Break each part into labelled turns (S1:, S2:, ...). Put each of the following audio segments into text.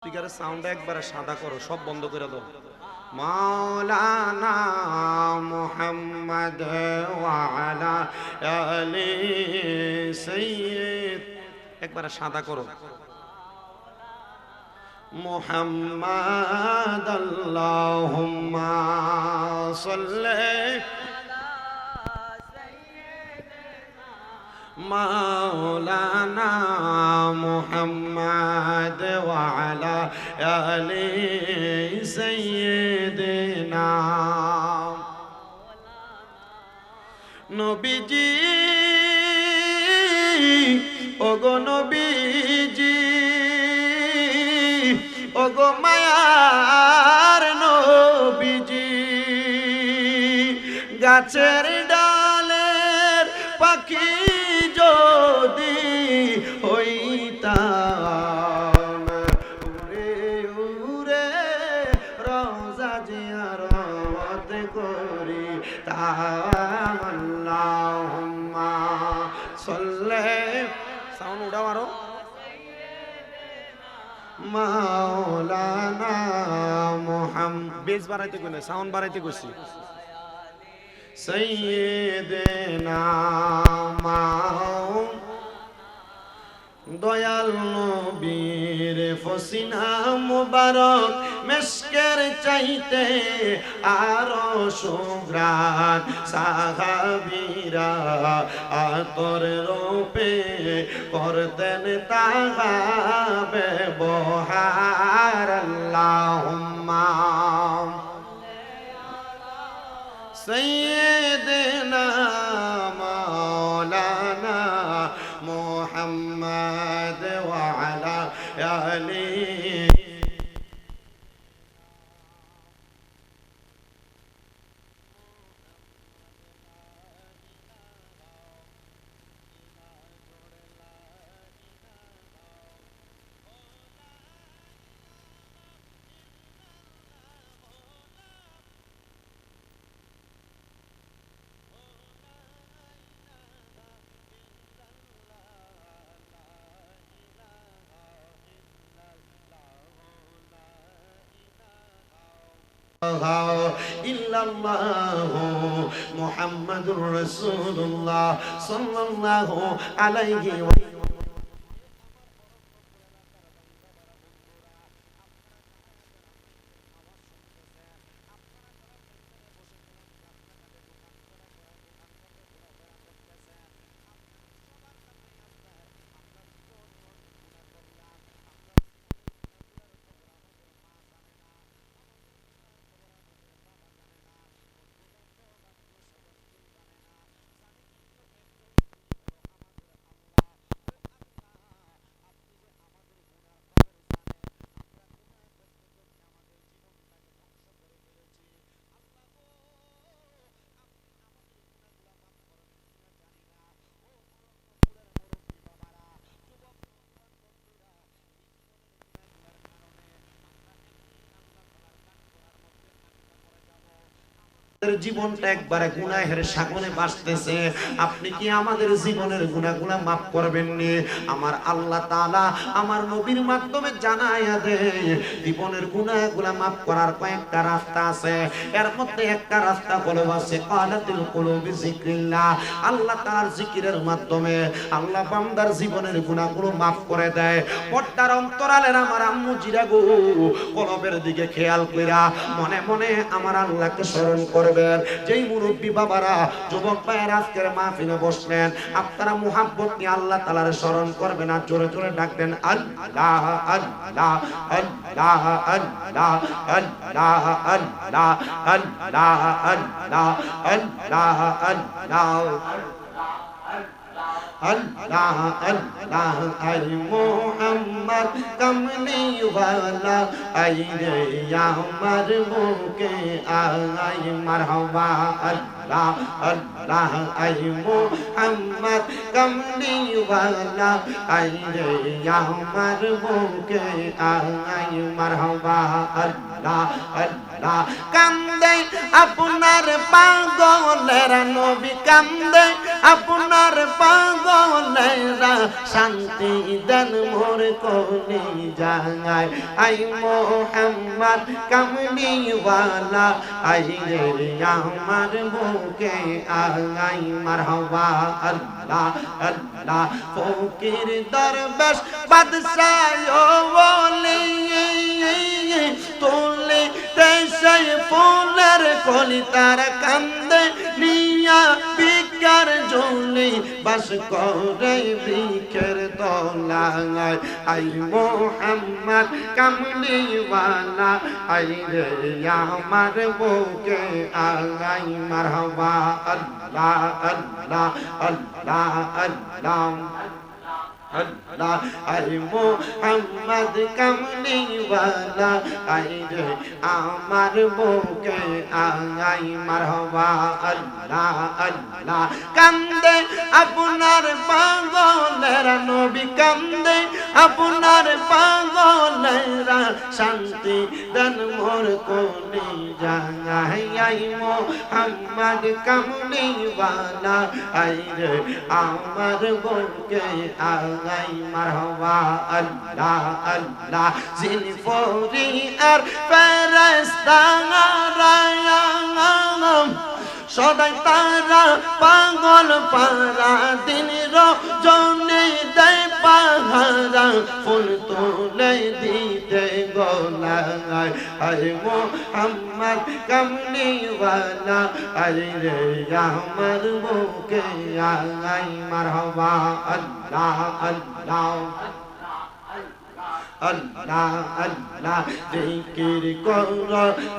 S1: স্পিকারের সাউন্ড একবারে সাদা করো, সব বন্ধ করে দাও। মাওলানা মুহাম্মদ ওয়া আলা আলি সাইয়্যিদ, একবারে সাদা করো। মুহাম্মদ আল্লাহুম্মা সাল্লি মাওলানা মুহাম্মদ ওয়া আলা আলি সাইয়্যিদিনা। নবীজি ওগো নবীজি, ওগো মায়ার নবীজি, গাছের ডালের পাখি যদি হইতাম, উড়ে উড়ে রওজা জিয়ারত করি তাম। আল্লাহুম্মা সাল্লি, সাউন্ড উঠাও আরো, মাওলানা মুহাম্মদ, বেস বাড়াইতে কইনা, সাউন্ড বাড়াইতে কইছি। সাইয়্যিদিনা দয়াল নবীর ফসিনা মুবারক মেশকের চাইতে আরো সুঘ্রাণ, সাহাবীরা আতর রূপে করতেন তাহা ব্যবহার। আল্লাহুম্মা সাইয়্যিদিনা মাওলানা মুহাম্মদ ওয়া আলা আলিহি। ইল্লাল্লাহু মুহাম্মাদুর রাসূলুল্লাহ সাল্লাল্লাহু আলাইহি ওয়া জীবনটা একবারে গুনাহের সাগরে ভাসতেছে। আপনি কি আমাদের জীবনের গুনাহগুলো maaf করবেন নি? আমার আল্লাহ তাআলা আমার নবীর মাধ্যমে জানায়া দেয় জীবনের গুনাহগুলো maaf করার কয়েকটা রাস্তা আছে। এর মধ্যে একটা রাস্তা হলো ওয়াসিকালাতুল কুলুবি যিকরিল্লাহ। আল্লাহ তাআলার জিকিরের মাধ্যমে আল্লাহ বান্দার জীবনের গুনাহগুলো maaf করে দেয়। পর্দার অন্তরালের আমার আম্মু জিরা গো, কলবের দিকে খেয়াল কইরা মনে মনে আমার আল্লাহকে স্মরণ করবেন। যেই মুরব্বী বাবারা, যুবক ভাইয়েরা আজকের মাহফিলে বসলেন, আপনারা মুহাব্বত নিয়ে আল্লাহ তাআলার স্মরণ করবেন আর জোরে জোরে ডাকবেন আল্লাহ আল্লাহ আল্লাহ আল্লাহ আল্লাহ আল্লাহ আল্লাহ আল্লাহ আল্লাহ আল্লাহ আল্লাহ আল্লাহ। আই মুহাম্মদ কামলি ওয়ালা, আই রে আমার বুকে আই মারহাবা। আল্লাহ আল্লাহ আই মোহাম্মদ কামলিওয়ালা আই রে আমার বুকে আই মারহাবা আল্লাহ আল্লাহ কান্দে আপনার পাগলেরা নবী কান্দে আপনার পাগলেরা শান্তি দেন মোর কোনি জাগায় আই মোহাম্মদ কামলিওয়ালা আই রে আমার বুকে আই মারহাবা আল্লাহ আল্লাহ ফকির দরবেশ বাদশাহ ওলি তোলে দেশে ফুলের কলি তার কান্দে নিয়া বিকার জলি বাস করে বৃক্ষের তলায় আই মোহাম্মদ কামলিওয়ালা আই রে আমার বুকে আই মারহাবা আল্লাহ আল্লাহ আল্লাহ আল্লাহ আল্লাহ আই মোহাম্মদ কামলিওয়ালা আই রে আমার বুকে আই মারহাবা আল্লাহ আল্লাহ কান্দে আপনার পাগলেরা নবী কান্দে আপনার পাগলেরা শান্তি দেন মোর কোনি জাগায় আই মোহাম্মদ কামলিওয়ালা আই রে আমার বুকে আই মারহাবা আল্লাহ আল্লাহ জিন ফরি আর ফেরেশতা সদাই তারা পাগল পারা দিন রজনী দেয় পাহারা ফুল তুলে দিতে গলায় আই মোহাম্মদ কামলিওয়ালা আই রে আমার বুকে আই মারহাবা আল্লাহ আল্লাহ আল্লাহ আল্লাহ জিকির কর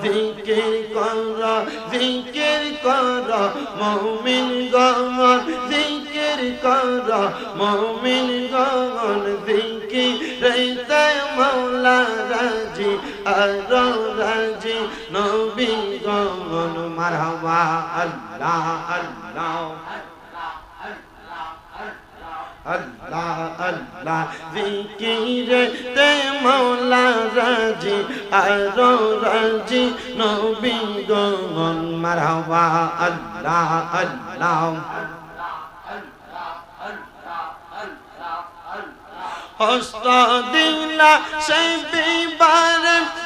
S1: জিকির কর জিকির কর মুমিন গণ জিকির কর মুমিন গণ জিকিরে মাওলা রাজি আর রাজি নবী গণ মারহাবা আল্লাহ আল্লাহ আল্লাহ আল্লাহ জিকিরে তে মাওলা রাজি আর রাজি নবী গণ মারহাবা আল্লাহ আল্লাহ হস্ত দিলা সেই বিবার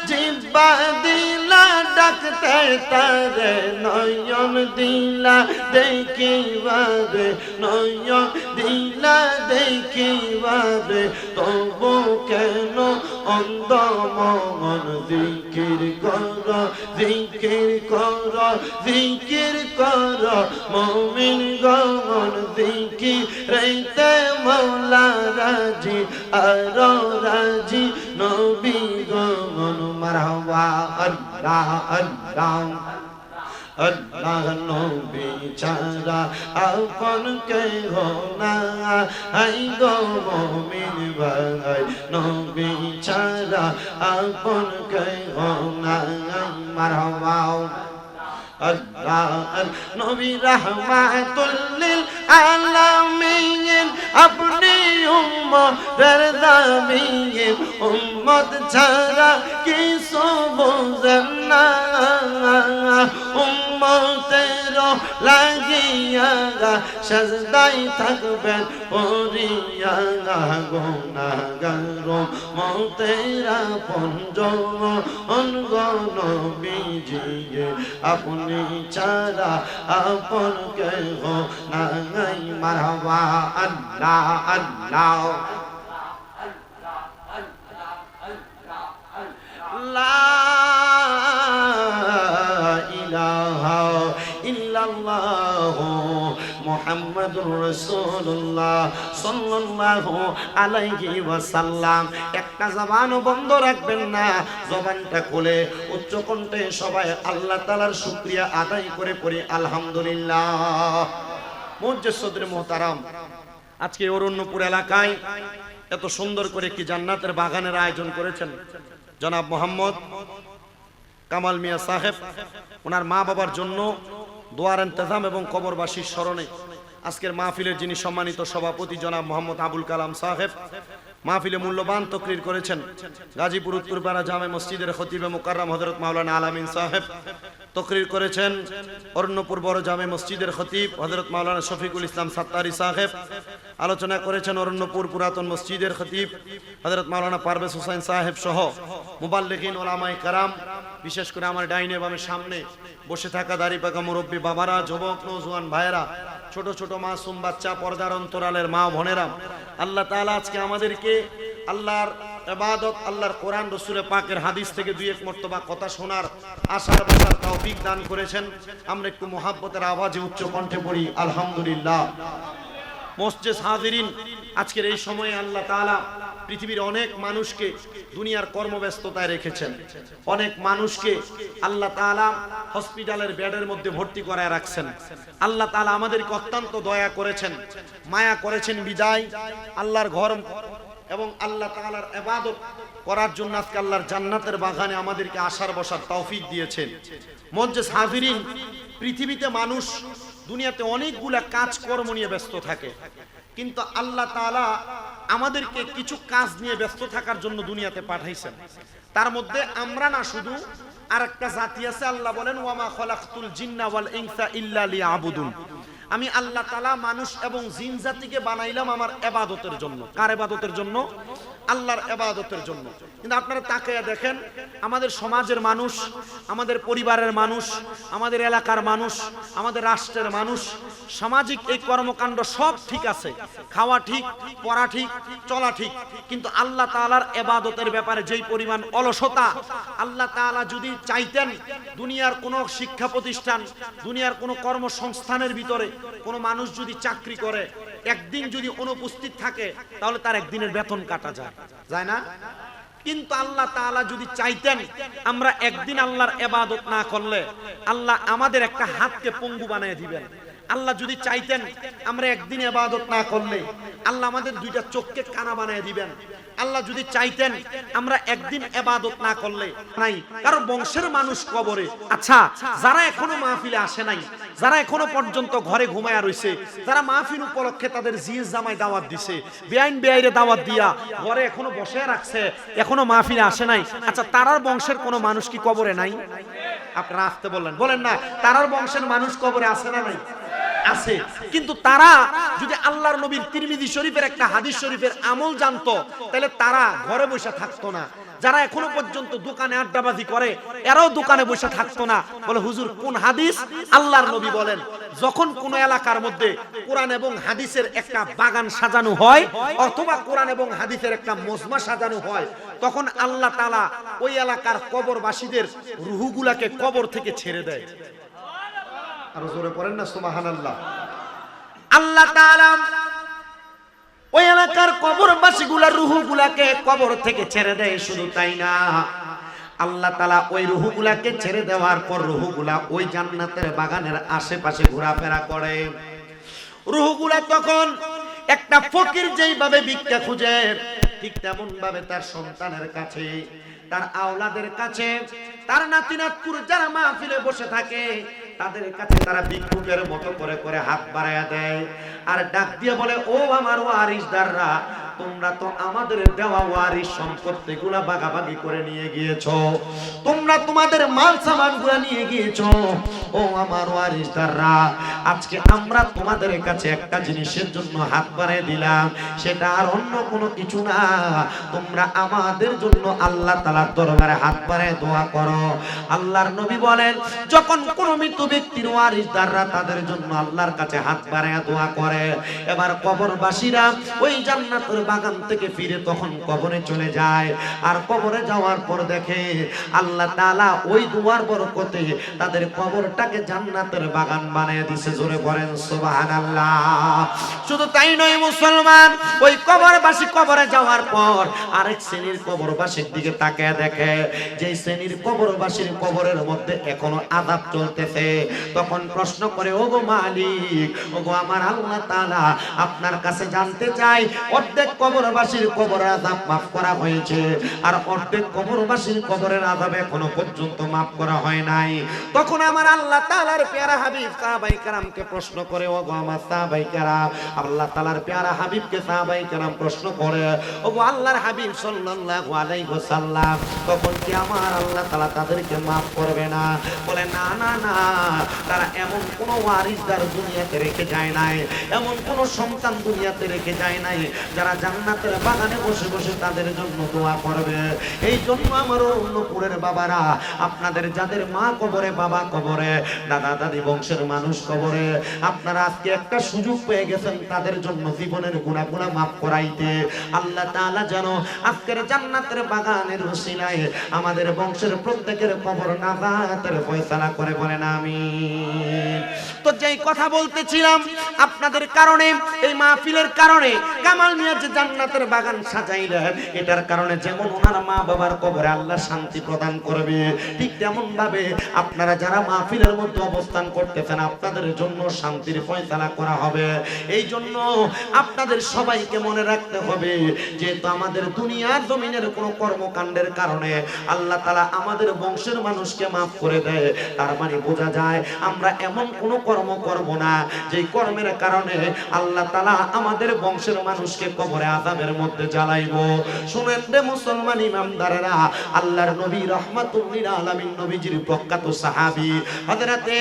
S1: জিব্বা দিলা ডাকতে তারে নয়ন দিলা দেখিবারে নয়ন দিলা দেখিবারে তবু কেন অন্ধ মন জিকির কর জিকির কর জিকির কর মুমিন গণ জিকিরে মাওলা রাজি আর রাজি নবী গণ মারহাবা আল্লাহ আল্লাহ আল্লাহ নবী ছাড়া আপন কেহ নাই গো মুমিন ভাই নবী ছাড়া আপন কেহ নাই মারহাবা আল্লাহ নবী রাহমাতুল লিল আলামিন আপনি উম্মতের দামিন উম্মত ছাড়া কিছু বুঝেন না উম্মতের লাগিয়া সাজদাই থাকবেন পড়িয়া গুনাহগার মতেরা পঞ্জম অনগণ বিজিয়ে আপনি ছাড়া আপন কেহ নাই মারহাবা আল্লাহ আল্লাহ লা ইলাহা ইল্লাল্লাহ মুহাম্মাদুর রাসূলুল্লাহ সাল্লাল্লাহু আলাইহি ওয়াসাল্লাম। একটা জবানও বন্ধ রাখবেন না, জবানটা খুলে উচ্চ কণ্ঠে সবাই আল্লাহ তাআলার শুকরিয়া আদায় করে পড়ি আলহামদুলিল্লাহ। মুজ্জিদ সদরে মুহতারাম, আজকে অরণ্যপুর এলাকায় এত সুন্দর করে একটি জান্নাতের বাগানের আয়োজন করেছেন জনাব মোহাম্মদ কামাল মিয়া সাহেব। ওনার মা বাবার জন্য
S2: দোয়ার ইন্তজাম এবং কবরবাসীর স্মরণে আজকের মাহফিলের যিনি সম্মানিত সভাপতি জনাব মোহাম্মদ আবুল কালাম সাহেব মাহফিলে মূল্যবান তকরির করেছেন গাজীপুর উত্তরপাড়া জামে মসজিদের খতিবে মুকাররম হযরত মাওলানা আলামিন সাহেব। তকরির করেছেন অরণ্যপুর বড় জামে মসজিদের খতিব হযরত মাওলানা শফিকুল ইসলাম সাত্তারি সাহেব। আলোচনা করেছেন অরণ্যপুর পুরাতন মসজিদের খতিব হযরত মাওলানা পারভেজ হোসেন সাহেব সহ মুবাল্লিগিন ওলামায়ে কেরাম। বিশেষ করে আমার ডাইনে বামে সামনে বসে থাকা দাড়ি পাকা মুরব্বী বাবারা, যুবক নওজোয়ান ভাইয়েরা, ছোট ছোট মাসুম বাচ্চা, পর্দার অন্তরালের মা বোনেরা, আল্লাহ তাআলা আজকে আমাদেরকে আল্লাহর ইবাদত, আল্লাহর কোরআন রাসূলের পাকের হাদিস থেকে দুই এক মর্তবা কথা শোনার আশার বাসার তৌফিক দান করেছেন। আমরা একটু মুহাব্বতের আওয়াজে উচ্চ কণ্ঠে পড়ি আলহামদুলিল্লাহ। মসজিদ হাজিরিন, আজকের এই সময়ে আল্লাহ তাআলা পৃথিবীর অনেক মানুষকে দুনিয়ার কর্মব্যস্ততায় রেখেছেন। অনেক মানুষকে আল্লাহ তাআলা হসপিটালের বেডের মধ্যে ভর্তি করায় রাখছেন। আল্লাহ তাআলা আমাদেরকে অত্যন্ত দয়া করেছেন, মায়া করেছেন বিদায় আল্লাহর ঘর এবং আল্লাহ তাআলার ইবাদত করার জন্য আজকে আল্লাহর জান্নাতের বাগানে আমাদেরকে আসার বসার তৌফিক দিয়েছেন। মসজিদ হাজিরিন, পৃথিবীতে মানুষ দুনিয়াতে অনেকগুলা কাজকর্ম নিয়ে ব্যস্ত থাকে, কিন্তু আল্লাহ তাআলা আমাদেরকে কিছু কাজ নিয়ে ব্যস্ত থাকার জন্য দুনিয়াতে পাঠাইছেন। তার মধ্যে আমরা না, শুধু আরেকটা জাতি আছে। আল্লাহ বলেন ওয়ামা খলাকতুল জিন্না ওয়াল ইনসা ইল্লা লিয়াবুদুন। আমি আল্লাহ তাআলা মানুষ এবং জিন জাতিকে বানাইলাম আমার ইবাদতের জন্য। কার ইবাদতের জন্য? আল্লাহর ইবাদতের জন্য। কিন্তু আপনারা তাকিয়ে দেখেন, আমাদের সমাজের মানুষ, আমাদের পরিবারের মানুষ, আমাদের এলাকার মানুষ, আমাদের রাষ্ট্রের মানুষ, সামাজিক এই কর্মকাণ্ড সব ঠিক আছে, খাওয়া ঠিক, পড়া ঠিক, চলা ঠিক, কিন্তু আল্লাহ তাআলার ইবাদতের ব্যাপারে যেই পরিমাণ অলসতা। আল্লাহ তাআলা যদি চাইতেন দুনিয়ার কোনো শিক্ষা প্রতিষ্ঠান, দুনিয়ার কোনো কর্মসংস্থানের ভিতরে কোনো মানুষ যদি চাকরি করে, একদিন যদি অনুপস্থিত থাকে, তাহলে তার একদিনের বেতন কাটা যায় না? কিন্তু আল্লাহ তাআলা যদি চাইতেন আমরা একদিন আল্লাহর ইবাদত না করলে আল্লাহ আমাদের একটা হাতকে পঙ্গু বানিয়ে দিবেন। আল্লাহ যদি চাইতেন আমরা একদিন ইবাদত না করলে আল্লাহ আমাদের দুইটা চোখকে কানা বানিয়ে দিবেন। আল্লাহ যদি চাইতেন আমরা একদিন ইবাদত না করলে, নাই কারো বংশের মানুষ কবরে। আচ্ছা, যারা এখনো মাহফিলে আসে নাই, যারা এখনো পর্যন্ত ঘরে ঘুমায়া রইছে, যারা মাহফিল উপলক্ষে তাদের জিজ জামাই দাওয়াত দিছে, বেআইন বেআইরে দাওয়াত দিয়া ঘরে এখনো বসে রাখছে, এখনো মাহফিলে আসে নাই, আচ্ছা তারার বংশের কোনো মানুষ কি কবরে নাই? আপনারা আসতে বলেন না, তারার বংশের মানুষ কবরে আছে না নাই? আছে। কিন্তু তারা যদি আল্লাহর নবীর তিরমিজি শরীফের একটা হাদিস শরীফের আমল জানতো, তাহলে তারা ঘরে বসে থাকতো না। যারা এখনো পর্যন্ত দোকানে আড্ডাবাজি করে, এরাও দোকানে বসে থাকতো না। বলে হুজুর কোন হাদিস? আল্লাহর নবী বলেন, যখন কোন এলাকার মধ্যে কোরআন এবং হাদিসের একটা বাগান সাজানো হয়, অথবা কোরআন এবং হাদিসের একটা মজমা সাজানো হয়, তখন আল্লাহ তাআলা ওই এলাকার কবরবাসীদের রূহগুলাকে কবর থেকে ছেড়ে দেয়। আর জোরে পড়েন না সুবহানাল্লাহ। আল্লাহ তাআলা ওই এলাকার কবরবাসীগুলার রূহগুলাকে কবর থেকে ছেড়ে দেয়। শুধু তাই না, আল্লাহ তাআলা ওই রূহগুলাকে ছেড়ে দেওয়ার পর রূহগুলা ওই জান্নাতের বাগানের আশেপাশে ঘোরাফেরা করে। রূহগুলা তখন একটা ফকির যেইভাবে ভিক্ষা খুঁজে, ঠিক তেমন ভাবে তার সন্তানের কাছে, তার আওলাদের কাছে, তার নাতি নাতকুর যারা মাহফিলে বসে থাকে তাদের কাছে তারা ভিক্ষুকের মতো করে করে হাত বাড়ায়া দেয় আর ডাক দিয়ে বলে, ও আমার ওয়ারিসদাররা, তোমরা তো আমাদের দেওয়া ওয়ারিস সম্পত্তিগুলা ভাগাভাগি করে নিয়ে গিয়েছো, তোমরা তোমাদের মাল সামানগুলা নিয়ে গিয়েছো। ও আমার ওয়ারিসদাররা, আজকে আমরা তোমাদের কাছে একটা জিনিসের জন্য হাত বাড়িয়ে দিলাম, সেটা আর অন্য কোনো কিছু না, তোমরা আমাদের জন্য আল্লাহ তাআলার দরবারে হাত বাড়িয়ে দোয়া করো। আল্লাহর নবী বলেন, যখন কোন মৃত ব্যক্তির ওয়ারিসদাররা তাদের জন্য আল্লাহর কাছে হাত বাড়িয়ে দোয়া করে, এবার কবরবাসীরা ওই জান্নাতের বাগান থেকে ফিরে তখন কবরে চলে যায়। আর কবরে যাওয়ার পর দেখে আল্লাহ তাআলা ওই দুয়ার বরকতে তাদের কবরটাকে জান্নাতের বাগান বানিয়ে দিয়েছে। জোরে বলেন সুবহানাল্লাহ। শুধু তাই নয় মুসলমান, ওই কবরবাসী কবরে যাওয়ার পর আরেক শ্রেণীর কবরবাসীর দিকে তাকিয়ে দেখে, যে শ্রেণীর কবরবাসীর কবরের মধ্যে এখনো আযাব চলতেছে। তখন প্রশ্ন করে, ওগো মালিক, ওগো আমার আল্লাহ তাআলা, আপনার কাছে জানতে চাই, অর্ধেক
S1: কবরবাসীর কবরের আযাব মাফ করা হয়েছে, আর অর্ধেক কবরবাসীর কবরের আযাব এখনো পর্যন্ত মাফ করা হয় নাই। তখন আমার আল্লাহ তাআলার পেয়ারা হাবিব সাহাবায়ে কেরামকে প্রশ্ন করে, ওগো আমার সাহাবায়ে কেরাম, আল্লাহ তাআলার পেয়ারা হাবিবকে সাহাবায়ে কেরাম প্রশ্ন করে, ওগো আল্লাহর হাবিব সাল্লাল্লাহু আলাইহি ওয়াসাল্লাম, তখন কি আমার আল্লাহ তাআলা তাদেরকে মাফ করবে না? বলে না না না, তারা এমন কোন ওয়ারিসদার দুনিয়াতে রেখে যায় নাই, এমন কোন সন্তান দুনিয়াতে রেখে যায় নাই যারা জান্নাতের বাগানে বসে বসে তাদের জন্য দোয়া করবে। এই জন্য আমার অন্যপুরের বাবারা, আপনাদের যাদের মা কবরে, বাবা কবরে, দাদা দাদি বংশের মানুষ কবরে, আপনারা আজকে একটা সুযোগ পেয়ে গেছেন তাদের জন্য জীবনের গুনাহগুলো মাফ করাইতে। আল্লাহ তাআলা যেন আজকের জান্নাতের বাগানের ওসিলায় আমাদের বংশের প্রত্যেকের কবর নাজাতের ফয়সালা করে, বলেন আমিন। তো যেই কথা বলতেছিলাম, আপনাদের কারণে, এই মাহফিলের কারণে কামাল মিয়া যে জান্নাতের বাগান সাজাইলেন, এটার কারণে যেমন ওনার মা বাবার কবরে আল্লাহ শান্তি প্রদান করবে, ঠিক তেমন ভাবে আপনারা যারা মাহফিলের মধ্যে অবস্থান করতেছেন, আপনাদের জন্য শান্তির ফয়সালা করা হবে। এই জন্য আপনাদের সবাইকে মনে রাখতে হবে, যেহেতু আমাদের দুনিয়ার জমিনের কোনো কর্মকাণ্ডের কারণে আল্লাহ তাআলা আমাদের বংশের মানুষকে মাফ করে দেয়, তার মানে বোঝা যায় আমরা এমন কোনো কর্ম করব না যে কর্মের কারণে আল্লাহ তাআলা আমাদের বংশের মানুষকে কবরে আযাবের মধ্যে জ্বালাইব। শুনেন রে মুসলমান ইমানদারেরা, আল্লাহর নবী রাহমাতুল লিল আলামিন নবীজির প্রখ্যাত সাহাবী হযরতে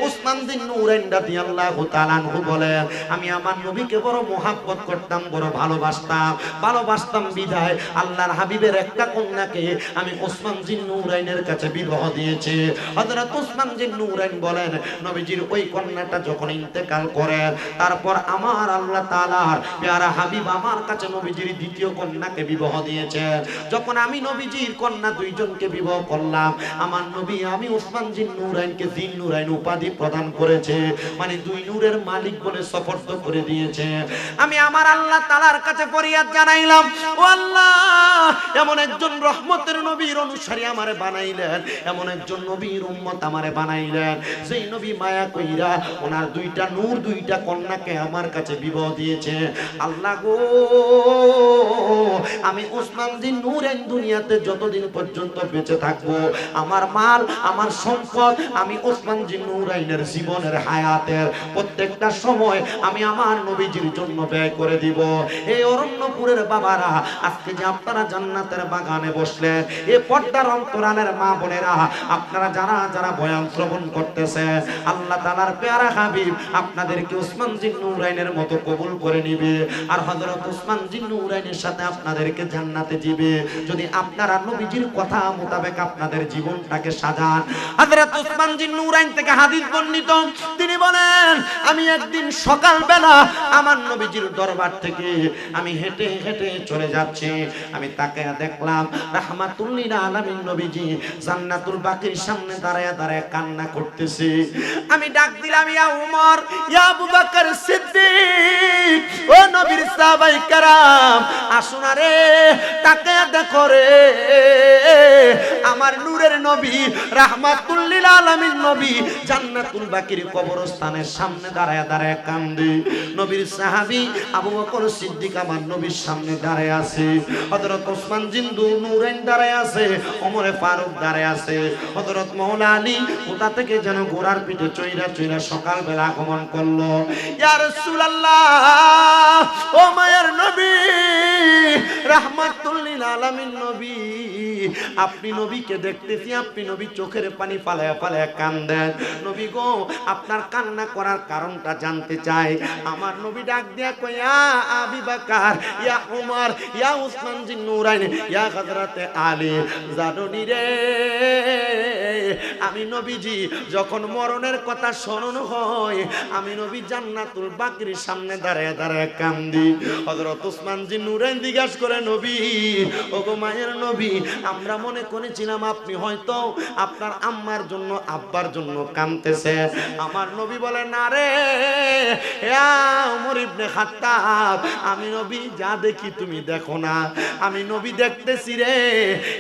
S1: উসমান বিন নূরাইন রাদিয়াল্লাহু তাআলা আনহু বলেন, আমি আমার নবীকে বড় মোহাব্বত করতাম, বড় ভালোবাসতাম বিধায় আল্লাহর হাবিবের একটা কন্যাকে আমি উসমান বিন নূরাইনের কাছে বিবাহ দিয়েছি। হযরত উসমান বিন নূরাইন বলেন, নবীজির ওই কন্যাটা যখন ইন্তেকাল করে, তারপর আমার আল্লাহ তাআলার প্যারা হাবিব আমার কাছে নবীজির দ্বিতীয় কন্যাকে বিবাহ দিয়েছে। যখন আমি নবীজির কন্যা দুইজনকে বিবাহ করলাম, আমার নবী আমি উসমান বিন নূরাইনকে জিন নূরাইন উপাধি প্রদান করেছে, মানে দুই নূরের মালিক বলে সফর্দ করে দিয়েছে। আমি আমার আল্লাহ তাআলার কাছে ফরিয়াদ জানাইলাম, ও আল্লাহ, এমন একজন রহমতের নবীর অনুসারী আমারে বানাইলেন, এমন একজন নবীর উম্মত আমারে বানাইলেন, সেই নবী মায়া কইরা ওনার দুইটা নূর, দুইটা কন্যাকে আমার কাছে বিবাহ দিয়েছে। আল্লাহ গো, আমি উসমান বিন নূরাইন দুনিয়াতে যতদিন পর্যন্ত বেঁচে থাকবো, আমার মাল, আমার সম্পদ আমি উসমান বিন নূরাইনের জীবনের হায়াতের প্রত্যেকটা সময় আমি আমার নবীজির জন্য ব্যয় করে দিব। এই অরণ্যপুরের বাবারা, আজকে যে আপনারা জান্নাতের বাগানে বসলেন, এই পর্দার অন্তরালের মা বোনেরা, আপনারা যারা যারা বয়ান শ্রবণ করতেছে, আল্লাহ তাআলার প্যারা হাবিব আপনাদেরকে উসমান বিন নূরাইনের মতো কবুল করে নিবে, আর হযরত উসমান বিন নূরাইনের সাথে আপনাদেরকে জান্নাতে দিবে, যদি আপনারা নবীজির কথা মোতাবেক আপনাদের জীবনটাকে সাজান। হযরত উসমান বিন নূরাইন থেকে হাদিস বর্ণিত, তিনি বলেন, আমি একদিন সকালবেলা আমার নবীজির দরবার থেকে আমি হেঁটে হেঁটে চলে যাচ্ছি, আমি তাকে দেখলাম রাহমাতুল লিল আলামিন নবীজি জান্নাতুল বাকির সামনে দাঁড়ায় দাঁড়ায় কান্না করতেছে। আমি ডাক দিলাম, ইয়া উমর, ইয়া আবু বকর সিদ্দিক, ও নবীর সাহাবায়ে কেরাম, আসুন রে, তাকে দেখো রে, আমার নূরের নবী রাহমাতুল লিল আলামিন নবী জান্নাতুল বাকির কবরস্থানের সামনে দাঁড়ায় দাঁড়ায় কান্দে। নবীর সাহাবী আবু বকর সিদ্দিক আমার নবীর সামনে দাঁড়ায় আছে, হযরত ওসমান বিন নূরাইন দাঁড়ায় আছে, ওমর ফারুক দাঁড়ায় আছে, হযরত মাওলা আলী কোথা থেকে যেন ঘোড়ার পিঠে চইরা চইরা সকালবেলা আগমন করলো। ইয়া রাসূলুল্লাহ, ও মায়ের নবী রাহমাতুল লিল আলামিন নবী, আপনি নবীকে দেখতেছি, আপনি নবী চোখের পানি ফালায়া ফালায়া কান্দেন। নবী গো, আপনার কান্না করার কারণটা জানতে চাই। আমার নবী ডাক দিয়া কয়, ইয়া আবু বকর, ইয়া উমর, ইয়া উসমান বিন নূরাইন, ইয়া হযরতে আলী, জানুনি রে, আমি নবীজি যখন মরণের কথা স্মরণ হয়, আমি নবী জান্নাতুল বাকির সামনে দাঁড়ায় দাঁড়ায় কান্দি। হযরত উসমান বিন নূরাইন জিজ্ঞাসা করে, নবী, ওগো মায়ের নবী, আমরা মনে করেছিলাম বলছিলাম আপনি হয়তো আপনার আম্মার জন্য আব্বার জন্য কাঁদতেছে। আমার নবী বলে না রে ওমর ইবনে খাত্তাব, আমি নবী যা দেখি তুমি দেখো না, আমি নবী দেখতেছি রে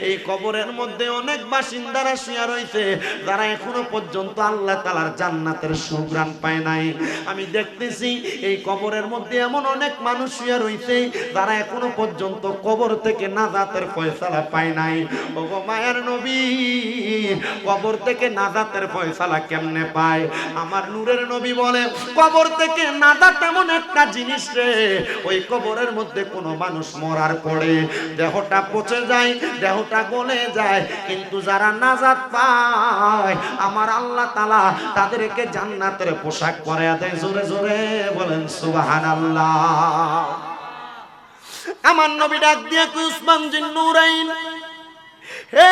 S1: এই কবরের মধ্যে অনেক বাসিন্দারা শুয়ে রয়েছে যারা এখনো পর্যন্ত আল্লাহ তাআলার জান্নাতের সুঘ্রাণ পায় নাই। আমি দেখতেছি এই কবরের মধ্যে এমন অনেক মানুষ শুয়ে রয়েছে যারা এখনো পর্যন্ত কবর থেকে নাজাতের ফয়সালা পায় নাই। ওগো মায়ের নবী, কবর থেকে নাজাতের ফয়সালা কেমনে পায়? আমার নূরের নবী বলে কবর থেকে নাজাত এমন একটা জিনিস রে, ওই কবরের মধ্যে কোনো মানুষ মরার পরে দেহটা পচে যায়, দেহটা গলে যায়, কিন্তু যারা নাজাত পায় আমার আল্লাহ তাআলা তাদেরকে জান্নাতের পোশাক পরায়া দেয়। জোরে জোরে বলেন সুবহানাল্লাহ। আমার নবী ডাক দিয়ে কই উসমান জিন নূরাইন, হে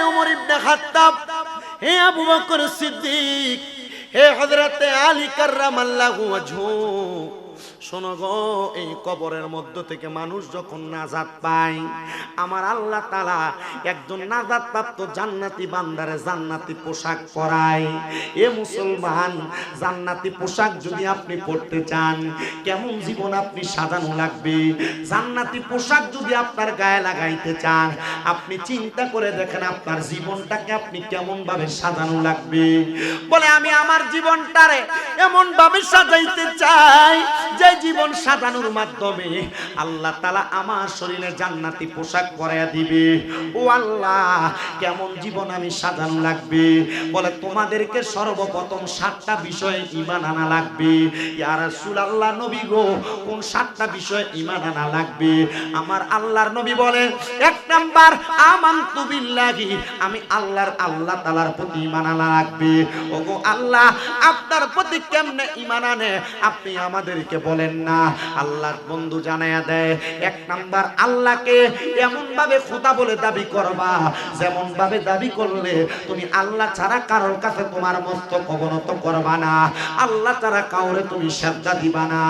S1: ওমর ইবনে খাত্তাব, হে আবু বকর সিদ্দিক, হে হযরতে আলী কাররামাল্লাহু ওয়াজহু, শোনো গো, এই কবরের মধ্য থেকে মানুষ যখন নাজাত পায় আমার আল্লাহ তাআলা একজন নাজাত প্রাপ্ত জান্নাতি বান্দারে জান্নাতি পোশাক পরায়। এ মুসলমান, জান্নাতি পোশাক যদি আপনি পরতে চান, কেমন জীবন আপনি সাজানো লাগবে? জান্নাতি পোশাক যদি আপনার গায়ে লাগাইতে চান, আপনি চিন্তা করে দেখেন আপনার জীবনটাকে আপনি কেমন ভাবে সাজানো লাগবে। বলে আমি আমার জীবনটারে এমন ভাবে সাজাইতে চাই যে জীবন সাজানোর মাধ্যমে আল্লাহ তাআলা আমার শরীরে জান্নাতি পোশাক পরাইয়া দিবে। ও আল্লাহ, কেমন জীবন আমি সাজানো লাগবে? বলে তোমাদেরকে সর্বপ্রথম 7টা বিষয়ে ঈমান আনা লাগবে। ইয়া রাসূলুল্লাহ, নবী গো, কোন 7টা বিষয়ে ঈমান আনা লাগবে? আমার আল্লাহর নবী বলেন 1 নাম্বার আমানতু বিল্লাহি, আমি আল্লাহ তাআলার প্রতি ঈমান আনা লাগবে। ওগো আল্লাহ, আপনার প্রতি কেমনে ঈমান আনে আপনি আমাদেরকে বলেন না। আল্লাহর বন্ধু জানায়া দেয় 1 নাম্বার আল্লাহকে এমন ভাবে খোদা বলে দাবি করবা যেমন ভাবে দাবি করলে তুমি আল্লাহ ছাড়া কারোর কাছে তোমার মস্তক অবনত করবা না, আল্লাহ ছাড়া কাউরে তুমি সেজদা দিবা না,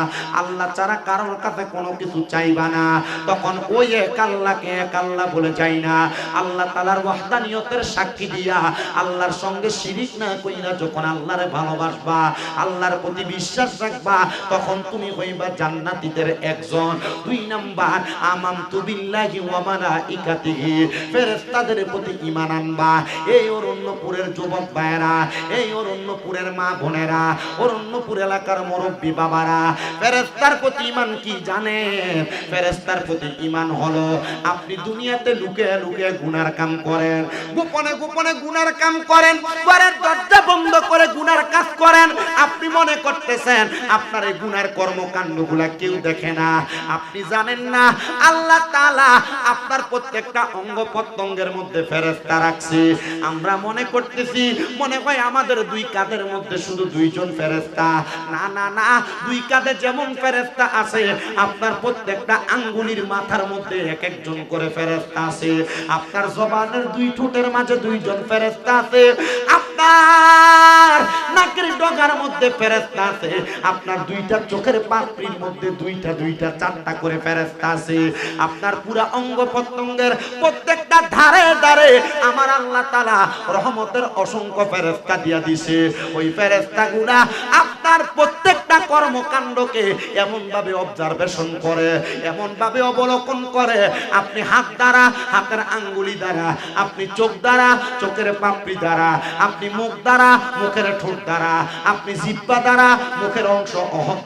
S1: আল্লাহ ছাড়া কারোর কাছে কোনো কিছু চাইবা না। তখন ওই এক আল্লাহকে এক আল্লাহ বলে যাই না, আল্লাহ তাআলার ওয়াহদানিয়তের সাক্ষী দিয়া আল্লাহর সঙ্গে শিরিক না কইরা যখন আল্লাহরে ভালোবাসবা, আল্লাহর প্রতি বিশ্বাস রাখবা, তখন তুমি হইবা জান্নাতীদের একজন। 2 নাম্বার আমানতু বিল্লাহি ওয়া মালাইকাতিহি, ফেরেশতাদের প্রতি ঈমান আনবা। এই অরণ্যপুরের যুবক ভাইরা, এই অরণ্যপুরের মা বোনেরা, অরণ্যপুর এলাকার মুরব্বী বাবারা, ফেরেশতার প্রতি ঈমান কি জানেন? ফেরেশতার প্রতি ঈমান হলো আপনি দুনিয়াতে লুকিয়ে লুকিয়ে গুনার কাম করেন, গোপনে গোপনে গুনার কাম করেন, ঘরের দরজা বন্ধ করে গুনার কাজ করেন, আপনি মনে করতেছেন আপনার এই গুনার কর্মকাণ্ডগুলা কেউ দেখে না। আপনি জানেন না আল্লাহ তাআলা আপনার প্রত্যেকটা অঙ্গ প্রত্যঙ্গের মধ্যে ফেরেশতা রাখছে। আমরা মনে করতেছি মনে হয় আমাদের 2 কাঁধের মধ্যে শুধু 2 জন ফেরেশতা। না না না, 2 কাঁধে যেমন ফেরেশতা আছে আপনার প্রত্যেকটা আঙ্গুলির মাথার মধ্যে এক একজন করে ফেরেশতা আছে। আপনার জবানের 2 ঠোঁটের মাঝে 2 জন ফেরেশতা আছে। আপনার নাকের ডগার মধ্যে ফেরেশতা আছে। আপনার 2টা চোখের পাপড়ির মধ্যে 2টা 4টা করে ফেরেশতা আছে। আপনার পুরো অঙ্গ প্রত্যঙ্গের প্রত্যেকটা ধারে ধারে আমার আল্লাহ তাআলা রহমতের অসংখ্য ফেরেশতা দিয়া দিয়েছে। ওই ফেরেশতাগুলা আপনার প্রত্যেকটা কর্মকাণ্ডকে এমন ভাবে অবজারভেশন করে, এমন ভাবে অবলোকন করে, আপনি হাত দ্বারা হাতের আঙ্গুলি দ্বারা, আপনি চোখ দ্বারা চোখের পাপড়ি দ্বারা, আপনি মুখ দ্বারা মুখের ঠোঁট দ্বারা, আপনি জিহ্বা দ্বারা মুখের অংশ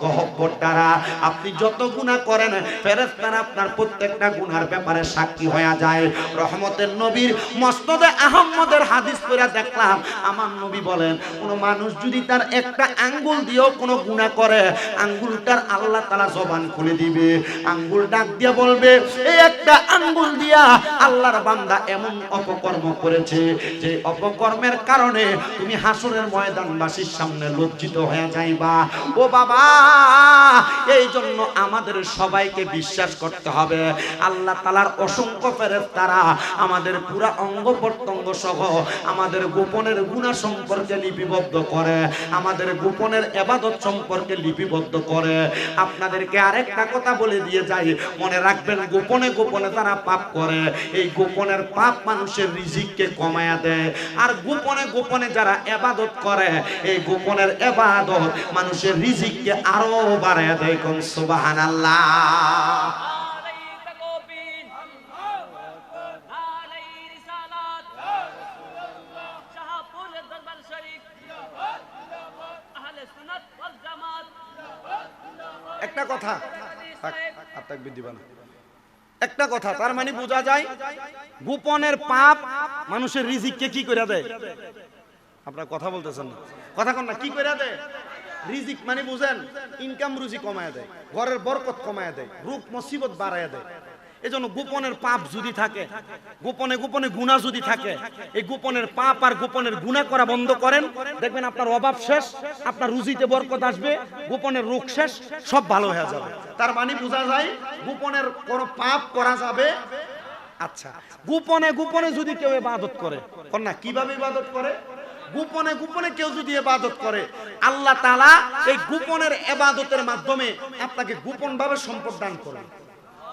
S1: গহব্বর দ্বারা, আপনি যত গুনাহ করেন ফেরেশতারা আপনার প্রত্যেকটা গুনার ব্যাপারে সাক্ষী হয়ে যায়। রহমতের নবীর মসনদে আহমদের হাদিস পড়া দেখলাম, আমার নবী বলেন কোন মানুষ যদি তার একটা আঙ্গুল দিয়েও কোনো গুনাহ করে, আঙ্গুলটার আল্লাহ তাআলা জবান খুলে দিবে। আঙ্গুল ডাক দিয়ে বলবে এই একটা আঙ্গুল দিয়া আল্লাহর বান্দা এমন অপকর্ম করেছে যে অপকর্মের কারণে তুমি হাসরের ময়দানবাসীর সামনে লজ্জিত হয়ে যাইবা। ও বাবা, এই জন্য আমাদের সবাইকে বিশ্বাস করতে হবে আল্লাহ তাআলার অসংখ্য ফেরেশতারা আমাদের পুরা অঙ্গ প্রত্যঙ্গ সহ আমাদের গোপনের গুনাহ সম্পর্কে লিপিবদ্ধ করে, আমাদের গোপনের ইবাদত সম্পর্কে সম্পর্কে লিপিবদ্ধ করে। আপনাদেরকে আরেকটা কথা বলে দিয়ে যাই, মনে রাখবেন গোপনে গোপনে যারা পাপ করে, এই গোপনের পাপ মানুষের রিজিককে কমায়া দেয়। আর গোপনে গোপনে যারা ইবাদত করে, এই গোপনের ইবাদত মানুষের রিজিককে আরো বাড়ায়া দেয়। কোন সুবহানাল্লাহ।
S2: একটা কথা, একটা কথা, তার মানে বোঝা যায় গোপনের পাপ মানুষের রিজিককে কি করে দেয়? আপনারা কথা বলতেছেন না, কথা কোন না, কি করে দেয়? রিজিক মানে বুঝেন, ইনকাম রুজি কমায় দেয়, ঘরের বরকত কমায় দেয়, রোগ মুসিবত বাড়ায় দেয়। এজন্য গোপনের পাপ যদি থাকে, গোপনে গোপনে গুনাহ যদি থাকে, এই গোপনের পাপ আর গোপনের গুনাহ করা বন্ধ করেন, দেখবেন আপনার অভাব শেষ, আপনার রুজিতে বরকত আসবে, গোপনের রোগ শেষ, সব ভালো হয়ে যাবে। তার মানে বোঝা যায় গোপনের কোনো পাপ করা যাবে। আচ্ছা, গোপনে গোপনে যদি কেউ ইবাদত করে, কোন না, কিভাবে ইবাদত করে? গোপনে গোপনে কেউ যদি ইবাদত করে, আল্লাহ তাআলা এই গোপনের ইবাদতের মাধ্যমে আপনাকে গোপন ভাবে সম্পদ দান করবেন।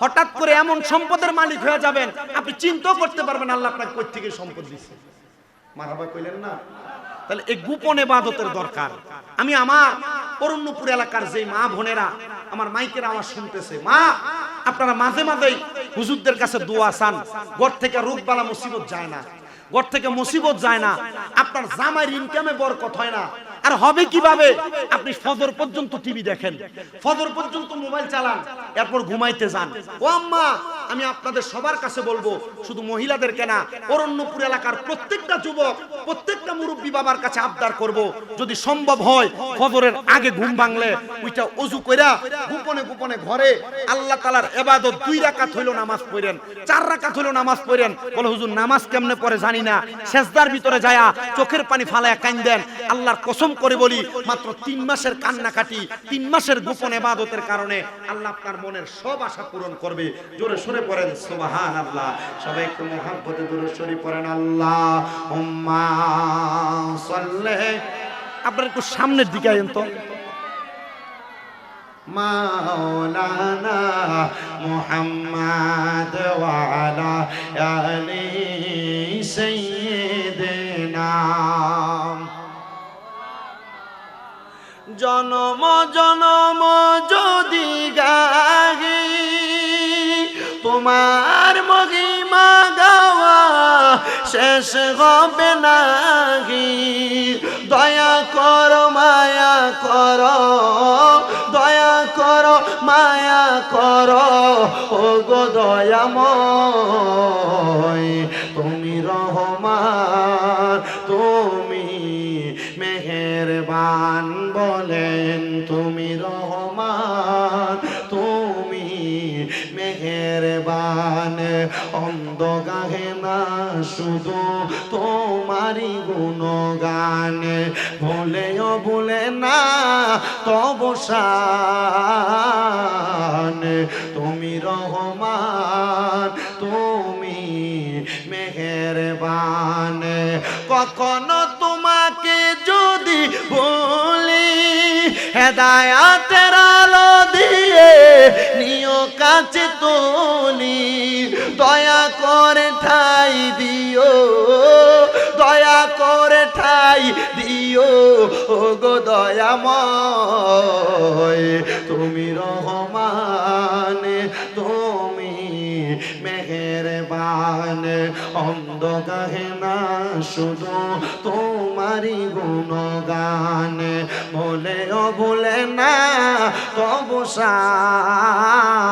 S2: হঠাৎ করে এমন সম্পদের মালিক হয়ে যাবেন, আপনি চিন্তাও করতে পারবেন আল্লাহ আপনাকে কই থেকে সম্পদ দিয়েছে। মারহাবা কইলেন না? তাহলে এই গোপন ইবাদতের দরকার। আমি আমার অরণ্যপুর এলাকার যে মা বোনেরা আমার মাইকের আওয়াজ শুনতেছে, মা আপনারা মাঝে মাঝেই হুজুরদের কাছে দোয়া চান, ঘর থেকে রোগ বালা মুসিবত যায় না, ঘর থেকে মুসিবত যায় না, আপনার জামাইয়ের ইনকামে বরকত হয় না। আর হবে কিভাবে? আপনি ফজর পর্যন্ত টিভি দেখেন, ফজর পর্যন্ত মোবাইল চালান, এরপর ঘুমাইতে যান। ও আম্মা, আমি আপনাদের সবার কাছে বলবো, শুধু মহিলাদের কেনা, অরণ্যপুর এলাকার প্রত্যেকটা যুবক, প্রত্যেকটা মুরব্বী বাবার কাছে আবদার করব, যদি সম্ভব হয় ফজরের আগে ঘুম ভাঙলে ওইটা ওযু কইরা গোপনে গোপনে ঘরে আল্লাহ তাআলার ইবাদত 2 রাকাত হইলো নামাজ পড়েন, 4 রাকাত হইলো নামাজ পড়েন। বলে হুজুর নামাজ কেমনে পড়ে জানি না, সেজদার ভিতরে যায়া চোখের পানি ফালায়া কাঁদেন। আল্লাহর কসম করে বলি, মাত্র 3 মাসের কান্নাকাটি, 3 মাসের গোপন ইবাদতের কারণে আল্লাহ আপনার মনের সব আশা পূরণ করবে। জোরে সরে পড়েন সুবহানাল্লাহ। সবাই একটু মুহাব্বতে দরুদ শরীফ পড়েন, আল্লাহুম্মা সাল্লি। আপনারা একটু সামনের দিকে আইন তো।
S1: মাওলানা মুহাম্মদ ওয়া আলা আলি সাইয়্যিদিনা। জনম জনম যদি গাহি তোমার মহিমা গাওয়া শেষ হবে নাহি। দয়া করো মায়া করো, দয়া করো মায়া করো, ও গো দয়াময়। তুমি রহমান, তুমি মেহেরবান, বলেন তুমি রহমান, তুমি মেহেরবান। অন্ধ গাহে না শুধু তোমারই গুণগান, ভুলেও ভুলে না তব শান। তুমি রহমান, তুমি মেহেরবান। কখনো তোমাকে যদি বলি, হেদায়াতের আলো দিয়ে নিও কাছে তুলি। দয়া করে ঠাই দিও, দয়া করে ঠাই দিও, ও গো দয়াময়। তুমি রহমান, তুমি মেহেরবান। অন্ধ গাহে না শুধু তোমারই গুণগান, ভুলেও ভুলে না তব শান।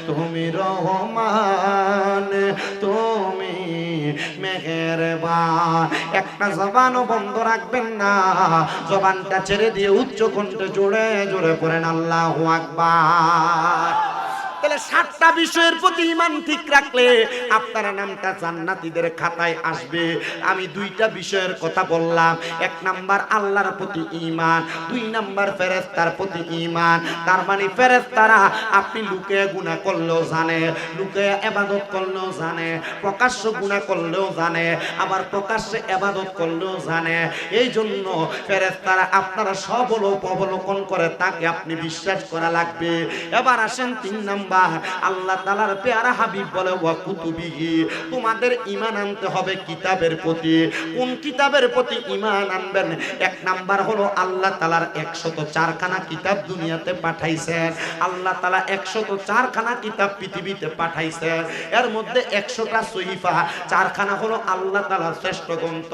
S1: তুমি রহমান, তুমি মেহেরবান। একটা জবানও বন্ধ রাখবেন না, জবানটা ছেড়ে দিয়ে উচ্চ কণ্ঠে জোরে জোরে পড়েন আল্লাহু আকবার। তাহলে 7টা বিষয়ের প্রতি ঈমান ঠিক রাখলে আপনার নামটা জান্নাতীদের খাতায় আসবে। আমি 2টা বিষয়ের কথা বললাম। 1 নাম্বার আল্লাহর প্রতি ঈমান, 2 নাম্বার ফেরেশতার প্রতি ঈমান। তার মানে ফেরেশতারা আপনি লুকিয়ে গুনাহ করলেও জানে, লুকিয়ে ইবাদত করলেও জানে, প্রকাশ্য গুনাহ করলেও জানে, আবার প্রকাশ্যে ইবাদত করলেও জানে। এই জন্য ফেরেশতারা আপনারা সব অবলোকন করে, তাকে আপনি বিশ্বাস করা লাগবে। এবার আসেন 3 নাম্বার, আল্লাহ তাআলার পেয়ারা হাবিব বলে ওয়া কুতুবিহি, তোমাদের ঈমান আনতে হবে কিতাবের প্রতি। কোন কিতাবের প্রতি ঈমান আনবেন? 1 নাম্বার হলো আল্লাহ তাআলার 104 খানা কিতাব দুনিয়াতে পাঠাইছেন। আল্লাহ তাআলা 104 খানা কিতাব পৃথিবীতে পাঠাইছেন। এর মধ্যে 100টা সহিফা, 4 খানা হলো আল্লাহ তাআলার শ্রেষ্ঠ গ্রন্থ।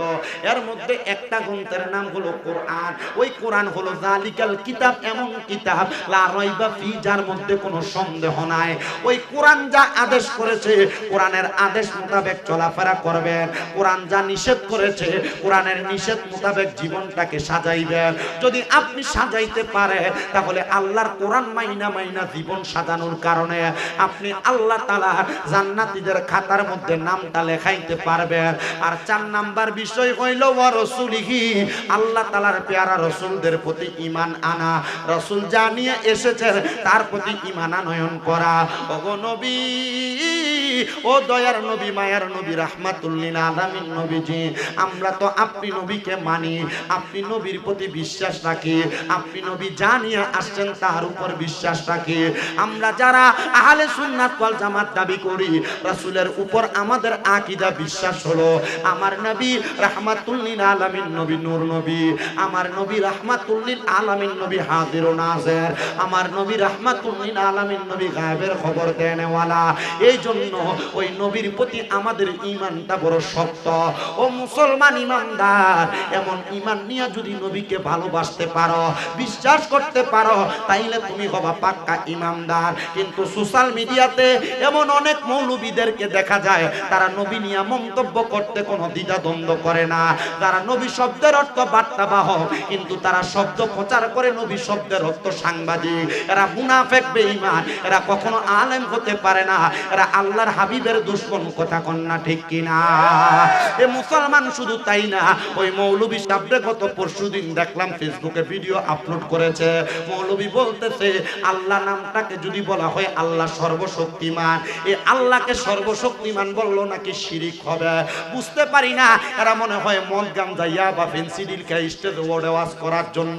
S1: এর মধ্যে একটা গ্রন্থের নাম হলো কোরআন। ওই কোরআন হলো জালিকাল কিতাব, এমন কিতাব লা রাইবা ফি, যার মধ্যে কোনো সন্দেহ নাই। ওই কোরআন যা আদেশ করেছে, কোরআনের আদেশ মোতাবেক চলাফেরা করবেন। কোরআন যা নিষেধ করেছে, কোরআনের নিষেধ মোতাবেক জীবনটাকে সাজাইবেন। যদি আপনি সাজাইতে পারেন, তাহলে আল্লাহর কোরআন মাইনা মাইনা জীবন সাজানোর কারণে আপনি আল্লাহ তাআলা জান্নাতীদের খাতার মধ্যে নামটা লেখাইতে পারবেন। আর 4 নাম্বার বিষয় হইল ওয়া রাসূলিহি, আল্লাহ তাআলার পেয়ারা রাসূলদের প্রতি ঈমান আনা। রাসূল যা নিয়ে এসেছেন তার প্রতি ঈমান আনয়ন করা। ওগো নবী, ও দয়ার নবী, মায়ার নবী, রাহমাতুল লিল আলামিন নবীজি, আমরা তো আপনি নবীকে মানি, আপনি নবীর প্রতি বিশ্বাস রাখি, আপনি নবী যা নিয়ে আসছেন তার উপর বিশ্বাস রাখি। আমরা যারা আহলে সুন্নাত ওয়াল জামাত দাবি করি, রাসূলের উপর আমাদের আকীদা বিশ্বাস হলো আমার নবী রাহমাতুল লিল আলামিন নবী, নূর নবী, আমার নবী রাহমাতুল লিল আলামিন নবী হাজির ও নাযির, আমার নবী রাহমাতুল লিল আলামিন নবী গায়েবের খবর দেনেওয়ালা। এই জন্য ওই নবীর প্রতি আমাদের ঈমানটা বড় শক্ত। ও মুসলমান ঈমানদার, এমন ঈমান নিয়ে যদি নবীকে ভালোবাসতে পারো, বিশ্বাস করতে পারো, তাইলে তুমি হবা পাক্কা ঈমানদার। কিন্তু সোশ্যাল মিডিয়াতে এমন অনেক মৌলবীদেরকে দেখা যায়, তারা নবী নিয়ে মন্তব্য করতে কোনো দ্বিধাদ্বন্দ্ব করে না। তারা নবী শব্দের অর্থ বার্তাবাহক, কিন্তু তারা শব্দ প্রচার করে নবী শব্দের অর্থ সাংবাদিক। এরা মুনাফিক বেঈমান, এরা কখনো আলেম হতে পারে না, এরা আল্লাহর হাবিবের দুশমন। কথা কন না ঠিক কিনা? এ মুসলমান শুধু তাই না, ওই মৌলবী সাহেবরে গত পরশুদিন দেখলাম ফেসবুকে ভিডিও আপলোড করেছে। মৌলবী বলতেছে আল্লাহ নামটাকে যদি বলা হয় আল্লাহ সর্বশক্তিমান, এই আল্লাহকে সর্বশক্তিমান বললো নাকি শিরিক হবে। বুঝতে পারি না, এরা মনে হয় মদ গাঞ্জা ইয়াবা ফেন্সিডিল খায় স্টেজে ওয়াজ করার জন্য।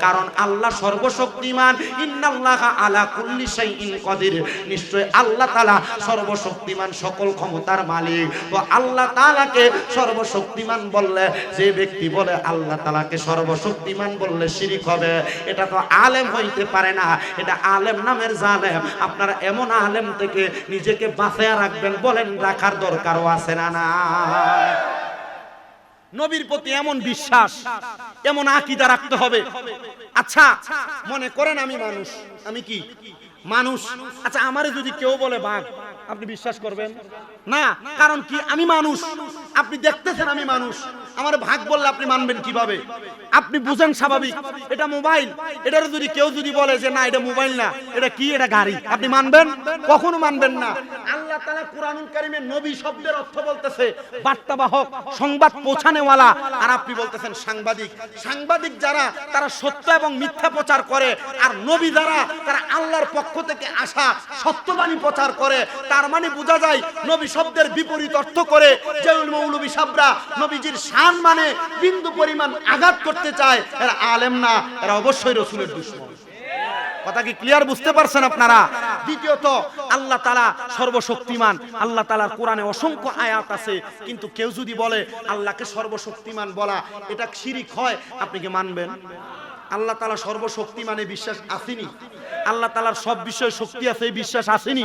S1: কারণ আল্লাহ সর্বশক্তিমান, ইন্নাল্লাহা আলা কুল্লি শাইইন কাদির, নিশ্চয় আল্লাহ তাআলা সর্বশক্তিমান, সকল ক্ষমতার মালিক। তো আল্লাহ তাআলাকে সর্বশক্তিমান বললে, যে ব্যক্তি বলে আল্লাহ তাআলাকে সর্বশক্তিমান বললে শিরিক হবে, এটা তো আলেম হইতে পারে না, এটা আলেম নামের জালেম। আপনারা এমন আলেম থেকে নিজেকে বাঁচিয়ে রাখবেন, বলেন রাখার দরকারও আছে না? না, নবীর প্রতি এমন বিশ্বাস, এমন আকীদা রাখতে হবে। আচ্ছা মনে করেন আমি মানুষ, আমি কি মানুষ, আচ্ছা আমারে যদি কেউ বলে বাঘ, আপনি বিশ্বাস করবেন না? কারণ কি, আমি মানুষ, আপনি দেখতেছেন আমি মানুষ, আমার ভাগ বললে আপনি মানবেন কিভাবে? আপনি বুঝেন স্বাভাবিক এটা মোবাইল, এটার যদি কেউ যদি বলে যে না এটা মোবাইল না, এটা কি, এটা গাড়ি, আপনি মানবেন? কখনো মানবেন না। আল্লাহ তাআলা কুরআনুল কারীমে নবী শব্দের অর্থ বলতেছে বার্তাবাহক, সংবাদ পৌঁছানেওয়ালা, আর আপনি বলতেছেন সাংবাদিক। সাংবাদিক যারা, তারা সত্য এবং মিথ্যা প্রচার করে, আর নবী যারা, তারা আল্লাহর পক্ষ থেকে আসা সত্যবাণী প্রচার করে। তার মানে বোঝা যায় নবী শব্দের বিপরীত অর্থ করে যে মৌলবী সাহেবরা নবীজির শান মানে বিন্দু পরিমাণ আঘাত করতে চায়, এরা আলেম না, এরা অবশ্যই রাসূলের দুশমন। কথা কি ক্লিয়ার বুঝতে পারছেন আপনারা? দ্বিতীয়ত, আল্লাহ তাআলা সর্বশক্তিমান, আল্লাহ তাআলার কোরআনে অসংখ্য আয়াত আছে, কিন্তু কেউ যদি বলে আল্লাহকে সর্বশক্তিমান বলা এটা শিরিক হয়, আপনি কি মানবেন? আল্লাহ তাআলা সর্বশক্তিমানে বিশ্বাস আসেনি, আল্লাহ তাআলার সব বিষয়ে শক্তি আছে এই বিশ্বাস আসেনি।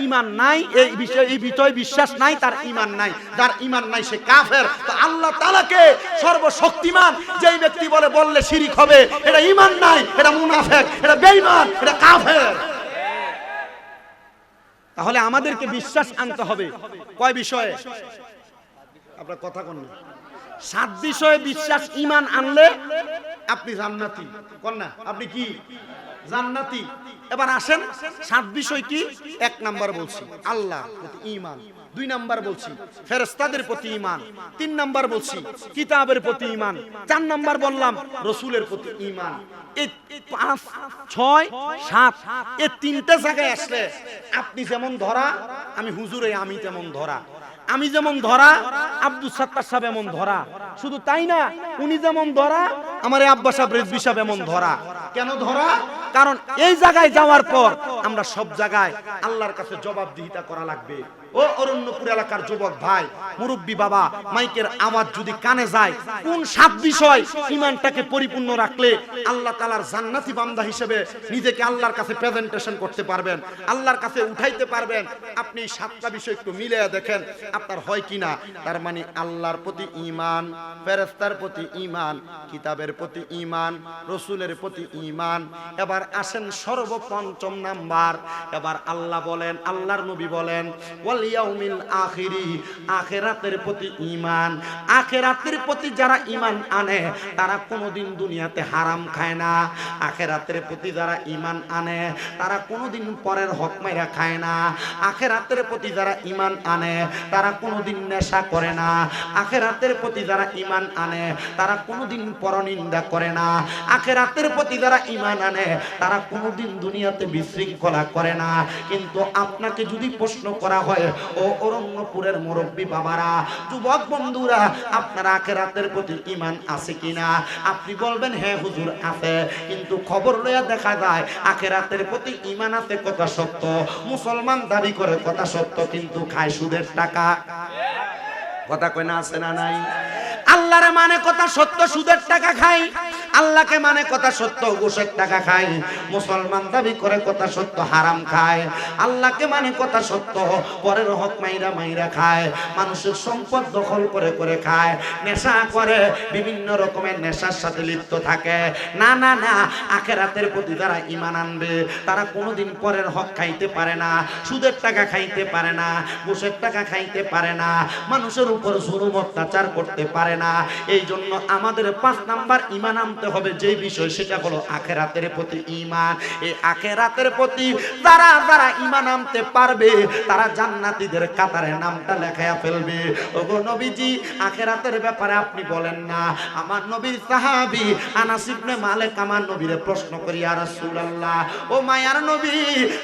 S1: ঈমান নাই এই বিষয়ে, এই বিষয়ে বিশ্বাস নাই, তার ঈমান নাই। যার ঈমান নাই সে কাফের। তো আল্লাহ তাআলাকে সর্বশক্তিমান যেই ব্যক্তি বললে শিরিক হবে, এটা ঈমান নাই, এটা মুনাফিক, এটা বেঈমান, এটা কাফের। তাহলে আমাদেরকে বিশ্বাস আনতে হবে কয় বিষয়ে? আপনার কথা কোন না, 7 বিষয়ে বিশ্বাস ঈমান আনলে আপনি জান্নাতি। কোন না, আপনি কি
S2: জান্নাতি। এবার আসেন 7 বিষয় কি? 1 নাম্বার বলছি আল্লাহ প্রতি ঈমান, 2 নাম্বার বলছি ফেরেশতাদের প্রতি ঈমান, 3 নাম্বার বলছি কিতাবের প্রতি ঈমান, 4 নাম্বার বললাম রাসূলের প্রতি ঈমান। এই 5, 6, 7 এই 3টা জায়গায় আসলে আপনি যেমন ধরা, আমি হুজুরে আমি তেমন ধরা, আমি যেমন ধরা আব্দুল সাত্তার সাহেব এমন ধরা, শুধু তাই না উনি যেমন ধরা আমার আব্বা সাহেব রিজভী সাহেব এমন ধরা। কেন ধরা? কারণ এই জায়গায় যাওয়ার পর আমরা সব জায়গায় আল্লাহর কাছে জবাবদিহিতা করা লাগবে। ও অরণ্যপুর এলাকার যুবক ভাই, মুরব্বী বাবা, মাইকের আওয়াজ যদি কানে যায়, কোন 7 বিষয় ঈমানটাকে পরিপূর্ণ রাখলে আল্লাহ তাআলার জান্নাতি বান্দা হিসেবে নিজেকে আল্লাহর কাছে প্রেজেন্টেশন করতে পারবেন, আল্লাহর কাছে উঠাইতে পারবেন, আপনি 7টা বিষয় একটু মিলিয়ে দেখেন আপনার হয় কিনা। তার মানে আল্লাহর প্রতি ঈমান, ফেরেশতার প্রতি ঈমান, কিতাবের প্রতি ঈমান, রাসূলের প্রতি ঈমান। এবার আসেন সর্বপঞ্চম নাম্বার। এবার আল্লাহ বলেন, আল্লাহর নবী বলেন ওয়াল ইয়াউমিল আখিরি, আখিরাতের প্রতি ঈমান। আখিরাতের প্রতি যারা ঈমান আনে তারা কোনোদিন দুনিয়াতে হারাম খায় না। আখিরাতের প্রতি যারা ঈমান আনে তারা কোনোদিন পরের হক মাইরা খায় না। আখিরাতের প্রতি যারা ঈমান আনে তারা কোনোদিন নেশা করে না। আখিরাতের প্রতি যারা ঈমান আনে তারা কোনোদিন পরনিন্দা করে না। আখিরাতের প্রতি যারা ঈমান আনে তারা কোনোদিন দুনিয়াতে বিশৃঙ্খলা করে না। কিন্তু আপনাকে যদি প্রশ্ন করা হয়, ও অরণ্যপুরের মুরব্বী বাবারা, যুবক বন্ধুরা, আপনার আখিরাতের প্রতি ঈমান আছে কিনা? আপনি বলবেন হ্যাঁ হুজুর আছে, কিন্তু খবর লইয়া দেখা যায় আখিরাতের প্রতি ঈমান আছে কথা সত্য, মুসলমান দাবি করে কথা সত্য, কিন্তু খায় সুদের টাকা। কথা কয় না, আছে না নাই? আল্লাহরে মানে কথা সত্য, সুদের টাকা খাই। আল্লাহকে মানে কথা সত্য, ঘুষের টাকা খায়। মুসলমান দাবি করে কথা সত্য, হারাম খায়। আল্লাহকে মানে কথা সত্য, পরের হক মাইরা মাইরা খায়। মানুষের সম্পদ দখল করে করে খায়, নেশা করে, বিভিন্ন রকমের নেশার সাথে লিপ্ত থাকে। না না না, আখিরাতের প্রতি যারা ঈমান আনবে তারা কোনোদিন পরের হক খাইতে পারে না, সুদের টাকা খাইতে পারে না, ঘুষের টাকা খাইতে পারে না, মানুষের উপর জুলুম অত্যাচার করতে পারে না। এই জন্য আমাদের 5 নাম্বার ঈমান আনতে হবে যে বিষয়, সেটা হলো আখিরাতের প্রতি ঈমান। এই আখিরাতের প্রতি যারা যারা ঈমান আনতে পারবে তারা জান্নাতীদের কাতারে নামটা লেখায়া ফেলবে। ওগো নবীজি, আখিরাতের ব্যাপারে আপনি বলেন না। আমার নবীর সাহাবী আনাস ইবনে মালিক আমার নবীরে প্রশ্ন করি, ইয়া রাসূলুল্লাহ, ও মায়ার নবী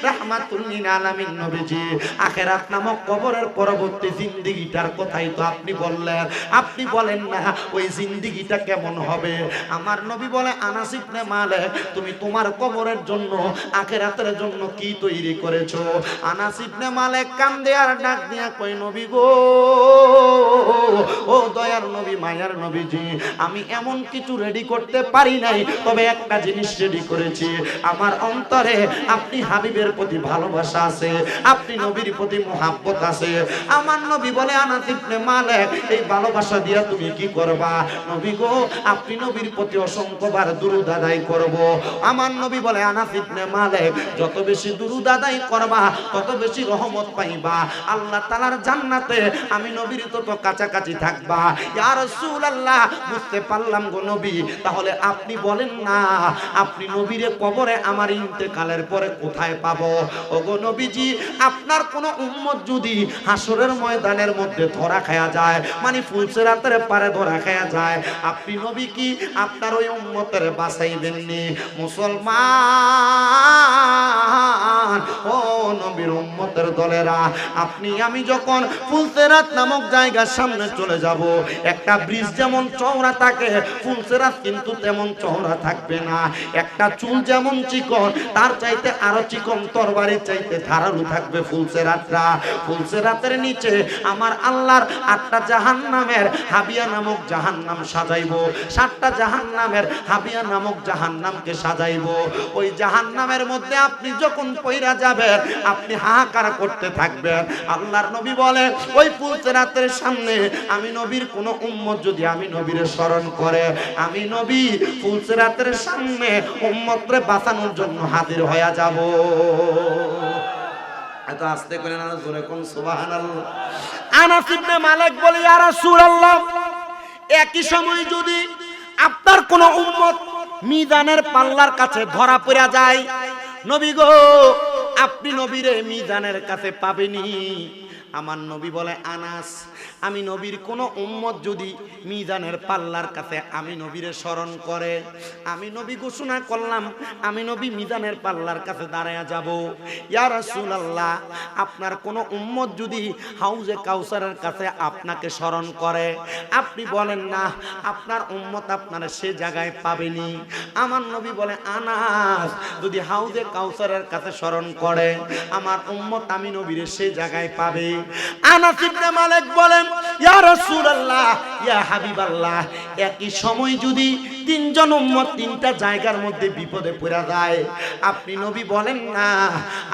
S2: রাহমাতুল লিল আলামিন নবীজি, আখিরাত নামক কবরের পরবর্তী জিন্দেগিটার কথাই তো আপনি বললেন, আপনি বলেন না ওই জিন্দেগিটা কেমন হবে? আমার নবী বলে, আনাস ইবনে মালিক, তুমি তোমার কবরের জন্য, আখিরাতের জন্য কি তৈরি করেছো? আনাস ইবনে মালিক কান্দে আর ডাক দিয়া কই, নবী গো, ও দয়ার নবী, মায়ার নবীজি, আমি এমন কিছু রেডি করতে পারি নাই, তবে একটা জিনিস রেডি করেছি। আমার অন্তরে আপনি হাবিবের প্রতি ভালোবাসা আছে, আপনি নবীর প্রতি মুহাব্বত আছে। আমার নবী বলে, আনাস ইবনে মালিক, এই ভালোবাসা দিয়া তুমি কি করবা? নবী গো, আপনি নবীর প্রতি অসংখ্যবার দুরূদ আদায় করব। আমার নবী বলে, আনাস ইবনে মালিক, যত বেশি দুরূদ আদায় করবা তত বেশি রহমত পাইবা আল্লাহ তাআলার জান্নাতে, আমি নবীর তত কাছাকাছি থাকবা। ইয়া রাসূলুল্লাহ, বুঝতে পারলাম গো নবী, তাহলে আপনি বলেন না, আপনি নবীরে কবরে আমার ইন্তেকালের পরে কোথায় পাবো? ওগো নবীজি, আপনার কোন উম্মত যদি হাসরের ময়দানের মধ্যে ধরা খায়া যায়, মানে ফুলসিরাতের পারে ধরা খায়া যায়, আপনি নবী কি আপনার ওই উম্মতের বাঁচাইবেননি? মুসলমান, ও নবীর উম্মতের দলেরা, আপনি আমি যখন ফুলসিরাত নামক জায়গার সামনে চলে যাব, একটা ব্রিজ যেমন চওড়া থাকে, ফুলসিরাত কিন্তু তেমন চওড়া থাকবে না। একটা চুল যেমন চিকন, তার চাইতে আরো চিকন, তরবারির চাইতে ধারালো থাকবে ফুলসিরাতরা। ফুলসিরাতের নিচে আমার আল্লাহর 8টা জাহান্নামের হাবিয়া নামক জাহান্নাম সাজাইবো, 7টা জাহান্নামের হাবিয়া নামক জাহান্নামকে সাজাইবো। ওই জাহান্নামের মধ্যে আপনি যখন পইরা যাবেন, আপনি হাহাকার করতে থাকবেন। আল্লাহর নবী বলে, ওই ফুলসিরাতের সামনে আমি নবীর কোন উম্মত যদি আমি নবীরে স্মরণ করে, আমি নবী ফুলসিরাতের সামনে উম্মতরে বাঁচানোর জন্য হাজির হয়ে যাব। এত আস্তে করে না, জোরে কোন সুবহানাল্লাহ। আনাস ইবনে মালিক বলে, ইয়া রাসূলুল্লাহ, একই সময় যদি আপনার কোন উম্মত মিজানের পাল্লার কাছে ধরা পড়া যায়। নবী গো, আপনি নবীরে মিজানের কাছে পাবেনি। আমার নবী বলে, আনাস, আমি নবীর কোন উম্মত যদি মিজানের পাল্লার কাছে আমি নবীরে স্মরণ করে, আমি নবী ঘোষণা করলাম আমি নবী মিজানের পাল্লার কাছে দাঁড়ায়া যাব। ইয়া রাসূলুল্লাহ, আপনার কোন উম্মত যদি হাউজে কাউসারের কাছে আপনাকে স্মরণ করে, আপনি বলেন না আপনার উম্মত আপনার সে জায়গায় পাবেনি। আমার নবী বলে, আনাস, যদি হাউজে কাউসারের কাছে স্মরণ করে আমার উম্মত আমি নবীরে সে জায়গায় পাবে। আনাস ইবনে মালিক বলেন, ইয়া রাসূলুল্লাহ, ইয়া হাবিবাল্লাহ, একই সময় যদি তিনজন উম্মত তিনটা জায়গার মধ্যে বিপদে পড়া যায়, আপনি নবী বলেন না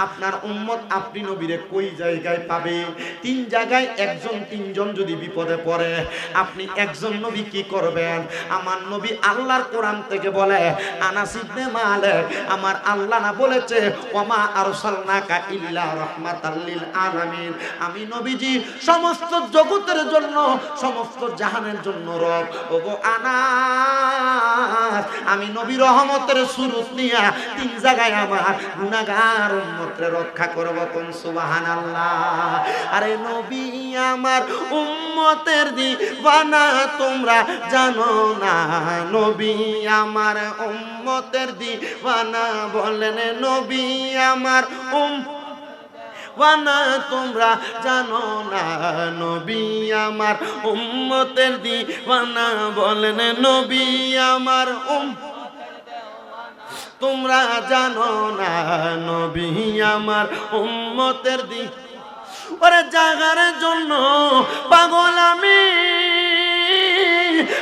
S2: আপনার উম্মত আপনি নবীরে কই জায়গায় পাবে? তিন জায়গায় একজন তিনজন যদি বিপদে পড়ে, আপনি একজন নবী কি করবেন? আমার নবী আল্লাহর কোরআন থেকে বলে, আনাস ইবনে মালিক, আমার আল্লাহ না বলেছে ওমা আরসালনাকা ইল্লা রাহমাতাল লিল আলামিন, আমি নবীজি সমস্ত জগতের জন্য, সমস্ত জাহানের জন্য রব। ওগো আনাস, আমি নবী রহমতের সুরত নিয়া তিন জায়গায় আমার গুনাহগার উম্মতরে রক্ষা করব। কোন সুবহানাল্লাহ। আরে নবী আমার উম্মতের দিওয়ানা তোমরা জানো না, নবী আমার উম্মতের দিওয়ানা, বলেন নবী আমার ওয়ানা তোমরা জানো না, নবী আমার উম্মতের দিওয়ানা, বলেন নবী আমার তোমরা জানো না, নবী আমার উম্মতের ওরে জাগার জন্য পাগল আমি,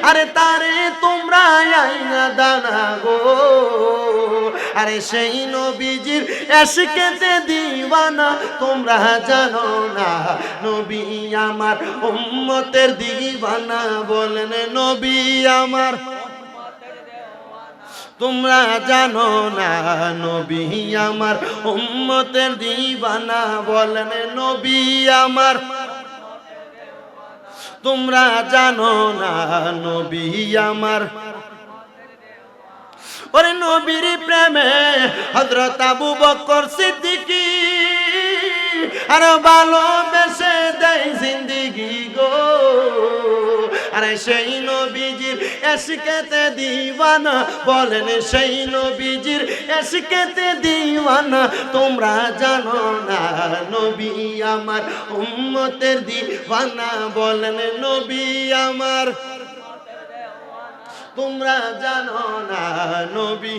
S2: আরে তারে তোমরা আইনা দানা গো, আরে সেই নবীজির এশকেতে দিওয়ানা তোমরা জানো না, নবী আমার উম্মতের দিওয়ানা, বলেন নবী আমার তোমরা জানো না, নবী আমার উম্মতের দিওয়ানা, বলেন নবী আমার তোমরা জানো না, নবী আমার। ওরে নবীর প্রেমে হযরত আবু বকর সিদ্দিকী আর ভালোবেসে দেয় জিন্দেগি গো, আরে সেই নবীজির এশকেতে দিওয়ানা, বলেন সেই নবীজির এশকেতে দিওয়ানা তোমরা জানো না, নবী আমার উম্মতের দিওয়ানা, বলেন নবী আমার তোমরা জানো না, নবী।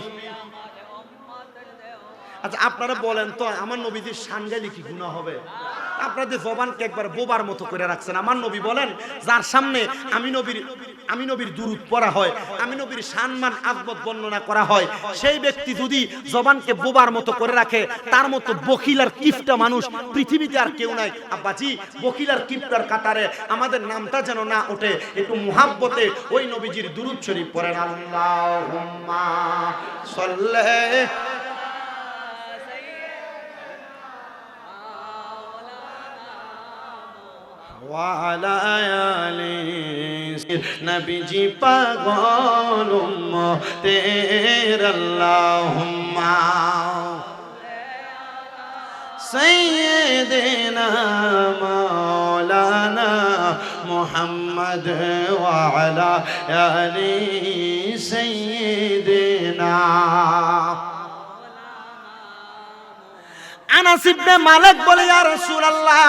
S2: আচ্ছা আপনারা বলেন তো, আমার নবীজির শান গাইলে কি গুনাহ হবে? আপনাদের জবানকে একবার বোবার মতো করে রাখছেন। আমার নবী বলেন, যার সামনে আমি নবীর দুরূদ পড়া হয়, আমি নবীর সম্মান আযমত বর্ণনা করা হয়, সেই ব্যক্তি যদি জবানকে বোবার মতো করে রাখে, তার মতো বখিল আর কিফটা মানুষ পৃথিবীতে আর কেউ নাই। আব্বাজি, বখিল আর কিফটার কাতারে আমাদের নামটা যেন না ওঠে। একটু মুহাব্বতে ওই নবীজির দুরূদ শরীফ পড়েন। আল্লাহুম্মা সাল্লি ওয়ালা আলি নবীজি পাগল উম্মতের, আল্লাহুম্মা সাইয়্যিদিনা মাওলানা মুহাম্মদ ওয়ালা আলি সাইয়্যিদিনা। আনাস ইবনে মালিক বলে, ইয়া রাসূলুল্লাহ,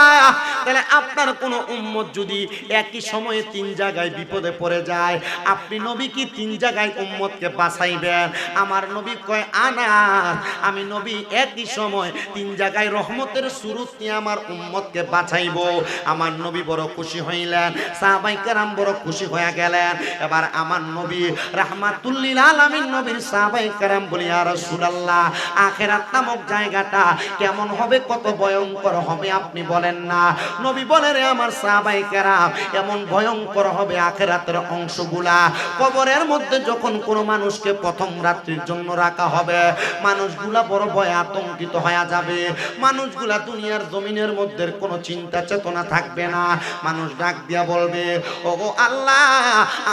S2: তাহলে আপনার কোন উম্মত যদি একই সময়ে তিন জায়গায় বিপদে পড়ে যায়, আপনি নবী কি তিন জায়গায় উম্মতকে বাঁচাইবেন? আমার নবী কয়, আনাস, আমি নবী একই সময় তিন জায়গায় রহমতের সুরত নিয়ে আমার উম্মতকে বাঁচাইবো। আমার নবী বড় খুশি হইলেন, সাহাবায়ে কেরাম বড় খুশি হয়ে গেলেন। এবার আমার নবী রাহমাতুল লিল আলামিন নবীর সাহাবায়ে কেরাম বলে, ইয়া রাসূলুল্লাহ, আখিরাত নামক জায়গাটা কেমন হবে, কত ভয়ঙ্কর হবে আপনি বলেন না।
S1: নবী বলে রে আমার সাহাবায়ে কেরাম, এমন ভয়ঙ্কর হবে আখিরাতের অংশগুলা। কবরের মধ্যে যখন কোনো মানুষকে প্রথম রাত্রির জন্য রাখা হবে, মানুষগুলা বড় ভয়ে আতঙ্কিত হয়ে যাবে। মানুষগুলা দুনিয়ার জমিনের মধ্যে কোনো চিন্তা চেতনা থাকবে না। মানুষ ডাক দিয়া বলবে, ওগো আল্লাহ,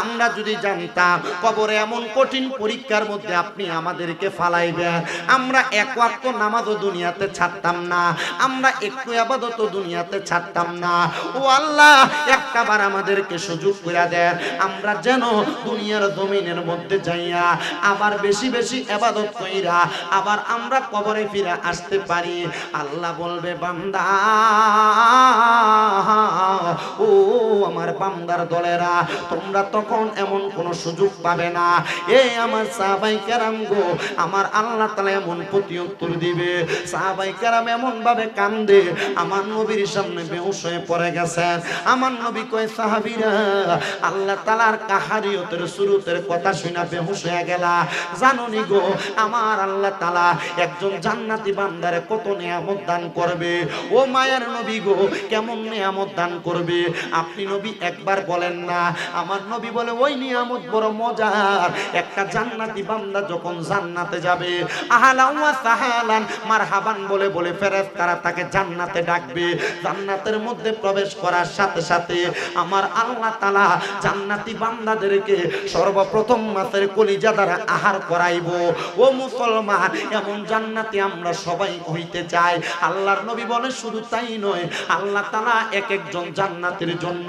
S1: আমরা যদি জানতাম কবরে এমন কঠিন পরীক্ষার মধ্যে আপনি আমাদেরকে ফালাইবেন, আমরা এক ওয়াক্ত নামাজও দুনিয়াতে ছাড়তাম না, আমরা একটু ইবাদতও দুনিয়াতে ছাড়তাম না। ও আল্লাহ, একটাবার আমাদেরকে সুযোগ করে দেন, আমরা যেন দুনিয়ার জমিনের মধ্যে যাইয়া আবার বেশি বেশি ইবাদত কইরা আবার আমরা কবরে ফিরে আসতে পারি। আল্লাহ বলবে, বান্দা, ও আমার বান্দার দলেরা, তোমরা তখন এমন কোন সুযোগ পাবে না। এই আমার সাহাবায়ে কেরাম গো, আমার আল্লাহ তাআলা এমন প্রত্যুত্তর দিবে। সাহাবায়ে কেরাম এমন ভাবে কান্দে, আমার নবীর সামনে বেহুশ হয়ে পড়ে গেছেন। আমার নবী কয়, সাহাবীরা, আল্লাহ তাআলার কাহারিয়তের সুরতের কথা শুনে বেহুশ হয়ে গেলা। জানোনি গো, আমার আল্লাহ তাআলা একজন জান্নাতি বান্দারে কত নিয়ামত দান করবে। ও মায়ের নবী গো, কেমন নিয়ামত দান করবে আপনি নবী একবার বলেন না। আমার নবী বলে, ওই নিয়ামত বড় মজার। একটা জান্নাতি বান্দা যখন জান্নাতে যাবে, আহলান ওয়া সাহালান মারহাবান বলে বলে ফেরেশতারা তাকে জান্নাতে ডাকবে। জান্নাতের মধ্যে প্রবেশ করার সাথে সাথে আমার আল্লাহ তাআলা জান্নাতি বান্দাদেরকে সর্বপ্রথম মাছের কলিজা দ্বারা আহার করাইব। ও মুসলমান, এমন জান্নাতি আমরা সবাই হইতে চাই। আল্লাহর নবী বলে, শুধু তাই নয়, আল্লাহ তাআলা এক একজন জান্নাতের জন্য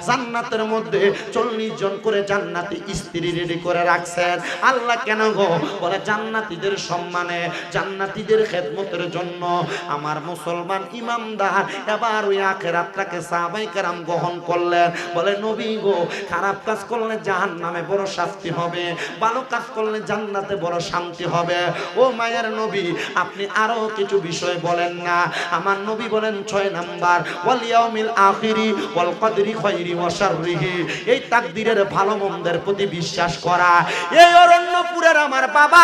S1: জান্নাতের মধ্যে 40 জন করে জান্নাতি স্ত্রী রেডি করে রাখছেন। আল্লাহ কেন গো? বলে জান্নাতীদের সম্মানে, জান্নাতীদের খেদমতের জন্য। আমার মুসলমান ইমানদার এবার ওই আখিরাতটাকে সাহাবায়ে কেরাম গ্রহণ করলেন। বলে, নবী গো, খারাপ কাজ করলে জাহান্নামে বড় শাস্তি হবে, ভালো কাজ করলে জান্নাতে বড় শান্তি হবে। ও মায়ের নবী, আপনি আরো কিছু বিষয় বলেন না। আমার নবী বলেন 6 নাম্বার, ওয়াল ইয়াউমিল আখিরি ওয়াল কদরি খাইরি ওয়া শাররিহি, এই তাকদীরের ভালো মন্দের প্রতি বিশ্বাস করা। এই অরণ্যপুরের আমার বাবা,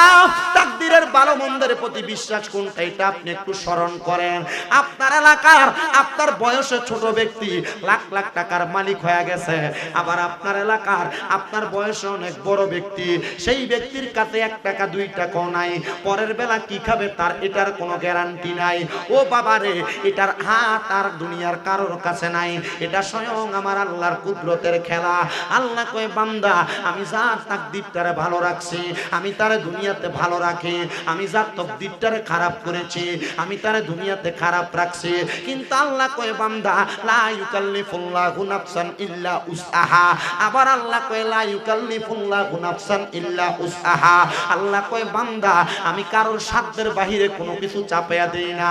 S1: তাকদীরের ভালো মন্দের প্রতি বিশ্বাস কোনটা এটা আপনি একটু স্মরণ করেন। আপনার এলাকার, আপনার বয়সে ছোট ব্যক্তি লাখ লাখ টাকার মালিক হয়ে গেছে, আবার আপনার এলাকার আপনার বয়সে অনেক বড় ব্যক্তি, সেই ব্যক্তির কাছে 1 টাকা 2 টাকাও নাই, পরের বেলা কি খাবে তার এটার কোনো গ্যারান্টি নাই। ও বাবারে, এটার হাত আর দুনিয়ার কারোর কাছে নাই, এটা স্বয়ং আমার আল্লাহর কুদরতের খেলা। আল্লাহ কয়, বান্দা, আমি যার তাকদীরটারে ভালো রাখছি, আমি তারে দুনিয়াতে ভালো রাখি, আমি যার তাকদীরটারে খারাপ করেছি, আমি তারে দুনিয়াতে খারাপ রাখছি। কিন্তু আল্লাহ কয়, বান্দা, লা ইউকাল্লিফুল্লাহু নাফসান ইল্লা উসআহা। আবার আল্লাহ কয়, লা ইউকাল্লিফুল্লাহু নাফসান ইল্লা উসআহা। আল্লাহ কয়, বান্দা, আমি কারোর সাধ্যের বাহিরে কোনো কিছু চাপায়া দেই না।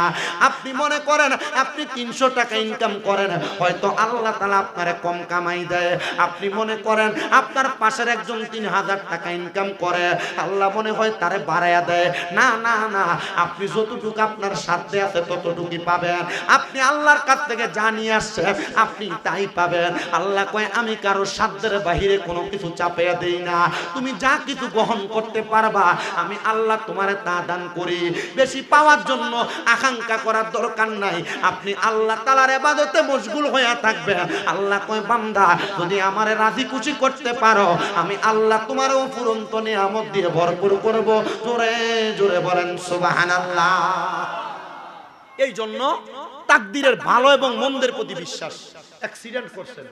S1: আপনি মনে করেন আপনি 300 টাকা ইনকাম করেন, হয়তো আল্লাহ তাআলা আপনারে কম কামাই দেয়। আপনি মনে করেন আপনার পাশের একজন 3000 টাকা ইনকাম করে, আল্লাহ মনে হয় তারে বাড়ায়া দেয়। না না না, আপনি যতটুকু আপনার সাধ্যে আছে ততটুকুই পাবেন। আপনি আল্লাহর কাছ থেকে যা নিয়ে আসছেন আপনি তাই পাবেন। আল্লাহ কয়, আমি কারো সাধ্যের বাহিরে কোনো কিছু চাপাইয়া দেই না। তুমি যা কিছু গ্রহণ করতে পারবা আমি আল্লাহ তোমারে তা দান করি। বেশি পাওয়ার জন্য আকাঙ্ক্ষা করার দরকার নাই। আপনি আল্লাহ তাআলার ইবাদতে মশগুল হয়ে থাকবেন। আল্লাহ কয়, বান্দা, যদি আমারে রাজি খুশি করতে পারো, আমি আল্লাহ তোমার অফুরন্ত নিয়ামত দিয়ে ভরপুর করব। জোরে জোরে বলেন সুবহানাল্লাহ।
S2: এই জন্য তাকদীরের ভালো এবং মন্দের প্রতি বিশ্বাস। অ্যাক্সিডেন্ট করছেন,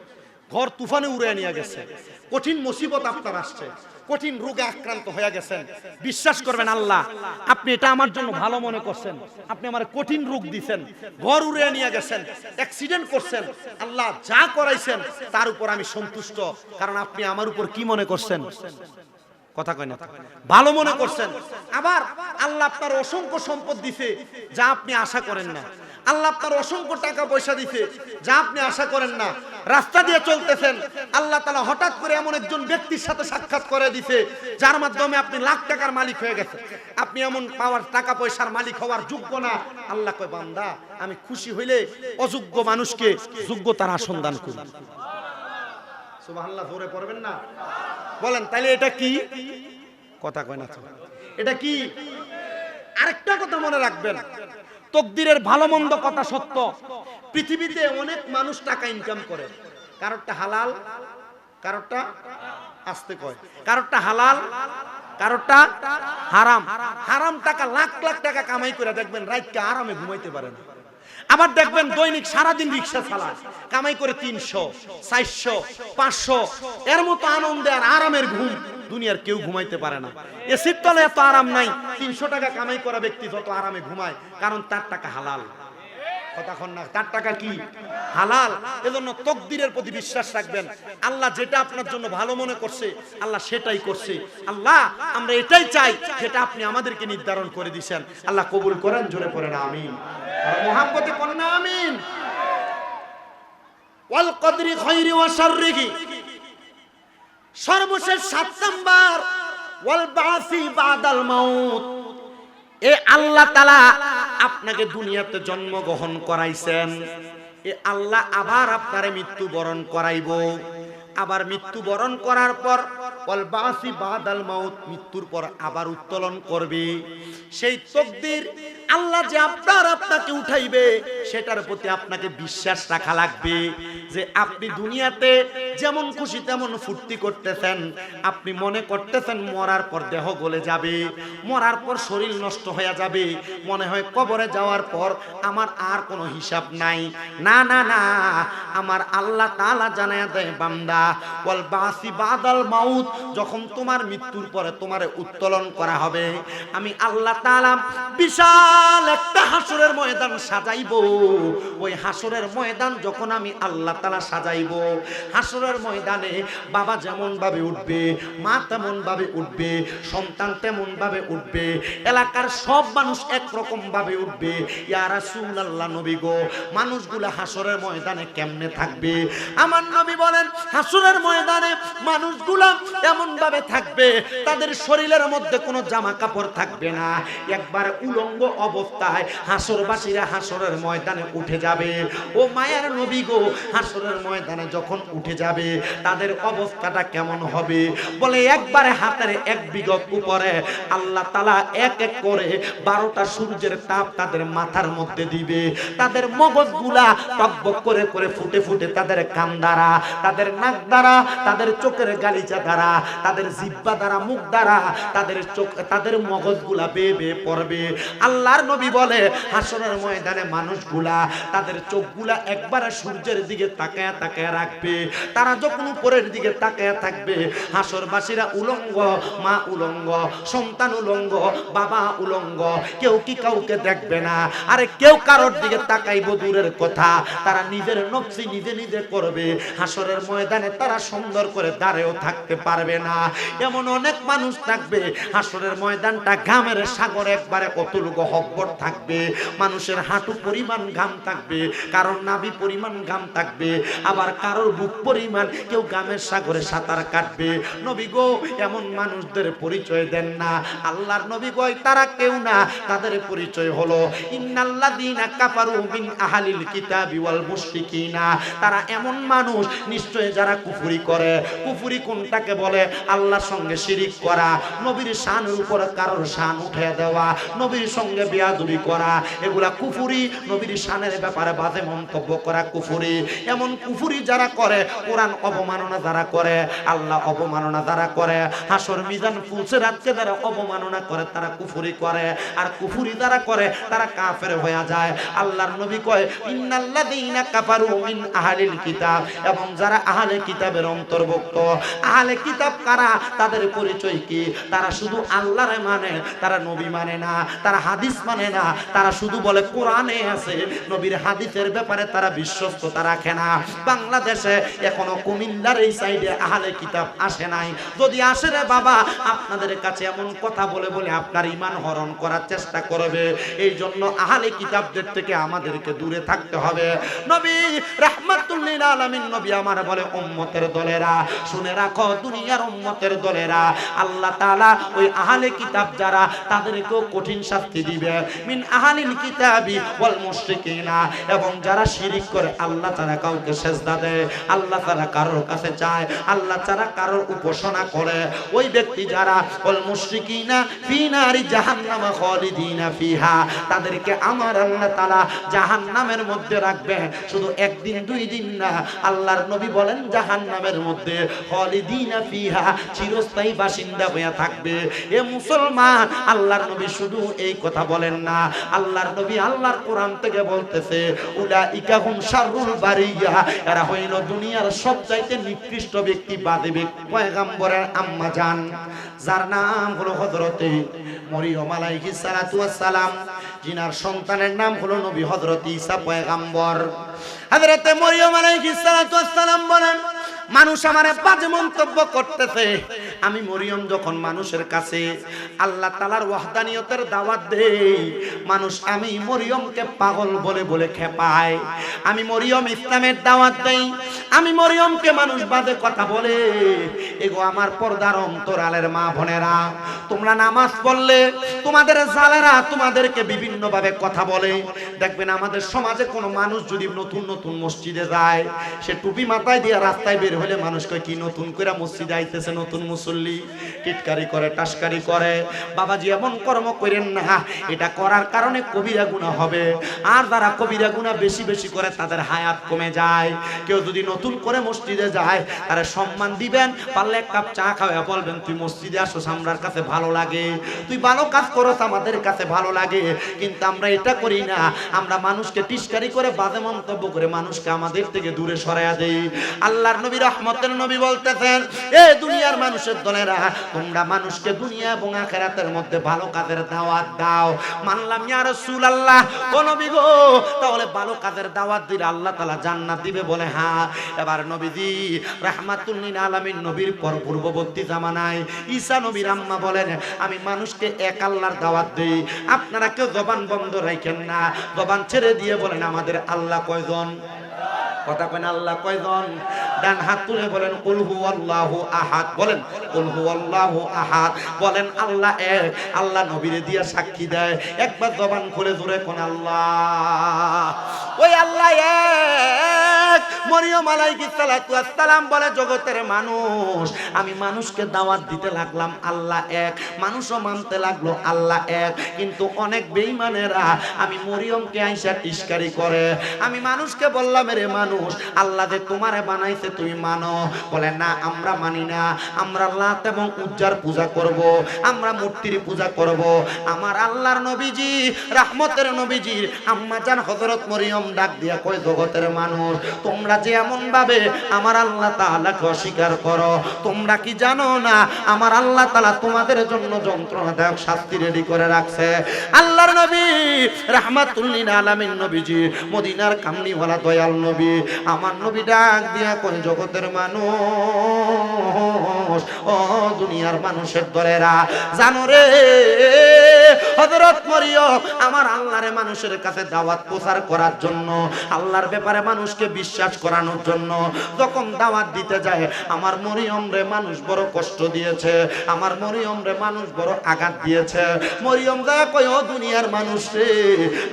S2: ঘর তুফানে উড়ে নিয়ে গেছে, কঠিন মুসিবত আপনার আসছে, কঠিন রোগে আক্রান্ত হয়ে গেছেন, বিশ্বাস করবেন আল্লাহ আপনি এটা আমার জন্য ভালো মনে করছেন, আপনি আমার কঠিন রোগ দিয়েছেন, ঘর উড়ে নিয়ে গেছেন, অ্যাক্সিডেন্ট করছেন, আল্লাহ যা করাইছেন তার উপর আমি সন্তুষ্ট, কারণ আপনি আমার উপর কি মনে করছেন? কথা কয় না, ভালো মনে করছেন। আবার আল্লাহ আপনার অসংখ্য সম্পদ দিছে যা আপনি আশা করেন না। আল্লাহ আপনার অসংখ্য টাকা পয়সা দিছে যা আপনি আশা করেন না। রাস্তা দিয়ে চলতেছেন, আল্লাহ তাআলা হঠাৎ করে এমন একজন ব্যক্তির সাথে সাক্ষাৎ করে দিছে যার মাধ্যমে আপনি লাখ টাকার মালিক হয়ে গেছেন। আপনি এমন পাওয়ার টাকা পয়সার মালিক হওয়ার যোগ্য না। আল্লাহ কয়, বান্দা, আমি খুশি হইলে অযোগ্য মানুষকে যোগ্যতার আসন দান করি। সুবহানাল্লাহ, জোরে পড়বেন না? বলেন তাহলে এটা কি? কথা কয় না, এটা কি? আরেকটা কথা মনে রাখবেন, তাকদীরের ভালো মন্দ কথা সত্য, পৃথিবীতে অনেক মানুষ টাকা ইনকাম করে, কারোরটা হালাল, কারোরটা আস্তে কয়, কারোরটা হালাল, কারোরটা হারাম। হারাম টাকা লাখ লাখ টাকা কামাই করে দেখবেন রাতকে আরামে ঘুমাইতে পারে না। আবার দেখবেন দৈনিক সারাদিন রিক্সা চালায়, কামাই করে 300, 400, 500, এর মতো আনন্দে আর আরামের ঘুম দুনিয়ার কেউ ঘুমাইতে পারে না। এসির তলে এত আরাম নাই 300 টাকা কামাই করা ব্যক্তি যত আরামে ঘুমায়, কারণ তার টাকা হালাল। কতক্ষণ না, তার টাকা কি হালাল। এজন্য তাকদীরের প্রতি বিশ্বাস রাখবেন। আল্লাহ যেটা আপনার জন্য ভালো মনে করছে আল্লাহ সেটাই করছে। আল্লাহ আমরা এটাই চাই যেটা আপনি আমাদেরকে নির্ধারণ করে দিয়েছেন। আল্লাহ কবুল করেন, জোরে পড়েন আমিন। আর মুহাব্বতে পড়েন আমিন। ওয়াল কদরি খায়রি ওয়া শাররিহি, সর্বশেষ 7 নাম্বার ওয়াল বাসি বাদাল মাউত। এ আল্লাহ তাআলা আপনাকে দুনিয়াতে জন্মগ্রহণ করাইছেন, এ আল্লাহ আবার আপনারে মৃত্যুবরণ করাইব। আবার মৃত্যুবরণ করার পর ওয়াল বাসি বাদাল মাউত, মৃত্যুর পর আবার উত্তোলন করবে। সেই তাকদীর আল্লাহ যে আপনাকে উঠাইবে সেটার প্রতি আপনাকে বিশ্বাস রাখা লাগবে। যে আপনি দুনিয়াতে যেমন খুশি তেমন ফুর্তি করতেছেন, আপনি মনে করতেছেন মরার পর দেহ গলে যাবে, মরার পর শরীর নষ্ট হয়ে যাবে, মনে হয় কবরে যাওয়ার পর আমার আর কোনো হিসাব নাই। না না না, আমার আল্লাহ তাআলা জানায়া দেয় বান্দা ওয়াল বাসি বাদাল মাউত, যখন তোমার মৃত্যুর পরে তোমারে উত্তোলন করা হবে, আমি আল্লাহ তাআলা বিশাল একটা হাসরের ময়দান সাজাইবো। ওই হাসরের ময়দান যখন আমি আল্লাহ তাআলা সাজাইবো, হাসরের ময়দানে বাবা যেমন ভাবে উঠবে, মা তেমন ভাবে উঠবে, সন্তান তেমন ভাবে উঠবে, এলাকার সব মানুষ একরকম ভাবে উঠবে। ইয়া রাসূলুল্লাহ, নবী গো, মানুষগুলা হাসরের ময়দানে কেমনে থাকবে? আমার নবী বলেন হাসরের ময়দানে মানুষগুলা এমন ভাবে থাকবে তাদের শরীরের মধ্যে কোনো জামা কাপড় থাকবে না, একবারে উলঙ্গ অবস্থায় হাসরবাসীরা হাসরের ময়দানে উঠে যাবে। ও মায়ের নবী গো, হাসরের ময়দানে যখন উঠে যাবে তাদের অবস্থাটা কেমন হবে? বলে একবারে হাতের 1 বিঘত উপরে আল্লাহ তাআলা এক এক করে 12টা সূর্যের তাপ তাদের মাথার মধ্যে দিবে। তাদের মগজগুলা টকবক করে করে ফুটে ফুটে তাদের কান দ্বারা, তাদের নাক দ্বারা, তাদের চোখের গালিচা দ্বারা, তাদের জিহ্বা দ্বারা, মুখ দ্বারা তাদের চোখ, তাদের মগজগুলা বেয়ে বেয়ে পড়বে। আল্লাহর নবী বলে হাসরের ময়দানে মানুষগুলা তাদের চোখগুলা একবারে সূর্যের দিকে তাকায়া তাকায়া রাখবে। তারা যখন উপরের দিকে তাকায়া থাকবে, হাসরবাসীরা উলঙ্গ, মা উলঙ্গ, সন্তান উলঙ্গ, বাবা উলঙ্গ, কেউ কি কাউকে দেখবে না। আরে কেউ কারোর দিকে তাকাইবো দূরের কথা, তারা নিজের নফসি নিজে নিজে করবে। হাসরের ময়দানে তারা সুন্দর করে দাঁড়িয়েও থাকতে পারবে না। এমন অনেক মানুষ থাকবে, হাসরের ময়দানটা ঘামের সাগর, একবারে অতুল গহব্বর থাকবে। মানুষের হাঁটু পরিমাণ ঘাম থাকবে, কারোর নাভি পরিমাণ ঘাম থাকবে, আবার কারোর বুক পরিমাণ কেউ ঘামের সাগরে সাঁতার কাটবে। নবী গো, এমন মানুষদের পরিচয় দেন না। আল্লাহর নবী কয় তারা কেউ না, তাদের পরিচয় হলো ইন্নাল্লাযীনা কাফারু মিন আহলিল কিতাবি ওয়াল মুশরিকিনা। তারা এমন মানুষ নিশ্চয় যারা কুফরি করে। কুফরি কোনটাকে বলে? আল্লাহর সঙ্গে শিরিক করা, নবীর শানের উপর কারোর শান উঠে দেওয়া, নবীর সঙ্গে বেয়াদবি করা, এগুলা কুফরি। নবীর শানের ব্যাপারে বাজে মন্তব্য করা কুফরি। এমন কুফরি যারা করে, কোরআন অবমাননা যারা করে, আল্লাহ অবমাননা যারা করে, হাসর মিজান ফুলসিরাতকে যারা অবমাননা করে তারা কুফরি করে। আর কুফরি যারা করে তারা কাফের হয়ে যায়। আল্লাহর নবী কয় ইন্নাল্লাযীনা কাফারু মিন আহলিল কিতাব, এবং যারা আহলে কিতাবের অন্তর্ভুক্ত। আহলে কিতাব কারা? তাদের পরিচয় কি? তারা শুধু আল্লাহরে মানে, তারা নবী মানে না, তারা হাদিস মানে না, তারা শুধু বলে কোরআনে আছে, নবীর হাদিসের ব্যাপারে তারা বিশ্বস্ততা রাখে না। বাংলাদেশে এখনো কুমিল্লার এই সাইডে আহলে কিতাব আসে নাই। যদি আসে রে বাবা, আপনাদের কাছে এমন কথা বলে বলে আপনার ঈমান হরণ করার চেষ্টা করবে। এই জন্য আহলে কিতাবদের থেকে আমাদেরকে দূরে থাকতে হবে। নবী রাহমাতুল লিল আলামিন, নবী আমার বলে উম্মতের দলেরা শুনে রাখো, দুনিয়া
S1: দুনিয়ার উম্মতের দলেরা আল্লাহ তাআলা ওই আহলে কিতাব যারা তাদেরকেও কঠিন শাস্তি দিবে মিন আহলিল কিতাবি ওয়াল মুশরিকিনা এবং যারা শিরিক করে আল্লাহ তাআলা কাউকে সেজদা দেয় আল্লাহ তাআলা কারোর কাছে চায় আল্লাহ তাআলা কারোর উপাসনা করে ওই ব্যক্তি যারা ওয়াল মুশরিকিনা ফি নারি জাহান্নাম খালিদিনা ফিহা তাদেরকে আমার আল্লাহ তাআলা জাহান্নামের মধ্যে রাখবে শুধু একদিন দুই দিন না আল্লাহর নবী বলেন জাহান্নামের মধ্যে খালিদিনা ফিহা চিরস্থায়ী বাসিন্দা হয়ে থাকবে এ মুসলমান আল্লাহর নবী শুধু এই কথা বলেন না আল্লাহর নবী আল্লাহর কোরআন থেকে বলতেছে উলাইকা হুম শাররুল বারিয়া এরা হইল দুনিয়ার সবচাইতে নিকৃষ্ট ব্যক্তি বাদী ব্যক্তি পয়গম্বরের আম্মা জান যার নাম হলো হযরতে মরিয়ম আলাইহিস সালাতু ওয়াস সালাম জিনার সন্তানের নাম হলো নবী হযরত ঈসা পয়গম্বর হযরতে মরিয়ম আলাইহিস সালাতু ওয়াস সালাম বলেন মানুষ আমারে বাজে মন্তব্য করতেছে আমি মরিয়ম যখন মানুষের কাছে আল্লাহ তাআলার ওয়াহদানিয়তের দাওয়াত দেই মানুষ আমি মরিয়মকে পাগল বলে বলে খেপায় আমি মরিয়ম ইসলামের দাওয়াত দেই আমি মরিয়মকে মানুষ বাজে কথা বলে এগো আমার পর্দার অন্তরালের মা বোনেরা তোমরা নামাজ পড়লে তোমাদের জালেরা তোমাদেরকে বিভিন্ন ভাবে কথা বলে দেখবেন আমাদের সমাজে কোনো মানুষ যদি নতুন নতুন মসজিদে যায় সে টুপি মাথায় দিয়ে রাস্তায় বের হলে মানুষ কয় কি নতুন করে মসজিদে আইতেছে নতুন মুসল্লি টিটকারি করে টাসকারি করে বাবাজি এমন কর্ম করেন না এটা করার কারণে কবিরা গুনাহ হবে আর যারা কবিরা গুনাহ বেশি বেশি করে তাদের হায়াত কমে যায় কেউ যদি নতুন করে মসজিদে যায় তারে সম্মান দিবেন পারলে এক কাপ চা খাওয়া বলবেন তুই মসজিদে আসোস আমরার কাছে ভালো লাগে তুই ভালো কাজ করস আমাদের কাছে ভালো লাগে কিন্তু আমরা এটা করি না আমরা মানুষকে টিটকারি করে বাজে মন্তব্য করে মানুষকে আমাদের থেকে দূরে সরাইয়া দেই আল্লাহর নবী রহমতের নবী বলতেছেন এ দুনিয়ার মানুষের দলেরা তোমরা মানুষকে দুনিয়া এবং আখিরাতের মধ্যে ভালো কাজের দাওয়াত দাও মানলাম ইয়া রাসূলুল্লাহ ও নবী গো তাহলে ভালো কাজের দাওয়াত দিলে আল্লাহ তাআলা জান্নাত দিবে বলে হ্যাঁ এবার নবীজি রাহমাতুল লিল আলামিন নবীর পর পূর্ববর্তী জামানায় ঈসা নবীর আম্মা বলেন আমি মানুষকে এক আল্লাহর দাওয়াত দেই আপনারা কেউ জবান বন্ধ রাখেন না জবান ছেড়ে দিয়ে বলেন আমাদের আল্লাহ কয়জন কথা কয় না আল্লাহ কয়জন ডান হাত তুলে বলেন কুল হুয়াল্লাহু আহাদ বলেন কুল হুয়াল্লাহু আহাদ বলেন আল্লাহ এক আল্লাহ নবীরে দিয়া সাক্ষী দেয় একবার জবান খুলে জোরে কোন আল্লাহ ওই আল্লাহ এক মরিয়ম আলাইহিস সালাতু ওয়াস সালাম বলে জগতের মানুষ আমি মানুষকে দাওয়াত দিতে লাগলাম আল্লাহ এক মানুষও মানতে লাগলো আল্লাহ এক কিন্তু অনেক বেঈমানেরা আমি মরিয়মকে আইসা টিটকারি করে আমি মানুষকে বললাম রে মানুষ আল্লাহ যে তোমারে বানাইছে তুমি মানো বলে না আমরা মানি না আমরা লাত এবং উজ্জার পূজা করব আমরা মূর্তির পূজা করব আমার আল্লাহর নবীজি রহমতের নবীজির আম্মা জান হযরত মরিয়ম ডাক দিয়া কয় জগতের মানুষ তোমরা যে এমন ভাবে আমার আল্লাহ তাআলাকে অস্বীকার করো তোমরা কি জানো না আমার আল্লাহ তাআলা তোমাদের জন্য যন্ত্রণাদায়ক শাস্তি রেডি করে রাখছে আল্লাহর নবী রাহমাতুল লিল আলামিন নবীজি মদিনার কামনিওয়ালা দয়াল নবী আমার নবী ডাক দিয়া কয় জগতের মানুষ ও দুনিয়ার মানুষের দলেরা জানো রে হযরত মরিয়ম আমার আল্লাহরে মানুষের কাছে দাওয়াত প্রচার করার জন্য আল্লাহর ব্যাপারে মানুষকে বিশ্বাস করানোর জন্য যখন দাওয়াত দিতে যায় আমার মরিয়ম রে মানুষ বড় কষ্ট দিয়েছে আমার মরিয়ম রে মানুষ বড় আঘাত দিয়েছে মরিয়ম যা কয় ও দুনিয়ার মানুষ রে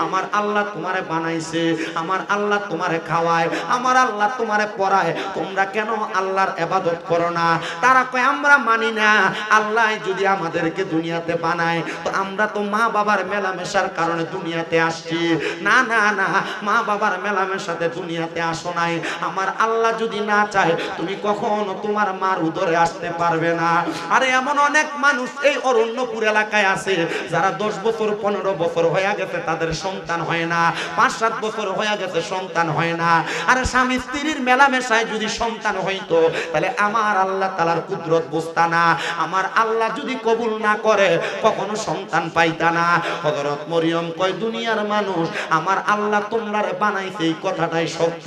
S1: আমার আল্লাহ তোমারে বানাইছে আমার আল্লাহ তোমারে খাওয়ায় আমার আল্লাহ তোমারে পড়ায় তোমরা কেন আল্লাহর ইবাদত করো না তারা কয় আমরা মানি না আল্লাহ যদি আমাদেরকে দুনিয়াতে বানায় তো আমরা তো মা বাবার মেলামেশার কারণে দুনিয়াতে আসছি না না না মা বাবার মেলামেশাতে দুনিয়াতে আসো নাই আমার আল্লাহ যদি না চায় তুমি কখনো তোমার মার উদরে আসতে পারবে না আরে এমন অনেক মানুষ এই অরণ্যপুর এলাকায় আছে যারা 10 বছর 15 বছর হয়ে গেছে তাদের সন্তান হয় না 5-7 বছর হয়ে গেছে সন্তান হয় না আরে স্বামী স্ত্রীর মেলামেশায় যদি সন্তান হইতো তাহলে আমার আল্লাহ তাআলার কুদরত বুঝতা না আমার আল্লাহ যদি কবুল না করে কখনো সন্তান পাইতা না হযরত মরিয়ম কয় দুনিয়ার মানুষ আমার আল্লাহ তোমরারে বানাইছে এই কথাটাই সত্য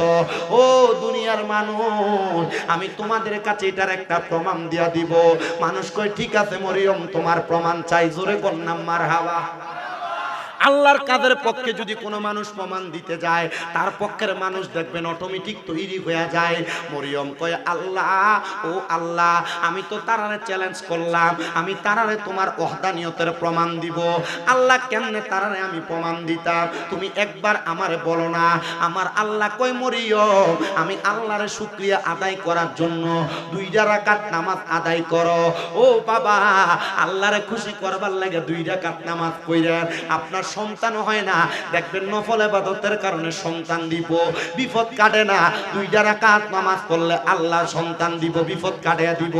S1: ও দুনিয়ার মানুষ আমি তোমাদের কাছে এটার একটা প্রমাণ দিয়া দিব মানুষ কয় ঠিক আছে মরিয়ম তোমার প্রমাণ চাই জোরে কন্যা মারহাবা আল্লাহর কাদের পক্ষে যদি কোনো মানুষ প্রমাণ দিতে যায়, তার পক্ষের মানুষ দেখবেন অটোমেটিক তৈরি হয়ে যায়। মরিয়ম কয়, আল্লাহ ও আল্লাহ, আমি তো তারারে চ্যালেঞ্জ করলাম, আমি তারারে তোমার ওহদানিয়তের প্রমাণ দিব। আল্লাহ কেমনে তারারে আমি প্রমাণ দিতাম, তুমি একবার আমারে বলো না। আমার আল্লাহ কয়, মরিয়ম আমি আল্লাহরে শুকরিয়া আদায় করার জন্য 2 রাকাত নামাজ আদায় করো। ও বাবা, আল্লাহরে খুশি করবার লাগে 2 রাকাত নামাজ পড়েন। আপনার সন্তান হয় না, দেখবেন নফল ইবাদতের কারণে সন্তান দিব, বিপদ কাটে না। 2 রাকাত নামাজ পড়লে আল্লাহ সন্তান দিব, বিপদ কাটিয়ে দিব।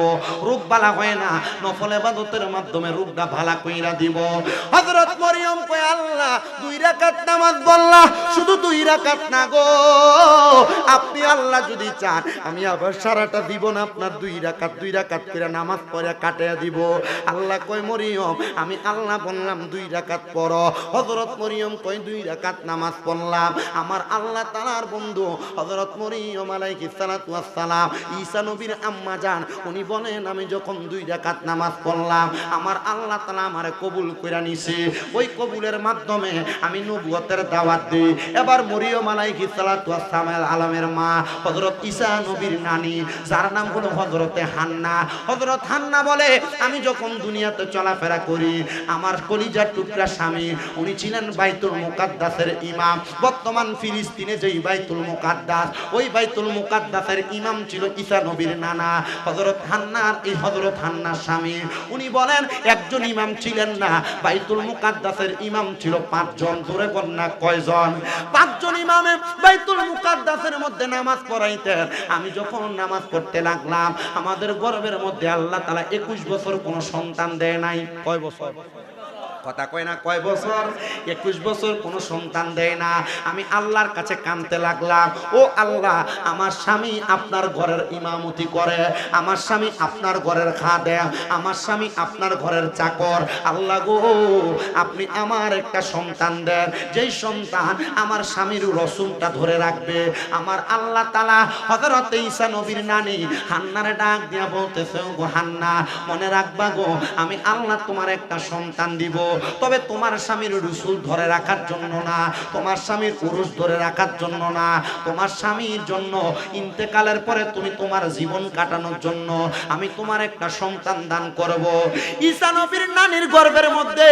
S1: রোগ বালা হয় না, নফল ইবাদতের মাধ্যমে রোগটা ভালো কইরা দিব। হযরত মরিয়ম কয়, আল্লাহ 2 রাকাত নামাজ বললা, শুধু 2 রাকাত না গো, আপনি আল্লাহ যদি চান আমি আবার সারাটা দিব না, আপনার 2 রাকাত করে নামাজ পড়ে কাটিয়ে দিব। আল্লাহ কয়, মরিয়ম আমি আল্লাহ বললাম 2 রাকাত পড়ো। হযরত মরিয়ম কয়, 2 রাকাত নামাজ পড়লাম। আমার আল্লাহ তাআলার বন্ধু হযরত মরিয়ম আলাইহিস সালাতু ওয়াস সালাম, ঈসা নবীর আম্মা জান, উনি বলেন আমি যখন 2 রাকাত নামাজ পড়লাম, আমার আল্লাহ তাআলা আমারে কবুল কইরা নিছে। ওই কবুলের মাধ্যমে আমি নবুয়তের দাওয়াত দেই। এবার মরিয়ম আলাইহিস সালাতু ওয়াস সালামের আলমের মা হযরত ঈসা নবীর নানি, যার নাম হলো হযরতে হান্না। হযরত হান্না বলে, আমি যখন দুনিয়াতে চলাফেরা করি, আমার কলিজার টুকরা স্বামী উনি ছিলেন বাইতুল মুকাদ্দাসের ইমাম। বর্তমান ফিলিস্তিনে যেই বাইতুল মুকাদ্দাস, ওই বাইতুল মুকাদ্দাসের ইমাম ছিল ঈসা নবীর নানা হযরত হান্নার। এই হযরত হান্নার স্বামী উনি বলেন, একজন ইমাম ছিলেন না, বাইতুল মুকাদ্দাসের ইমাম ছিল 5 জন। ধরে কন্যা কয়জন? 5 জন ইমামে বাইতুল মুকাদ্দাসের মধ্যে নামাজ পড়াইতেন। আমি যখন নামাজ পড়তে লাগলাম, আমাদের গর্ভের মধ্যে আল্লাহ তাআলা 21 বছর কোনো সন্তান দেয় নাই। কয় বছর? কথা কয় না, কয় বছর? 21 বছর কোনো সন্তান দেয় না। আমি আল্লাহর কাছে কাঁদতে লাগলাম, ও আল্লাহ, আমার স্বামী আপনার ঘরের ইমামতি করে, আমার স্বামী আপনার ঘরের খাদেম, আমার স্বামী আপনার ঘরের চাকর। আল্লাহ গো, আপনি আমার একটা সন্তান দেন, যেই সন্তান আমার স্বামীর রসুলটা ধরে রাখবে। আমার আল্লাহ তাআলা হযরত ঈসা নবীর নানি হান্নারে ডাক দিয়া বলতেছে, গো হান্না, মনে রাখবা গো, আমি আল্লাহ তোমার একটা সন্তান দিব, তবে তোমার স্বামীর রসুল ধরে রাখার জন্য না, তোমার স্বামীর পুরুষ ধরে রাখার জন্য না, তোমার স্বামীর জন্য ইন্তেকালের পরে তুমি তোমার জীবন কাটানোর জন্য আমি তোমার একটা সন্তান দান করব। ঈসা নবীর নানির গর্ভের মধ্যে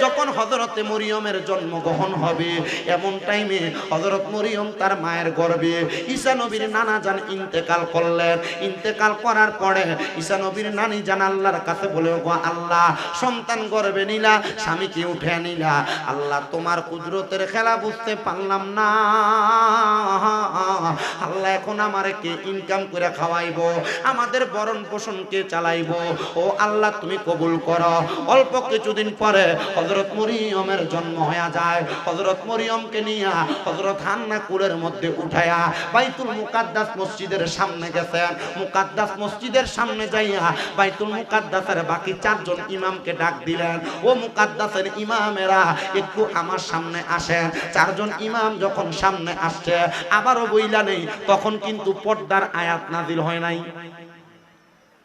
S1: যখন হযরতে মরিয়মের জন্মগ্রহণ হবে, এমন টাইমে হযরত মরিয়ম তার মায়ের গর্ভে, ঈসা নবীর নানা জান ইন্তেকাল করলেন। ইন্তেকাল করার পরে ঈসা নবীর নানি জান আল্লাহর কাছে বলে, গো আল্লাহ, সন্তান গর্ভে নিলা, স্বামীকে উঠে নিলা, আল্লাহ তোমার কুদরতের খেলা বুঝতে পারলাম না। আল্লাহ এখন আমারে কে ইনকাম করে খাওয়াইবো, আমাদের ভরণ পোষণ কে চালাইবো? ও আল্লাহ তুমি কবুল করো। অল্প কিছুদিন পরে হযরত মরিয়মের জন্ম হয়ে যায়। হযরত মরিয়মকে নিয়া হযরত হান্না কুলের মধ্যে উঠায়া বাইতুল মুকাদ্দাস মসজিদের সামনে গেছেন। মুকাদ্দাস মসজিদের সামনে যাইয়া বাইতুল মুকাদ্দাসের বাকি 4 জন ইমামকে ডাক দিলেন, ও মুকাদ্দাসের ইমামেরা একটু আমার সামনে আসেন। 4 জন ইমাম যখন সামনে আসছে, আবারও বইলা নেই, তখন কিন্তু পর্দার আয়াত নাজিল হয় নাই।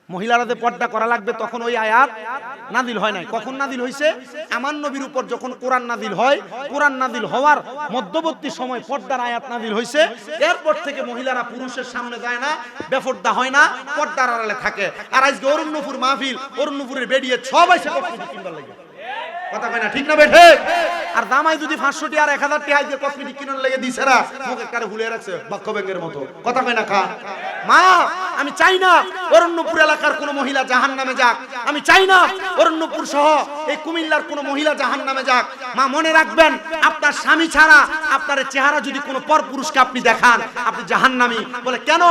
S1: মহিলারা যে পর্দা করা লাগবে তখন ওই আয়াত নাজিল হয় নাই। কখন নাজিল হয়েছে? আমার নবীর উপর যখন কোরআন নাজিল হয়, কোরআন নাজিল হওয়ার মধ্যবর্তী সময় পর্দার আয়াত নাজিল হয়েছে। এরপর থেকে মহিলারা পুরুষের সামনে যায় না, বেপর্দা হয় না, পর্দার আড়ালে থাকে। আর আজকে অরুণপুর মাহফিল, অরুণপুরের বেরিয়ে সবাই সে কসমেটিক কিনবার লাগে। কথা কয় না, ঠিক না বেঠে? আর দামাই যদি 500 টি আর 1000 টি আজকে কসমেটিক কিনার লেগে দিছে না, মুখ একবারে হুলে রাখছে বাক্য ব্যাংকের মতো। কথা কয় না খা মা, আমি চাই না অরণ্যপুর এলাকার কোন মহিলা জাহান্নামে যাক। আমি চাই না অরণ্যপুর সহ এই কুমিল্লার কোন মহিলা জাহান্নামে যাক। মা মনে রাখবেন, আপনার স্বামী ছাড়া আপনার চেহারা যদি কোনো পরপুরুষকে আপনি দেখান, আপনি জাহান্নামী। বলে কেন?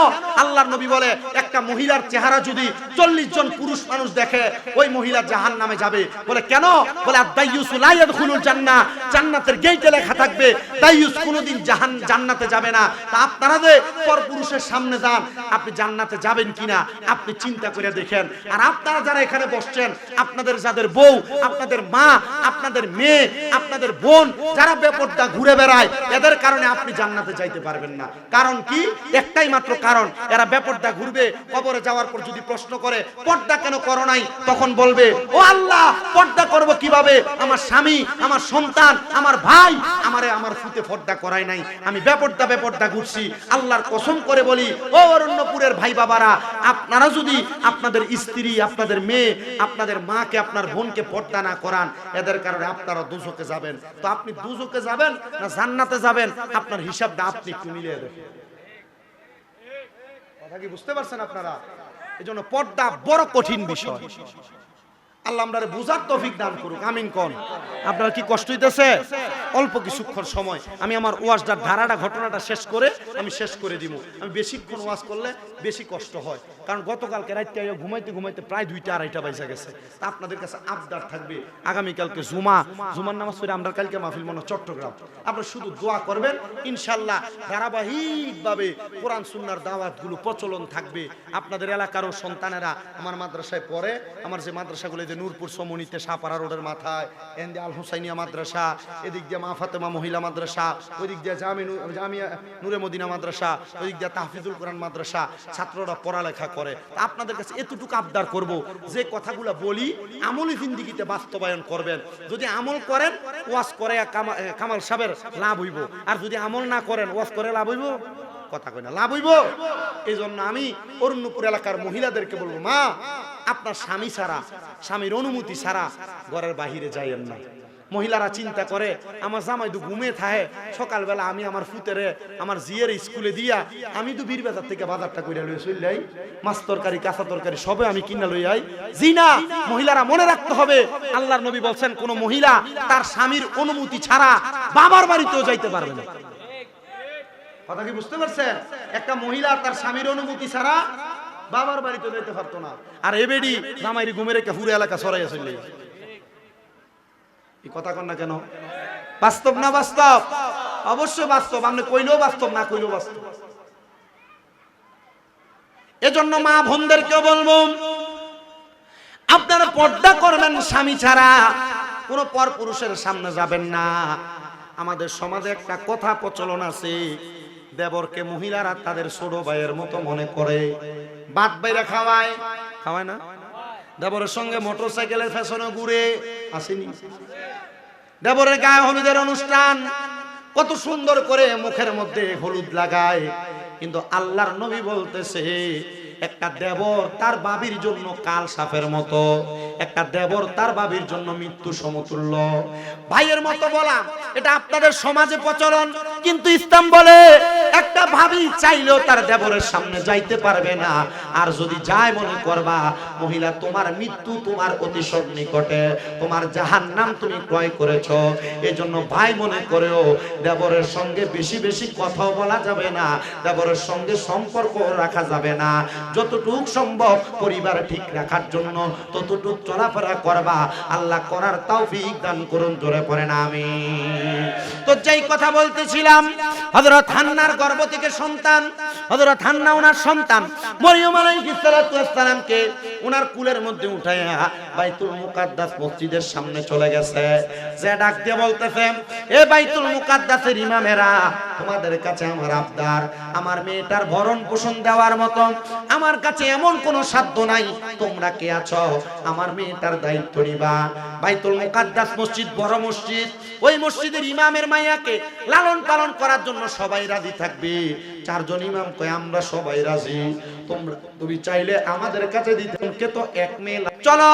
S1: আল্লাহর নবী বলে, একটা মহিলার চেহারা যদি 40 জন পুরুষ মানুষ দেখে, ওই মহিলা জাহান্নামে যাবে। বলে কেন? বলে আদ-দাইয়ুসু লা ইয়াদখুলুল জান্নাহ, জান্নাতের গেটে লেখা থাকবে দাইয়ুস কোনোদিন জান্নাতে যাবে না। তা আপনারা যে পরপুরুষের সামনে যান, আপনি জান্নাতে
S2: জান্নাতে যাবেন কিনা আপনি চিন্তা করে দেখেন। আর আপনারা যারা এখানে বসছেন, আপনাদের যাদের বউ, আপনাদের মা, আপনাদের মেয়ে, আপনাদের বোন যারা বেপরদা ঘুরে বেড়ায়, এদের কারণে আপনি জান্নাতে যাইতে পারবেন না। কারণ কি? একটাই মাত্র কারণ, এরা বেপরদা ঘুরবে। কবরে যাওয়ার পর যদি প্রশ্ন করে পর্দা কেন করো নাই, তখন বলবে ও আল্লাহ পর্দা করব কিভাবে? আমার স্বামী, আমার সন্তান, আমার ভাই আমারে আমার ফুতে পর্দা করায় নাই, আমি বেপরদা ঘুরছি। আল্লাহর কসম করে বলি ও অরণ্যপুরের ভাই বাবারা, আপনারা যদি আপনাদের স্ত্রী, আপনাদের মেয়ে, আপনাদের মাকে, আপনার বোনকে পর্দা না করান, এদের কারণে আপনারা দুজকে যাবেন। তো আপনি দুজকে যাবেন না জান্নাতে যাবেন, আপনার হিসাবটা আপনি একটু মিলিয়ে দেখেন। কথা কি বুঝতে পারছেন আপনারা? এজন্য পর্দা বড় কঠিন বিষয়। আল্লাহ আমাদের বুঝার তৌফিক দান করুক, আমিন কোন। আপনারা কি কষ্ট হইতেছে? অল্প কিছুক্ষণ সময় আমি আমার ওয়াজটার ধারাটা, ঘটনাটা শেষ করে আমি শেষ করে দিব। আমি বেশিক্ষণ ওয়াজ করলে বেশি কষ্ট হয়, কারণ গতকালকে রাত্রে ঘুমাইতে ঘুমাইতে প্রায় 2টা 2:30 বাজে গেছে। তা আপনাদের কাছে আবদার থাকবে, আগামীকালকে জুমার নামাজ পড়ে আমরা কালকে মাহফিল মনে চট্টগ্রাম, আপনারা শুধু দোয়া করবেন। ইনশাআল্লাহ ধারাবাহিকভাবে কোরআন সুন্নাহর দাওয়াতগুলো প্রচলন থাকবে। আপনাদের এলাকারও সন্তানেরা আমার মাদ্রাসায় পড়ে। আমার যে মাদ্রাসাগুলো, যে নূরপুর সমনিতে শাহপাড়া রোডের মাথায় এন্দি আল হুসাইনিয়া মাদ্রাসা, এদিক দিয়ে মা ফাতেমা মহিলা মাদ্রাসা, ওইদিক দিয়ে জামিয়া নূরে মদিনা মাদ্রাসা, ওইদিক দিয়ে তাহফিজুল কোরআন মাদ্রাসা, ছাত্ররা পড়ালেখা করে। আপনাদের কাছে এতটুকু আবদার করব, যে কথাগুলো বলি আমলি জিন্দেগিতে বাস্তবায়ন করবেন। যদি আমল করেন, ওয়াজ করে কামাল সাহেবের লাভ হইব, আর যদি আমল না করেন, ওয়াজ করে লাভ হইব? কথা কই না, লাভ হইব? এই জন্য আমি অরণ্যপুর এলাকার মহিলাদেরকে বলবো, মা আপনার স্বামী ছাড়া, স্বামীর অনুমতি ছাড়া ঘরের বাহিরে যাইয়েন না। মহিলারা চিন্তা করে আমার জামাই তো ঘুমে থাকে, সকালবেলা আমি আমার ফুতেরে আমার জিয়ের স্কুলে দিয়া আমি তো বীর বাজার থেকে বাজারটা কইরা লই চললাই, মাছ তরকারি কাঁচা তরকারি সবে আমি কিনা লই আই। জি না, মহিলারা মনে রাখতে হবে, আল্লাহর নবী বলছেন কোন মহিলা তার স্বামীর অনুমতি ছাড়া বাবার বাড়িতেও যাইতে পারবে না। কথা কি বুঝতে পারছেন? একটা মহিলা তার স্বামীর অনুমতি ছাড়া বাবার বাড়িতে যেতে পারতো না। আর এবেডি জামাইরি ঘুমে রেখে পুরো এলাকা ছড়াইয়া চলে। এই কথা কন না কেন? বাস্তব না বাস্তব? অবশ্যই বাস্তব। আপনি কইলেও বাস্তব, না কইলেও বাস্তব। এজন্য মা বোনদেরকে বলবো, আপনারা পর্দা করবেন স্বামী ছাড়া, কোন পর পুরুষের সামনে যাবেন না। আমাদের সমাজে একটা কথা প্রচলন আছে, দেবরকে মহিলারা তাদের ছোট ভাইয়ের মতো মনে করে, বাদ বাইরে খাওয়ায় না? দেবরের সঙ্গে মোটরসাইকেলের ফ্যাশনে ঘুরে আসেনি? দেবরের গায়ে হলুদের অনুষ্ঠান কত সুন্দর করে মুখের মধ্যে হলুদ লাগায়, কিন্তু আল্লাহর নবী বলতেছে একটা দেবর তার বাবির জন্য কাল সাপের মতো, একটা দেবর তার বাবির জন্য মৃত্যু সমতুল্য। ভাইয়ের মতো বলা এটা আপনাদের সমাজে প্রচলন, কিন্তু ইসলাম বলে একটা ভাবি চাইলেও তার দেবরের সামনে যাইতে পারবে না। আর যদি যায় মনে করবা মহিলা তোমার মৃত্যু তোমার অতি সন্নিকটে, তোমার জাহান্নাম তুমি ক্রয় করেছো। এজন্য ভাই মনে করেও দেবরের সঙ্গে বেশি বেশি কথা বলা যাবে না, দেবরের সঙ্গে সম্পর্ক রাখা যাবে না। যতটুক সম্ভব পরিবার ঠিক রাখার জন্য ততটুক চলাফেরা করবা। আল্লাহ করার তৌফিক দান করুন, জোরে পড়েন আমিন। তো যেই কথা বলতেছিলাম, হযরত হান্নার গর্ভ থেকে সন্তান, হযরত হান্না ওনার সন্তান মরিয়ম আলাইহিস সালাতু ওয়াস সালামকে ওনার কুলের মধ্যে উঠাইয়া বাইতুল মুকাদ্দাস মসজিদের সামনে চলে গেছে। যে ডাক দিয়ে বলতেছে, এ বাইতুল মুকাদ্দাসের ইমামেরা, তোমাদের কাছে আমার আবদার, আমার মেয়েটার ভরণ পোষণ দেওয়ার মতো আমার কাছে এমন কোনো সাধ্য নাই। তোমরা কে আছো আমার মেয়েটার দায়িত্ব নিবা। বাইতুল মুকাদ্দাস মসজিদ বড় মসজিদ, ওই মসজিদের ইমামের মাইয়াকে লালন পালন করার জন্য সবাই রাজি থাকবে। 4 জন ইমাম কয় আমরা সবাই রাজি, তুমি চাইলে আমাদের কাছে দিতে, কে তো এক মেয়ে। চলো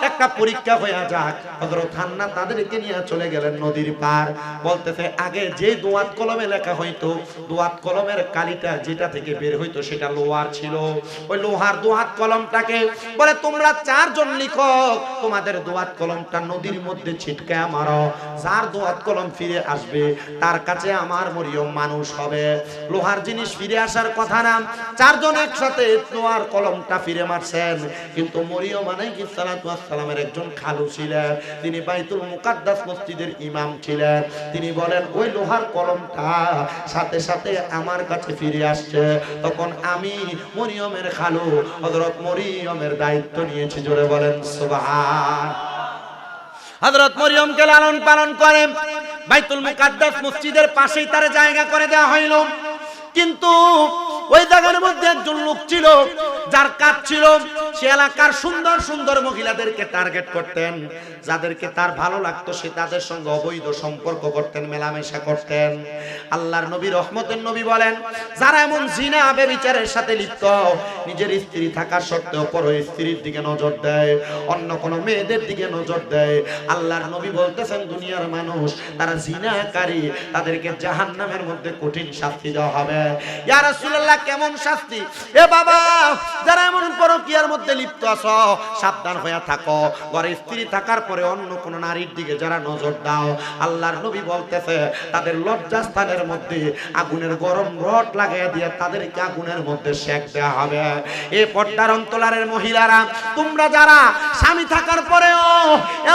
S2: একটা পরীক্ষা হয়ে যাক। হযরত হান্না তাদেরকে নিয়ে চলে গেলেন নদীর পার। বলতেছে আগে যে দোয়াত কলমে লেখা হইতো, দোয়াত কলমের কালিটা যেটা থেকে বের হইতো সেটা লোহার ছিল। ওই লোহার দোয়াত কলমটাকে বলে তোমরা 4 জন লিখক, তোমাদের দোয়াত কলমটা নদীর মধ্যে ছিটকায়া মারো, যার দোয়াত কলম ফিরে আসবে তার কাছে আমার মরিয়ম মানুষ হবে। লোহার জিনিস
S1: জিনিস ফিরে আসার কথা না। চারজন একসাথে নোয়ার কলমটা ফিরে মারছেন, কিন্তু মরিয়ম আলাইহিস সালাতু ওয়াস সালামের একজন খালু ছিলেন, তিনি বাইতুল মুকাদ্দাস মসজিদের ইমাম ছিলেন। তিনি বলেন ওই লোহার কলমটা সাথে সাথে আমার কাছে ফিরে আসছে। তখন আমি মরিয়মের খালু হযরত মরিয়মের দায়িত্ব নিয়েছি। জোরে বলেন সুবহান। হযরত মরিয়মকে লালন পালন করে বাইতুল মুকাদ্দাস মসজিদের পাশেই তার জায়গা করে দেওয়া হইল। কিন্তু ওই জায়গার মধ্যে একজন লোক ছিল যার কাজ ছিল সে এলাকার সুন্দর সুন্দর মহিলাদেরকে টার্গেট করতেন। যাদেরকে তার ভালো লাগতো সে তাদের সঙ্গে অবৈধ সম্পর্ক করতেন, মেলামেশা করতেন। আল্লাহর নবী রহমতের নবী বলেন, যারা এমন জিনা ব্যভিচারের সাথে লিপ্ত, নিজের স্ত্রী থাকা সত্ত্বেও পর স্ত্রীর দিকে নজর দেয়, অন্য কোনো মেয়েদের দিকে নজর দেয়, আল্লাহর নবী বলতেছেন দুনিয়ার মানুষ তারা জিনাকারী, তাদেরকে জাহান্নামের মধ্যে কঠিন শাস্তি দেওয়া হবে। ইয়া রাসূলুল্লাহ কেমন শাস্তি? এ বাবা, যারা এমন পরকীয়ার মধ্যে লিপ্ত আছো সাবধান হয়ে থাকো। ঘরে স্ত্রী থাকার পরে অন্য কোন নারীর দিকে যারা নজর দাও, আল্লাহর নবী বলতেছে তাদের লজ্জাস্থানের মধ্যে আগুনের গরম রড লাগিয়ে দিয়ে তাদেরকে আগুনের মধ্যে সেক দেওয়া হবে। এ পর্দার অন্তরালের মহিলারা, তোমরা যারা স্বামী থাকার পরেও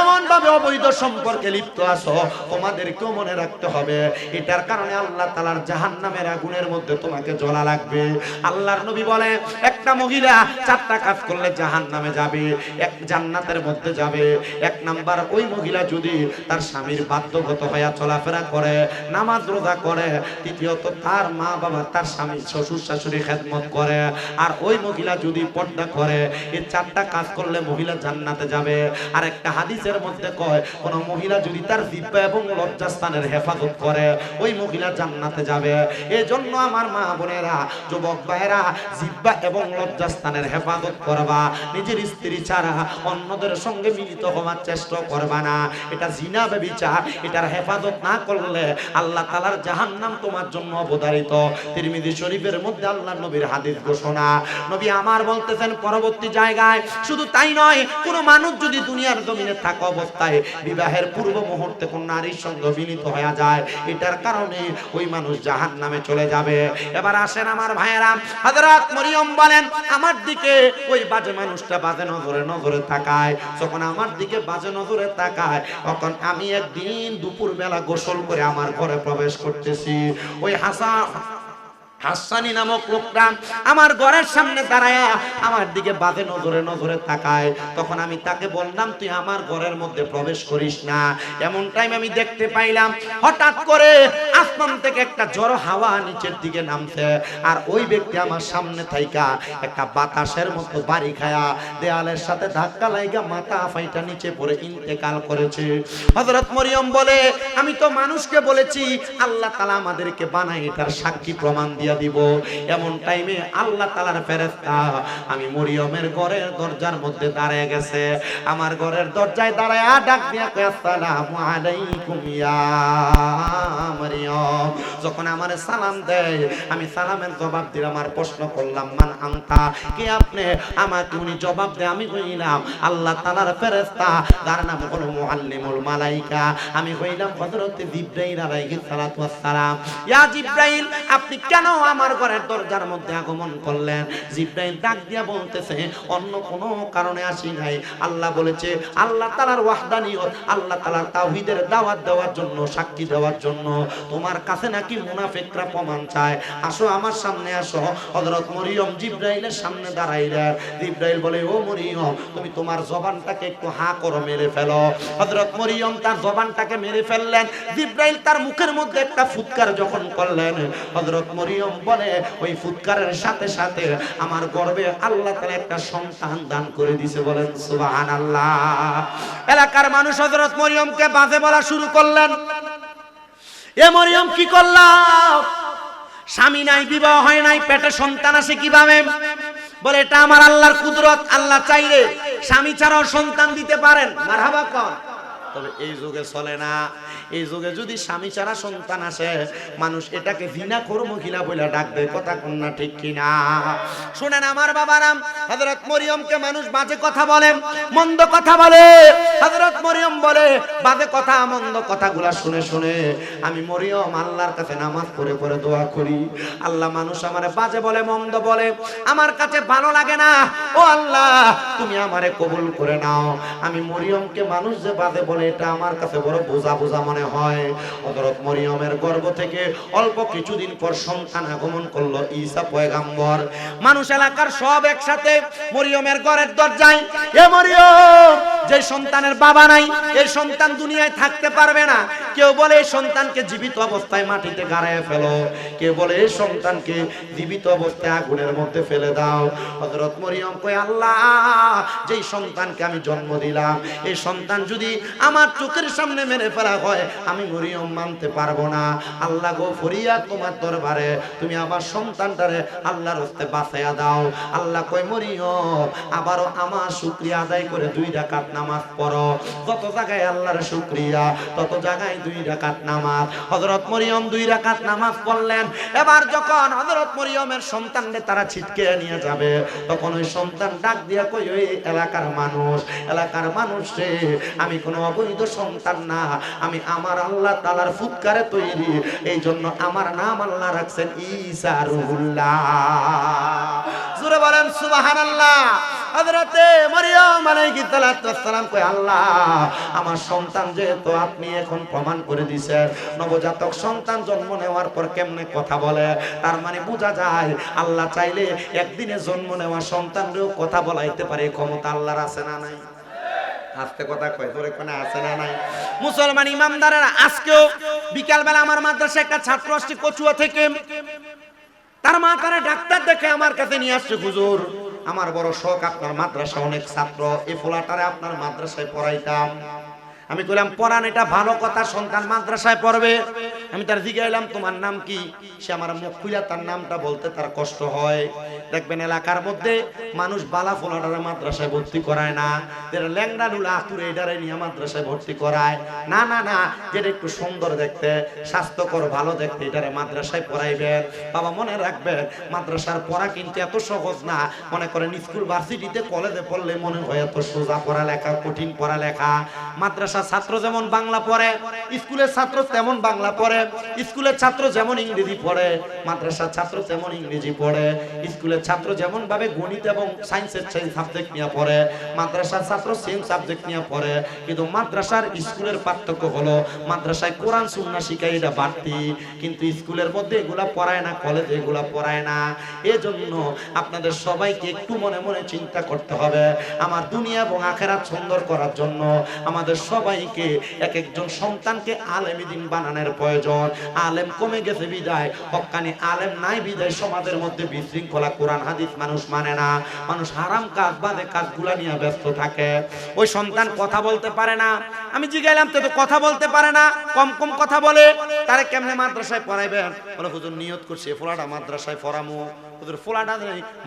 S1: এমন ভাবে অবৈধ সম্পর্কে লিপ্ত আছো, তোমাদেরকেও মনে রাখতে হবে এটার কারণে আল্লাহ তাআলার জাহান্নামের আগুনের মধ্যে তোমাকে জ্বলা লাগবে। আল্লাহর নবী বলে একটা মহিলা চারটা কাজ করলে জাহান্নামে যাবে, এক জান্নাতের মধ্যে যাবে। এক নাম্বার, ওই মহিলা যদি তার স্বামীর বাধ্যগত হয়ে চলাফেরা করে, নামাজ রোজা করে। তৃতীয়ত, তার মা বাবা তার স্বামী শ্বশুর শাশুড়ি খেদমত করে। আর ওই মহিলা যদি পর্দা করে, এই চারটা কাজ করলে মহিলা জান্নাতে যাবে। আর একটা হাদিসের মধ্যে কয়, কোন মহিলা যদি তার জিহ্বা এবং লজ্জাস্থানের হেফাজত করে, ওই মহিলা জান্নাতে যাবে। এই জন্য আমার মা বোনেরা, যুবক ভাইরা, জিহ্বা এবং লজ্জাস্থানের হেফাজত করবা। নিজের স্ত্রী ছাড়া অন্যদের সঙ্গে মিলিত হওয়ার চেষ্টা করবা না। এটা জিনা ব্যভিচার, এটার হেফাজত না করলে আল্লাহ তাআলার জাহান্নাম তোমার জন্য অবধারিত। তিরমিজি শরীফের মধ্যে আল্লাহর নবীর হাদিস ঘোষণা। নবী আমার বলতেছেন পরবর্তী জায়গায়, শুধু তাই নয়, কোন মানুষ যদি দুনিয়ার জমিনে থাকা অবস্থায় বিবাহের পূর্ব মুহূর্তে কোন নারীর সঙ্গে মিলিত হয়ে যায়, এটার কারণে ওই মানুষ জাহান্নামে চলে যাবে। এবার আসেন আমার ভাইয়েরা, হযরত মরিয়ম বলেন আমার দিকে ওই বাজে মানুষটা বাজে নজরে নজরে তাকায়। যখন আমার দিকে বাজে নজরে তাকায়, তখন আমি একদিন দুপুর বেলা গোসল করে আমার ঘরে প্রবেশ করতেছি। ওই হাসানি নামক লোকটা আমার ঘরের সামনে দাঁড়ায়া আমার দিকে বাজে নজরে নজরে তাকায়। তখন আমি তাকে বললাম, তুই আমার ঘরের মধ্যে প্রবেশ করিস না। এমন টাইম আমি দেখতে পাইলাম হঠাৎ করে আসমান থেকে একটা ঝড়ো হাওয়া নিচের দিকে নামছে, আর ওই ব্যক্তি আমার সামনে থাইকা একটা বাতাসের মতো বাড়ি খায়া দেয়ালের সাথে ধাক্কা লাগা মাথা ফাইটা নিচে পড়ে ইন্তেকাল করেছে। হযরত মরিয়ম বলে, আমি তো মানুষকে বলেছি আল্লাহ তাআলা আমাদেরকে বানায় এটার সাক্ষী প্রমাণ দিয়ে দিব। এমন টাইমে আল্লাহ তাআলার ফেরেশতা আমি মরিয়মের ঘরের দরজার মধ্যে দাঁড়িয়ে গেছে। আমার ঘরের দরজায় দাঁড়ায় ডাক দিয়া কয়, আসসালামু আলাইকুম ইয়া মরিয়ম। যখন আমার সালাম দেয়, আমি সালামের জবাব দিলাম। আমার প্রশ্ন করলাম, মান আনতা, কে আপনি? আমাকে উনি জবাব দেয়, আমি কইলাম আল্লাহ তাআলার ফেরেশতা, যার নাম হলো মুআল্লিমুল মালায়েকা। আমি কইলাম হযরত জিবরাইল আলাইহিস সালাতু ওয়াস সালাম। ইয়া জিবরাইল, আপনি কেন আমার ঘরের দরজার মধ্যে আগমন করলেন? জিবরাইল ডাক দিয়া বলতেছে, অন্য কোনো কারণে আসি নাই। আল্লাহ বলেছে আল্লাহ তাআলার ওয়াহদানিয়ত, আল্লাহ তাআলার তাওহীদের দাওয়াত দেওয়ার জন্য, সাক্ষী দেওয়ার জন্য। তোমার কাছে নাকি মুনাফিকরা প্রমাণ চায়, আসো আমার সামনে আসো। হযরত মরিয়ম জিবরাইলের সামনে দাঁড়াইলেন। জিবরাইল বলে, ও মরিয়ম, তুমি তোমার জবানটাকে একটু হা করো, মেরে ফেলো। হযরত মরিয়ম তার জবানটাকে মেরে ফেললেন। জিবরাইল তার মুখের মধ্যে একটা ফুৎকার যখন করলেন, হযরত মরিয়ম বলে, ওই ফুৎকারের সাথে সাথে আমার গর্ভে আল্লাহ তাআলা একটা সন্তান দান করে দিয়েছে। বলেন সুবহানাল্লাহ। এলাকার মানুষ হযরত মরিয়মকে বাজে বলা শুরু করলেন। এ মরিয়ম কি করলাম? স্বামী নাই, বিবাহ হয় নাই, পেটে সন্তান আসে কিভাবে? বলে এটা আমার আল্লাহর কুদরত। আল্লাহ চাইলে স্বামী ছাড়াও সন্তান দিতে পারেন। মারহাবা কর। তবে এই যুগে চলে না। এই যুগে যদি স্বামী ছাড়া সন্তান আসে, মানুষ এটাকে ঘৃণা করো মহিলা বলে ডাকবে, কথা কোন না ঠিক কিনা? শুনেন আমার বাবারাম, হযরত মরিয়মকে মানুষ বাজে কথা বলে, মন্দ কথা বলে। হযরত মরিয়ম বলে বাজে কথা মন্দ কথাগুলা শুনে শুনে আমি মরিয়ম আল্লাহর কাছে নামাজ পড়ে পড়ে দোয়া করি, আল্লাহ মানুষ আমারে বাজে বলে মন্দ বলে আমার কাছে ভালো লাগে না, ও আল্লাহ তুমি আমারে কবুল করে নাও। আমি মরিয়মকে মানুষ যে বাজে বলে এটা আমার কাছে বড় বোঝা বোঝা মনে হয়। হযরত মরিয়মের গর্ভ থেকে অল্প কিছুদিন পর সন্তান আগমন করলো, ঈসা পয়গাম্বর। মানুষ এলাকার সব একসাথে মরিয়মের ঘরের দরজায়, এ মরিয়ম, যে সন্তানের বাবা নাই এই সন্তান দুনিয়ায় থাকতে পারবে না। কেউ বলে এই সন্তানকে জীবিত অবস্থায় মাটিতে গাড়ায় ফেলো, কেউ বলে এই সন্তানকে জীবিত অবস্থায় আগুনের মধ্যে ফেলে দাও। হযরত মরিয়ম কয় আল্লাহ, যেই সন্তানকে আমি জন্ম দিলাম এই সন্তান যদি আমার চোখের সামনে মেরে ফেলা হয় আমি মরিয়ম মানতে পারবো না। আল্লাহ গো, ফরিয়াদ তোমার দরবারে, তুমি আমার সন্তানটারে আল্লাহর হস্তে বাঁচাইয়া দাও। আল্লাহ কয় মরিয়ম, আবারও আমার শুকরিয়া আদায় করে 2 রাকাত নামাজ পড়ো। যত জায়গায় আল্লাহর শুকরিয়া তত জায়গায় 2 রাকাত নামাজ। হযরত মরিয়ম 2 রাকাত নামাজ পড়লেন। এবার যখন হযরত মরিয়মের সন্তানকে তারা ছিটকে নিয়ে যাবে, তখন ওই সন্তান ডাক দিয়া কই, ওই এলাকার মানুষ রে, আমি কোনো অবৈধ সন্তান না, আমি আমার আল্লাহ তাআলার ফুৎকারে তৈরি, এই জন্য আমার নাম আল্লাহ রাখছেন ঈসা রুহুল্লাহ। জোরে বলেন সুবহানাল্লাহ। হযরতে মরিয়ম আলাইহিস সালাম কয় আল্লাহ, আমার সন্তান যেহেতু আপনি এখন প্রমাণ করে দিয়েছেন, নবজাতক সন্তান জন্ম নেওয়ার পর কেমনে কথা বলে, তার মানে বোঝা যায় আল্লাহ চাইলে একদিনে জন্ম নেওয়া সন্তানরেও কথা বলাইতে পারে, ক্ষমতা আল্লাহর আছে না নাই? আজকে কথা কয় তোরে কোন আছে না নাই? মুসলমান ইমামদারেরা, আজকেও বিকাল বেলা আমার মাদ্রাসায় একটা ছাত্র আসছে কচুয়া থেকে, তার মা তারা ডাক্তার দেখে আমার কাছে নিয়ে আসছে, হুজুর আমার বড় শখ আপনার মাদ্রাসা অনেক ছাত্র, এই পোলাটারে আপনার মাদ্রাসায় পড়াইতাম। আমি কইলাম পড়ান, এটা ভালো কথা, সন্তান মাদ্রাসায় পড়বে। আমি তার জিজ্ঞাইলাম তোমার নাম কি? সে আমার মুখ খুইলা তার নামটা বলতে তার কষ্ট হয়। দেখবেন এলাকার মধ্যে মানুষ বালা ফোলাটারে মাদ্রাসায় ভর্তি করায় না, যেটা ল্যাংড়া লুলা আতুরে এটারে নিয়ে মাদ্রাসায় ভর্তি করায় না। না না, যেটা একটু সুন্দর দেখতে, স্বাস্থ্যকর, ভালো দেখতে, এটারে মাদ্রাসায় পড়াইবেন। বাবা মনে রাখবেন, মাদ্রাসার পড়া কিন্তু এত সহজ না। মনে করেন স্কুল ভার্সিটিতে কলেজে পড়লে মনে হয় এত সোজা পড়ালেখা, কঠিন পড়ালেখা। মাদ্রাসা ছাত্র যেমন বাংলা পড়ে, স্কুলের ছাত্র তেমন বাংলা পড়ে, স্কুলের ছাত্র যেমন ইংরেজি পড়ে, মাদ্রাসার ছাত্র তেমন ইংরেজি পড়ে। স্কুলের ছাত্র যেমন ভাবে গণিত এবং সায়েন্সের সাবজেক্ট নিয়ে পড়ে, মাদ্রাসার ছাত্র সেম সাবজেক্ট নিয়ে পড়ে। কিন্তু মাদ্রাসার স্কুলের পার্থক্য হলো, মাদ্রাসায় কোরআন সুন্নাহ শিখায়, এটা বাড়তি, কিন্তু স্কুলের মধ্যে এগুলা পড়ায় না, কলেজে এগুলা পড়ায় না। এজন্য আপনাদের সবাইকে একটু মনে মনে চিন্তা করতে হবে, আমার দুনিয়া এবং আখিরাত সুন্দর করার জন্য আমাদের সবাইকে এক একজন সন্তানকে আলেম দ্বীন বানানোর প্রয়োজন। আলেম কমে গেছে বিদায়, হক্কানি আলেম নাই বিদায় সমাজের মধ্যে বিশৃঙ্খলা, কোরআন হাদিস মানুষ মানে না, মানুষ হারাম কাজ বাদে কাজগুলা নিয়ে ব্যস্ত থাকে। ওই সন্তান কথা বলতে পারে না। আমি জিজ্ঞাইলাম তো কথা বলতে পারে না, কম কম কথা বলে, তারে কেমনে মাদ্রাসায় পড়াইবেন? বলে হুজুর নিয়ত করছে ফোলাটা মাদ্রাসায় পড়ামু। হুজুর ফোলাটা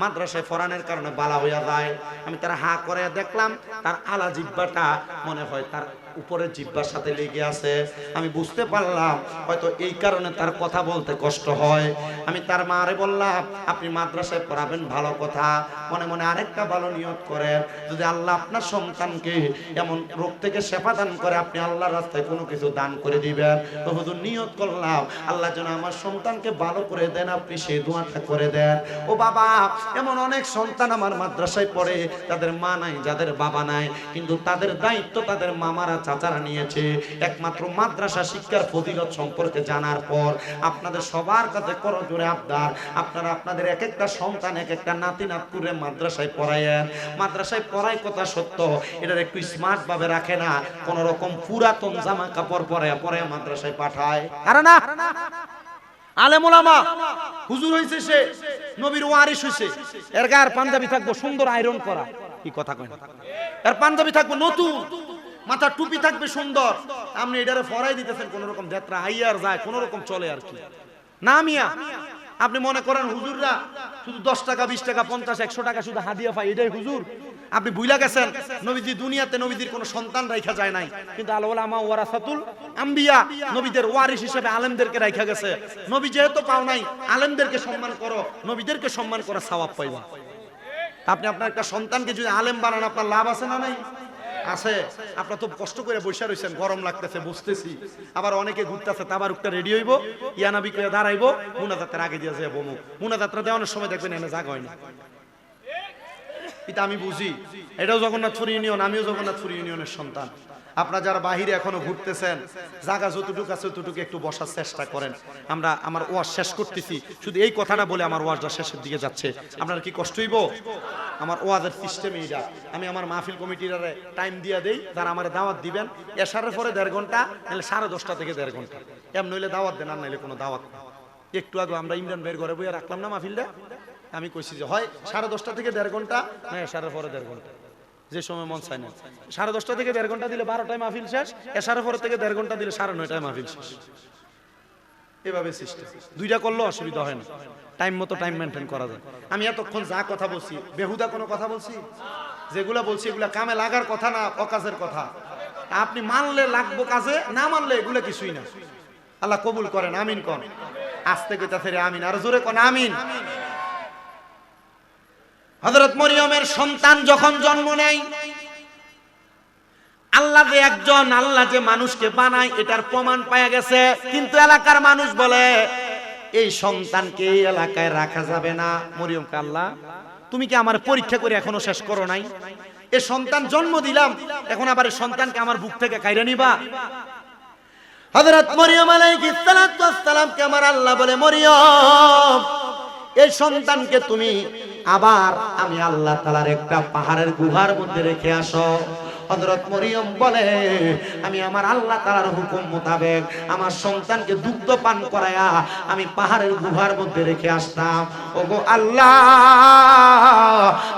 S1: মাদ্রাসায় পড়ানোর কারণে বালা হইয়া যায়। আমি তার হা করে দেখলাম, তার আলা জিহ্বাটা মনে হয় তার উপরে জিহ্বার সাথে লেগে আছে। আমি বুঝতে পারলাম হয়তো এই কারণে তার কথা বলতে কষ্ট হয়। আমি তার মারে বললাম, আপনি মাদ্রাসায় পড়াবেন ভালো কথা, মনে মনে আরেকটা ভালো নিয়ত করেন, যদি আল্লাহ আপনার সন্তানকে এমন রোগ থেকে শেফা দান করে, আপনি আল্লাহর রাস্তায় কোনো কিছু দান করে দিবেন। তো হুজুর নিয়ত করলাম, আল্লাহ যেন আমার সন্তানকে ভালো করে দেন, আপনি সেই দোয়াটা করে দেন। ও বাবা, এমন অনেক সন্তান আমার মাদ্রাসায় পড়ে, তাদের মা নাই, যাদের বাবা নাই, কিন্তু তাদের দায়িত্ব তাদের মামারা, চাচারা নিয়েছে। একমাত্র মাদ্রাসা শিক্ষার ফজিলত সম্পর্কে জানার পর আপনাদের সবার কাছে করজোরে আবদার, আপনারা আপনাদের এক একটা সন্তান, এক একটা নাতি নাতকুরে মাদ্রাসায় পড়ায়েন। মাদ্রাসায় পড়াই কথা সত্য, এটার একটু স্মার্ট ভাবে রাখে না, কোন রকম পুরাতন জামা কাপড় পরে পরে মাদ্রাসায় পাঠায়। আরে না, আলেম ওলামা হুজুর হইছে, সে নবীর ওয়ারিস হইছে, এর গায়ের পাঞ্জাবি থাকবো সুন্দর আয়রন করা, কি কথা কয় না, এর পাঞ্জাবি থাকবো নতুন, মাথা টুপি থাকবে সুন্দর। আপনি এটারে ফরাই দিতেছেন কোন রকম যাত্রা হাইয়ার যায়, কোন রকম চলে আর কি না মিয়া। আপনি মনে করেন হুজুররা শুধু 10 টাকা 20 টাকা 50 100 টাকা শুধু হাদিয়া পায়, এটাই হুজুর?
S2: আপনি ভুলা গেছেন নবীজি দুনিয়াতে নবীদের কোনো সন্তান রাখা যায় নাই, কিন্তু আল উলামা ওয়ারাসাতুল আম্বিয়া, নবীদের ওয়ারিস হিসেবে আলেমদেরকে রাখা গেছে। নবী যেহেতু পাও নাই, আলেমদেরকে সম্মান করো, নবীদেরকে সম্মান করা সওয়াব পাইবা। আপনি আপনার একটা সন্তানকে যদি আলেম বানান, আপনার লাভ আছে না নাই? আছে। আপনারা তো কষ্ট করে বসে রয়েছেন, গরম লাগতেছে বুঝতেছি, আবার অনেকে ঘুরতেছে, তাবারুকটা রেডি হইব, ইয়ানাবি করে দাঁড়াইবো, মুনাজাতের আগে দিয়ে যাবো, মুনাজাতটা দেওয়ানোর সময় দেখবেন এনে জাগ হয় না। এটা আমি বুঝি, এটাও জগন্নাথপুর ইউনিয়ন, আমিও জগন্নাথপুর ইউনিয়নের সন্তান। আপনারা যারা বাহিরে এখনো ঘুরতেছেন, জায়গা যতটুকু আছে ততটুকু একটু বসার চেষ্টা করেন। আমরা আমার ওয়াজ শেষ করতেছি, শুধু এই কথাটা বলে আমার ওয়াজটা শেষের দিকে যাচ্ছে। আপনার কি কষ্ট হইব? আমার ওয়াজের সিস্টেম এইটা। আমি আমার মাহফিল কমিটির টাইম দিয়ে দেই, যারা আমার দাওয়াত দিবেন এশারের পরে 1.5 ঘন্টা, নাহলে 10:30 থেকে 1.5 ঘন্টা, এমন হইলে দাওয়াত দেন, আর নাহলে কোনো দাওয়াত না। একটু আগে আমরা ইমরান ভাইয়ের ঘরে বইয়া রাখলাম না মাহফিলটা, আমি কইছি যে হয় 10:30 থেকে 1.5 ঘন্টা, না এশারের পরে 1.5 ঘন্টা, যে সময় মন চায় না। 10:30 থেকে 1.5 ঘন্টা দিলে 12টায় মাহফিল শেষ, এশারের পরে থেকে 1.5 ঘন্টা দিলে 9:30টায় মাহফিল শেষ। এভাবে সিস্টেম, দুইটা করলেও অসুবিধা হয় না, টাইম মতো টাইম মেনটেন করা যায়। আমি এতক্ষণ যা কথা বলছি, বেহুদা কোনো কথা বলছি? যেগুলা বলছি এগুলা কামে লাগার কথা না, অকাজের কথা। আপনি মানলে লাগবো কাজে, না মানলে এগুলা কিছুই না। আল্লাহ কবুল করেন, আমিন কোন। আস্তে কইতাছে রে আমিন, আর জোরে কোন আমিন। হযরত মরিয়মের সন্তান যখন জন্ম নেয়, আল্লাহ যে একজন, আল্লাহ যে মানুষকে বানায় এটার প্রমাণ পাওয়া গেছে, কিন্তু এলাকার মানুষ বলে এই সন্তানকে এই এলাকায় রাখা যাবে না। মরিয়মকে আল্লাহ, তুমি কি আমার পরীক্ষা করে এখনো শেষ করো নাই? এ সন্তান জন্ম দিলাম, এখন আবার এই সন্তানকে আমার বুক থেকে কাইরা নিবা? হযরত মরিয়ম আলাইহিস সালাতু ওয়াস সালামকে আমার আল্লাহ বলে, মরিয়ম এই সন্তানকে তুমি আবার আমি আল্লাহ তাআলার একটা পাহাড়ের গুহার মধ্যে রেখে আসো। হযরত মরিয়ম বলে, আমি আমার আল্লাহ তাআলার হুকুম মোতাবেক আমার সন্তানকে দুগ্ধ পান করায়া আমি পাহাড়ের গুহার মধ্যে রেখে আসতাম। ওগো আল্লাহ,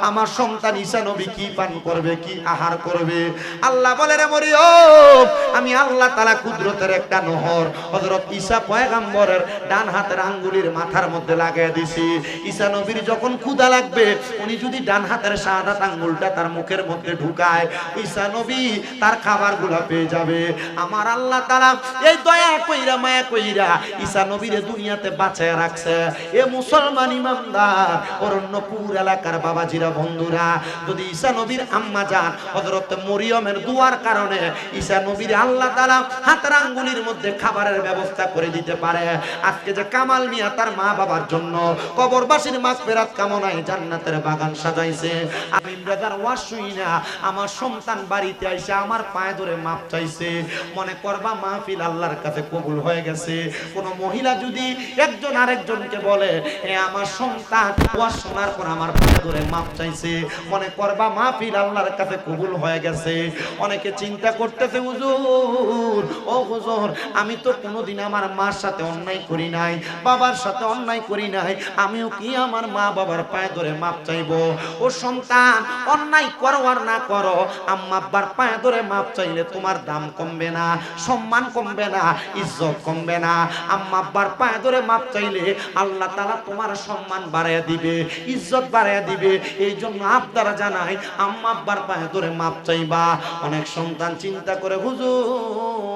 S2: আমার সন্তান ঈসা নবী কি পান করবে, কি আহার করবে? আল্লাহ বলে, রে মরিয়ম, আমি আল্লাহ তাআলা কুদরতের একটা নহর হযরত ঈসা পয়গম্বরের ডান হাতের আঙ্গুলের মাথার মধ্যে লাগিয়ে দিছি। ঈসা নবীর যখন ক্ষুধা লাগবে, উনি যদি ডান হাতের শাহাদাত আঙ্গুলটা তার মুখের মধ্যে ঢুকায়, ঈসা নবী তার খাবারগুলো পেয়ে যাবে। আমার আল্লাহ তাআলা এই দয়া কইরা মায়া কইরা ঈসা নবীরে দুনিয়াতে বাঁচায় রাখছে। এ মুসলমান ইমানদার অরণ্যপুর এলাকার বাবাজিরা, বন্ধুরা, যদি ঈসা নবীর আম্মা জান হযরত মরিয়মের দুয়ার কারণে ঈসা নবীর আল্লাহ তাআলা হাতের আঙ্গুলের মধ্যে খাবারের ব্যবস্থা করে দিতে পারে, আজকে যে কামাল মিয়া তার মা বাবার জন্য কবরবাসীর মাগফিরাত কামনায় জান্নাতের বাগান সাজাইছে, আমি ব্রাদার ওয়াজ শুই না, আমার সন্তান বাড়িতে আইসা আমার পায়ে ধরে মাপ চাইছে, মনে করবা মাহফিল আল্লাহর কাছে কবুল হয়ে গেছে। কোন মহিলা যদি একজন আরেকজনকে বলে, এ আমার সন্তান ওয়াজ শোনার পর আমার পায়ে ধরে মাপ চাইছে, মনে করবা মাহফিল আল্লাহর কাছে কবুল হয়ে গেছে। অনেকে চিন্তা করতেছে, হুজুর, ও হুজুর, আমি তো কোনোদিন আমার মার সাথে অন্যায় করি নাই, বাবার সাথে অন্যায় করি নাই, আমিও কি আমার মা বাবার পায়ে ধরে মাপ চাইবো? ও সন্তান, অন্যায় করো আর না করো, আম্মা আব্বার পায়ে ধরে মাপ চাইলে তোমার দাম কমবে না, সম্মান কমবে না, ইজ্জত কমবে না। আম্মা আব্বার পায়ে ধরে মাপ চাইলে আল্লাহ তাআলা তোমার সম্মান বাড়াইয়া দিবে, ইজ্জত বাড়াইয়া দিবে। এই জন্য আপনারা জানাই, আম্মা আব্বার পায়ে ধরে মাপ চাইবা। অনেক সন্তান চিন্তা করে, হুজুর,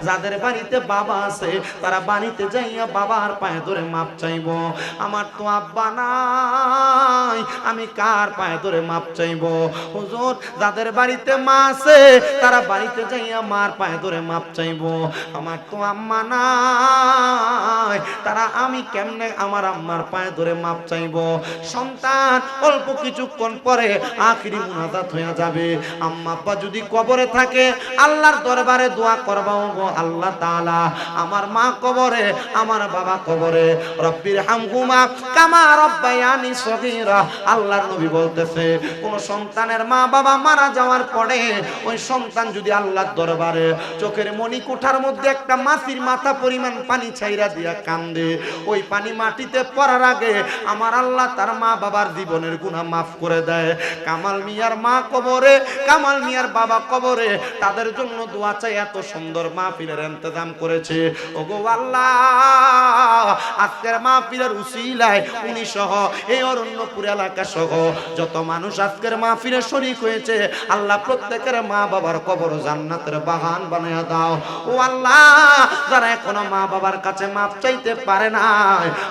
S2: যাদের বাড়িতে বাবা আছে তারা বাড়িতে যাইয়া বাবার পায়ে ধরে মাপ চাইবো, আমার তো আব্বা নাই, আমি কার পায়ে ধরে মাপ চাইবো? হুজুর, যাদের বাড়িতে মা আছে তারা বাড়িতে যাইয়া মার পায়ে ধরে মাপ চাইবো, আমার তো আম্মা নাই, তারা আমি কেমনে আমার আম্মার পায়ে ধরে মাপ চাইবো? সন্তান অল্প কিছুক্ষণ পরে আখিরি মুনাজাত হয়ে যাবে। আম্মা আব্বা যদি কবরে থাকে, আল্লাহর দরবারে দোয়া করবা, গো আল্লাহ তাআলা, আমার মা কবরে, আমার বাবা কবরে, রব্বির হামহুমা কামা রব্বায়ানি সগীরা। আল্লাহর নবী বলতেছে, কোন সন্তানের মা বাবা মারা যাওয়ার পরে ওই সন্তান যদি আল্লাহর দরবারে চোখের মনি কোঠার মধ্যে একটা মাছির মাথা পরিমাণ পানি ছাইরা দিয়া কান্দে, ওই পানি মাটিতে পড়ার আগে আমার আল্লাহ তার মা বাবার জীবনের গুনাহ মাফ করে দেয়। কামাল মিয়ার মা কবরে, কামাল মিয়ার বাবা কবরে, তাদের জন্য দোয়া চাই, এত সুন্দর সুন্দর মাহফিলের ইন্তজাম করেছে। ওগো আল্লাহ, আজকের মাহফিলের উসিলায় উনি সহ এই অরণ্যপুর এলাকা সহ যত মানুষ আজকের মাহফিলে শরীক হয়েছে, আল্লাহ প্রত্যেকের মা বাবার কবর জান্নাতের বাগান বানিয়ে দাও। ও আল্লাহ, যারা এখনো মা বাবার কাছে মাপ চাইতে পারে না,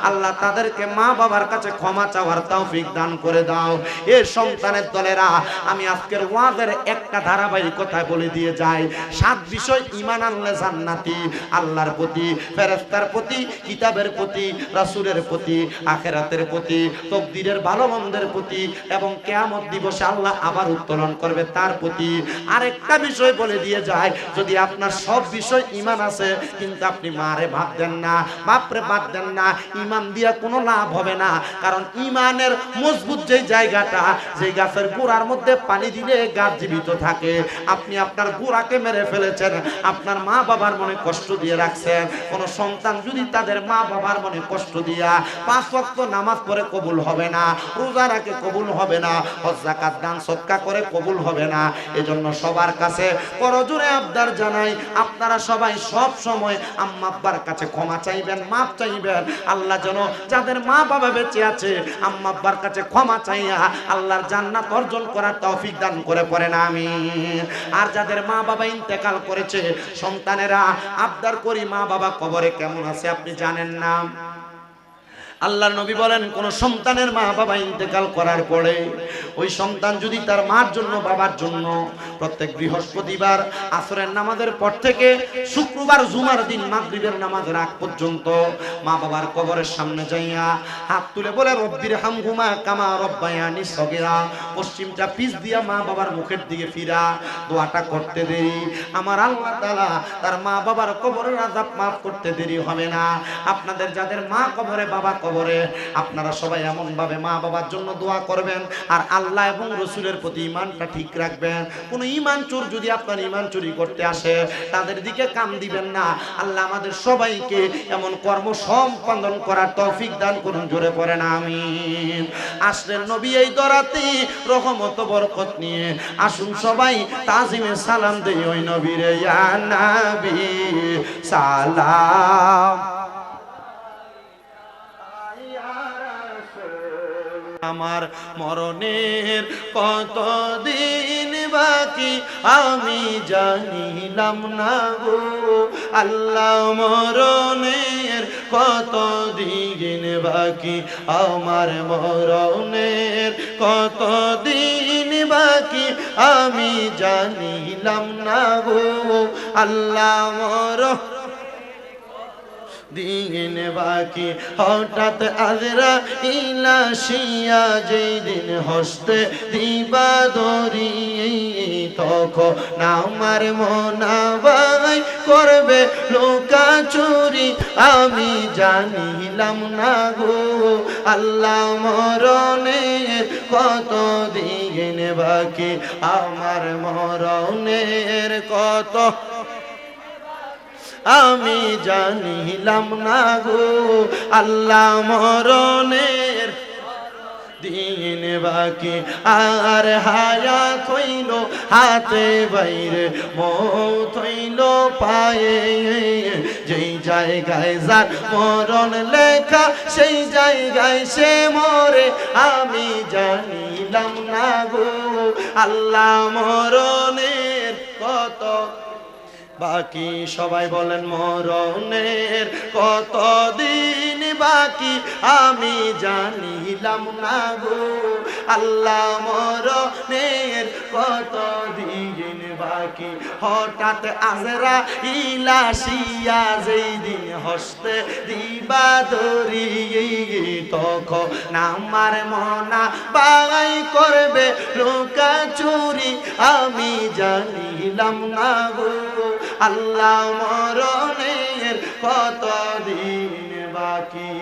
S2: আল্লাহ তাদেরকে মা বাবার কাছে ক্ষমা চাওয়ার তৌফিক দান করে দাও। এ সন্তানের দলেরা, আমি আজকের ওয়াজের একটা ধারাবাহিকতা বলে দিয়ে যাই। 7 বিষয় ঈমান আনলে জান্নাতি। আল্লাহর প্রতি, ফেরেশতার প্রতি, কিতাবের প্রতি, রাসূলের প্রতি, আখিরাতের প্রতি, তকদিরের ভালো মন্দের প্রতি এবং কিয়ামত দিবসে আল্লাহ আবার উত্তোলন করবে তার প্রতি। আরেকটা বিষয় বলে দিয়ে যায়, যদি আপনার সব বিষয় ঈমান আছে কিন্তু আপনি মারে ভাব দেন না, বাপরে বাদ দেন না, ঈমান দিয়া কোনো লাভ হবে না। কারণ ঈমানের মজবুত যে জায়গাটা, যে গাছের গোড়ার মধ্যে পানি দিলে গাছ জীবিত থাকে, আপনি আপনার গোড়াকে মেরে ফেলেছেন, আপনার মা বাবার মনে কষ্ট দিয়ে রাখছেন। কোন সন্তান যদি তাদের মা বাবার মনে কষ্ট দিয়া 5 ওয়াক্ত নামাজ পড়ে কবুল হবে না, রোজা রাখে কবুল হবে না, হজ যাকাত দান সদকা করে কবুল হবে না। এজন্য সবার কাছে করজোরে আবদার জানাই, আপনারা সবাই সব সময় আম্মা আব্বার কাছে ক্ষমা চাইবেন, মাপ চাইবেন। আল্লাহ যেন যাদের মা বাবা বেঁচে আছে আম্মা আব্বার কাছে ক্ষমা চাইয়া আল্লাহর জান্নাত অর্জন করার তৌফিক দান করে পড়েন আমিন। আর যাদের মা বাবা ইন্তেকাল করেছে, সন্তানেরা আবদার করি, মা বাবা কবরে কেমন আছে আপনি জানেন না। আল্লাহর নবী বলেন, কোন সন্তানের মা বাবা ইন্তেকাল করার পরে ওই সন্তান যদি তার মার জন্য, বাবার জন্য প্রত্যেক বৃহস্পতিবার আসরের নামাজের পর থেকে শুক্রবার জুমার দিন মাগরিবের নামাজের আগ পর্যন্ত মা বাবার কবরের সামনে যাইয়া হাত তুলে বলে, রব্বির হামহুমা কামা রব্বায়ানি সগীরা, পশ্চিমটা পিছ দিয়া মা বাবার মুখের দিকে ফিরা দোয়াটা করতে দেরি, আমার আল্লাহ তাআলা তার মা বাবার কবরের আযাব মাফ করতে দেরি হবে না। আপনাদের যাদের মা কবরে, বাবা কবরে, আপনারা সবাই এমন ভাবে মা বাবার জন্য দোয়া করবেন আর আল্লাহ এবং রাসূলের প্রতি ঈমানটা ঠিক রাখবেন। কোন ঈমান চোর যদি আপনার ঈমান চুরি করতে আসে, তাদের দিকে কান দিবেন না। আল্লাহ আমাদের সবাইকে এমন কর্ম সম্পাদন করার তৌফিক দান করুন, জোরে পড়েন আমিন। আসলেন নবী এই দরাতে রহমত বরকত নিয়ে, আসুন সবাই তাজিমে সালাম দেই ওই নবীরে, ইয়া নবী সালাম। আমার মরণের কত দিন বাকি আমি জানিলাম না গো আল্লাহ, মরণের কত দিন বাকি আমার, মরণের কত দিন বাকি আমি জানিলাম না গো আল্লাহ, মরণ দিন বাকি। হঠাৎ আজরাইল আসিয়া যেই দিন হস্তে দিবা দরি, তখন আমার মনাবাই করবে লোকা চুরি আমি জানিলাম না গো আল্লাহ, মরণের কত দিন বাকি আমার, মরণের কত আমি জানিলাম না গো আল্লাহ, মরণের দিন বাকি। আর হায়াত হইল হাতে বাইরে, মৌত হইল পায়ে, যেই জায়গায় যার মরণ লেখা সেই জায়গায় সে মরে আমি জানিলাম না গো আল্লাহ, মরণের কত বাকি। সবাই বলেন, মরণের কত দিন বাকি আমি জানিলাম না গো আল্লাহ, মরণের কত দিন বাকি। হঠাৎ আজরাইল আসিয়া যেই দিন হস্তে দিবা দরি, তখন আমার মনা বাগাই করবে লোকা চুরি আমি জানিলাম না গো আল্লাহ, মরণের কত দিন বাকি।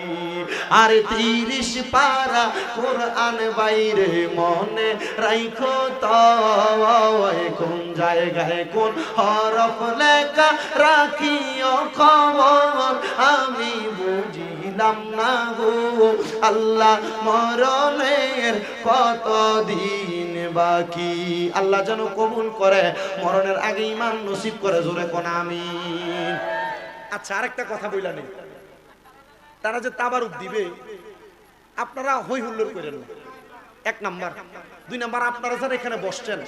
S2: আর 30 পারা কোরআন বাইরে মনে রাখো তো, কোন জায়গায় কোন হরফ লেখা রাখিও খবর আমি বুঝিলাম না গো আল্লাহ, মরণের কত দিন
S1: বাকি। আল্লাহ যেন কবুল করে, মরণের আগে ঈমান নসিব করে, জোরে কোন আমিন।
S2: আচ্ছা, আরেকটা কথা বইলা নেই, তারা যে তাবারুক দিবে আপনারা হই হুল্লোড় করেন না, 1 নাম্বার। 2 নাম্বার, আপনারা যারা এখানে বসছেন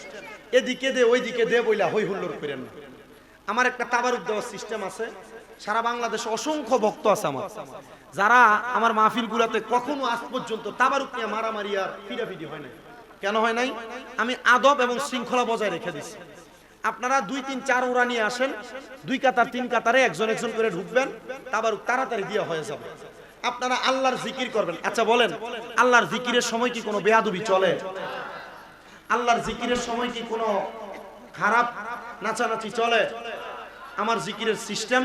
S2: এদিকে দে ওইদিকে দে বইলা হই হুল্লোড় করেন না। আমার একটা তাবারুক দেওয়ার সিস্টেম আছে, সারা বাংলাদেশে অসংখ্য ভক্ত আছে আমার, যারা আমার মাহফিল গুলাতে কখনো আজ পর্যন্ত তাবারুক নিয়ে মারামারি আর পিটাপিটি হয় নাই। কেন হয় নাই? আমি আদব এবং শৃঙ্খলা বজায় রেখে দিচ্ছি। আপনারা 2, 3, 4 ওরা নিয়ে আসেন, 2 কাতার 3 কাতারে একজন একজন করে ঢুকবেন, তাবারুক তাড়াতাড়ি দিয়ে হয়ে যাবে। আপনারা আল্লাহর জিকির করবেন। আচ্ছা বলেন, আল্লাহর জিকিরের সময় কি কোনো বেয়াদবি চলে? আল্লাহর জিকিরের সময় কি কোনো খারাপ নাচানাচি চলে? আমার জিকিরের সিস্টেম,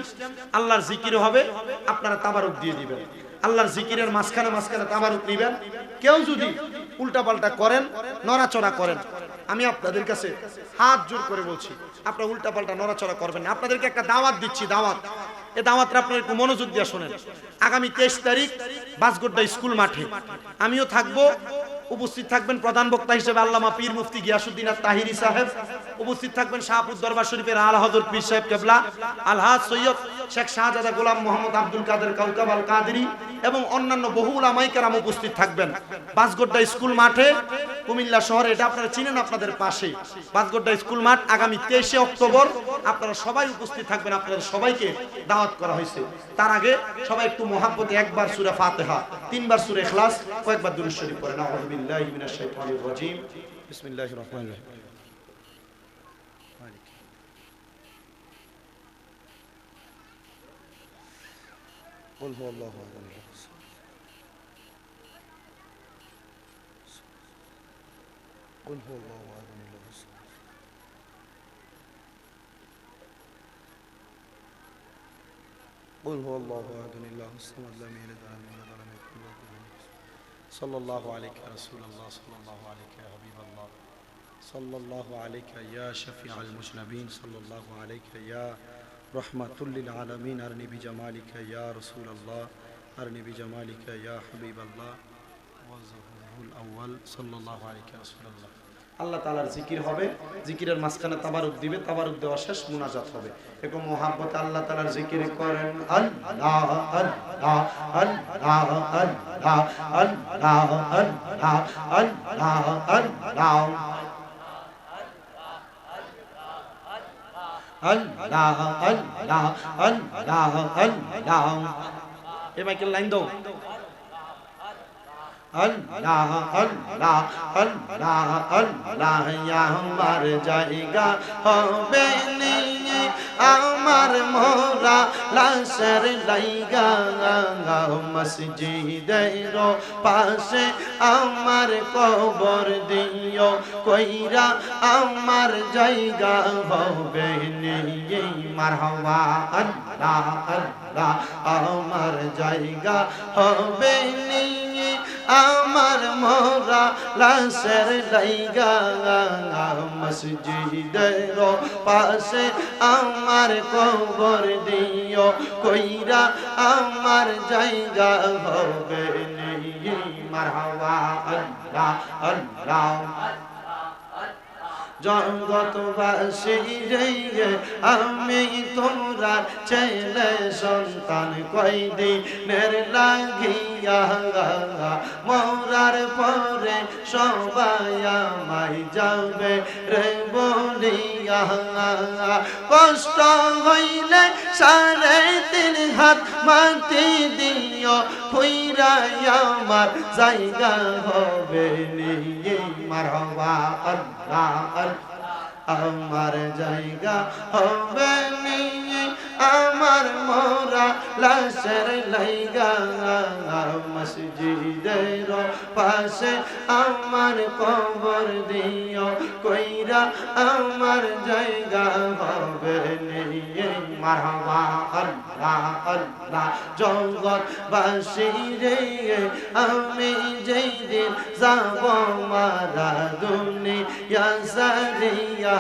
S2: আল্লাহর জিকির হবে, আপনারা তাবারুক দিয়ে দিবেন। আল্লাহর জিকিরের মাঝখানে মাঝখানে তাবারুক নিবেন। কেউ যদি উল্টাপাল্টা করেন, নড়াচড়া করেন, আমি আপনাদের কাছে হাত জোর করে বলছি, আপনারা উল্টাপাল্টা নড়াচড়া করবেন না। আপনাদেরকে একটা দাওয়াত দিচ্ছি, দাওয়াত। এই দাওয়াতটা আপনারা একটু মনোযোগ দিয়ে শোনেন। আগামী 23 তারিখ বাসগোড্ডা স্কুল মাঠে আমিও থাকবো, উপস্থিত থাকবেন প্রধান বক্তা হিসেবে আল্লামা পীর মুফতি গিয়াসউদ্দিন আত-তাহিরি সাহেব, উপস্থিত থাকবেন শাহপুর দরবার শরীফের আলা হযরত পীর সাহেব কেবলা আলহাজ সৈয়দ শেখ শাহজাদা গোলাম মোহাম্মদ আব্দুল কাদের কাউকাব আল কাদেরী এবং অন্যান্য বহু উলামায়ে কেরাম উপস্থিত থাকবেন বাসগোড্ডা স্কুল মাঠে, কুমিল্লা শহরে। এটা আপনারা চিনেন, আপনাদের পাশে বাসগোড্ডা স্কুল মাঠ। আগামী 23 অক্টোবর আপনারা সবাই উপস্থিত থাকবেন, আপনাদের সবাইকে দাওয়াত করা হয়েছে। তার আগে সবাই একটু মহাব্বতে একবার সূরা ফাতিহা, 3 বার সূরা ইখলাস, কয়েকবার দুরূদ শরীফ পড়েন। আউযু বিল্লাহি মিনাশ শাইতানির রাজীম, বিসমিল্লাহির রহমানির রহিম। قل هو الله احد قل هو الله احد الله الصمد قل هو الله احد الله الصمد لم يلد ولم يولد ولم يكن له كفوا احد صلى الله عليك يا رسول الله صلى الله عليك يا حبيب الله صلى الله عليك يا شفيع المذنبين صلى الله عليك يا رحمة للعالمين أرني بجمالك يا رسول الله أرني بجمالك يا حبيب الله وظهره الأول صلى الله عليك يا رسول الله। আল্লাহ তাআলার জিকির হবে, জিকিরের মাঝখানে তাবারুক দিবে, তাবারুক দেওয়া শেষ মুনাজাত হবে। এরকম মুহাব্বতে আল্লাহ তাআলার জিকির করেন। আল্লাহ আল্লাহ আল্লাহ আল্লাহ আল্লাহ আল্লাহ আল্লাহ আল্লাহ আল্লাহ আল্লাহ আল্লাহ আল্লাহ। এ মাইকেল লাইন দাও। আল্লাহ আল্লাহ আল্লাহ আল্লাহ আমার জায়গা হবে নি, আমার মোরা লাশের লাইগা মসজিদের পাশে আমার কবর দিও কইরা, আমার জায়গা হবে নি। মারহাবা আল্লাহ আল্লাহ আমার জায়গা হবে নি, আমার মোরা লাশের লাইগা মসজিদের পাশে আমার কবর দিও কইরা, আমার জায়গা হবে নি। মারহাবা আল্লাহ আল্লাহ। জগৎবাসী রে আমি তোমরা ছেলে সন্তান কয়দিনের লাগিয়া, মরার পরে সবাই আমায় যাবে রে বলিয়া, কষ্ট হইলে 3.5 হাত মাটি দিও কইরা, আমার জায়গা হবে নি। মারহাবা আল্লাহ আমার জায়গা হবে নি, আমার মোরা লাশের লাইগা মসজিদের পাশে আমার কবর দিও কইরা, আমার জায়গা হবে নি। মারহাবা আল্লাহ আল্লাহ। জগৎবাসী রে আমি যেই দিন যাব মারা দুনিয়া সারিয়া,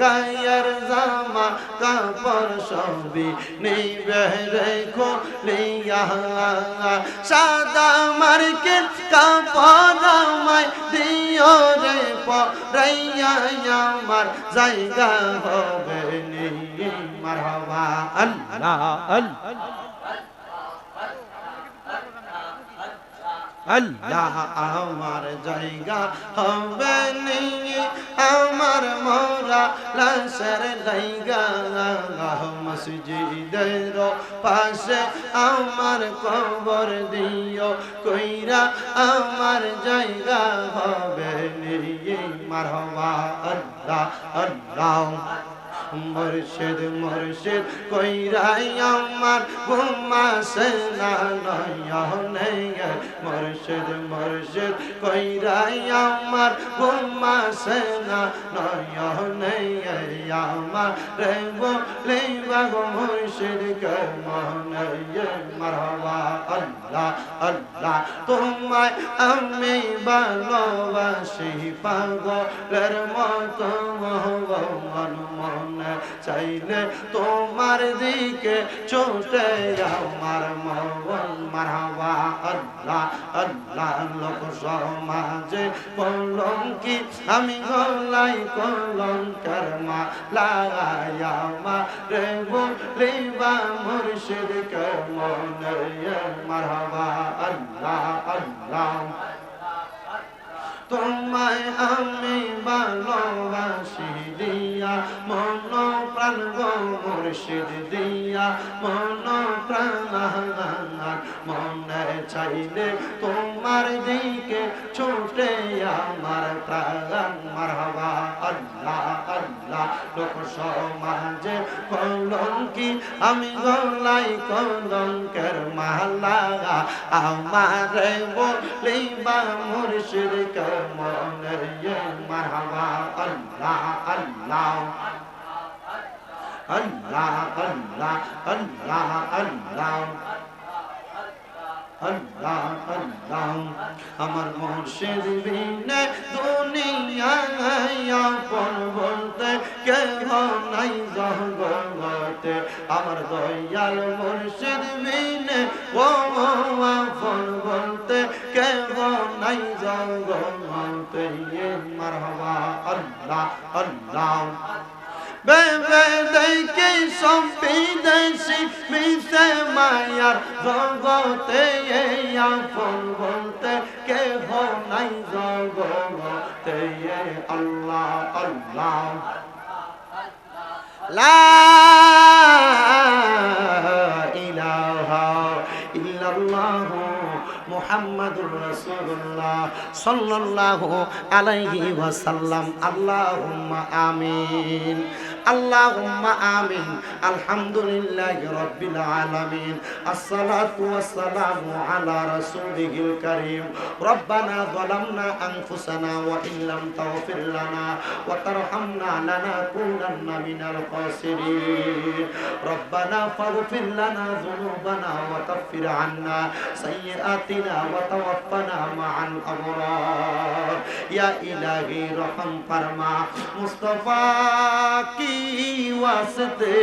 S2: গায়ের জামা কাপড় সব
S1: সবই নিবে রেখো লিয়া সাদা মার্কেট কাপড় আমায় দিও রে পরাইয়া আমার জায়গা হবে নি মারহাবা আল্লাহ আল্লাহ আল্লাহ আমার জায়গা হবে নি আমার মোরা লাশের জায়গা মসজিদের পাশে আমার কবর দিও কইরা আমার জায়গা হবে নি মারহাবা আল্লাহ আল্লাহ মুর্শিদ মুর্শিদ কইরাই আমার ঘুমাসে না নয়নে মুর্শিদ মুর্শিদ কইরাই আমার ঘুমাসে না নয়নে আমার রে বলে বাগো মুর্শিদ কে মনে মারহাবা আল্লাহ আল্লাহ তোমায় আমি ভালোবাসি পাগলের মতো মন মনে চাইলে তোমার দিকে ছুটে আমার মন মারহাবা আল্লাহ আল্লাহ লোক সমাজে কলঙ্কি আমি গলাই কলঙ্কের মালা রে বলিবা মুর্শিদ কে মনে মারহাবা আল্লাহ আল্লাহ তোমায় আমি ভালোবাসি দিয়া মন প্রাণ গো মুর্শিদ দিয়া মন প্রাণ মনে চাইলে তোমার দিকে ছুটে আমার প্রাণ মারহাবা আল্লাহ আল্লাহ লোক সমাজে কলঙ্কি আমি গলাই কলঙ্কের মালা আমার বলিবা মুর্শিদ কে মনে মারহাবা আল্লাহ আল্লাহ আল্লাহ আল্লাহ আল্লাহ আল্লাহ আল্লাহ আল্লাহ আমার মুর্শিদ বিনে দুনিয়ায় আপন বলতে কেহ নাই জগতে আমার দয়াল মুর্শিদ বিনে ও আপন বলতে কেহ নাই জগতে মারহাবা আল্লাহ আল্লাহ বেবে দেখে সব বিদেশি মিশে মায়ার জগতে আপন বলতে কেহ নাই জগতে আল্লাহ আল্লাহ লা ইলাহা ইল্লাল্লাহ মুহাম্মাদুর রাসূলুল্লাহ সাল্লাল্লাহু আলাইহি ওয়াসাল্লাম আল্লাহুম্মা আমিন আল্লাহুম্মা আমিন আলহামদুলিল্লাহি রাব্বিল আলামিন আসসালাতু ওয়াসসালামু আলা রাসূলিহিল কারীম রব্বানা যালামনা আনফুসানা ওয়া ইল্লাম তাগফির লানা ওয়া তারহামনা লানাকুনান্না মিনাল খাসিরিন রব্বানা ফাগফির লানা যুনুবানা ওয়া কাফির আন্না সাইয়্যাতিনা ওয়া তাওয়াফানা মা'আল আবরার ইয়া ইলাহি রহম ফরমা মুস্তাফা কি वास्ते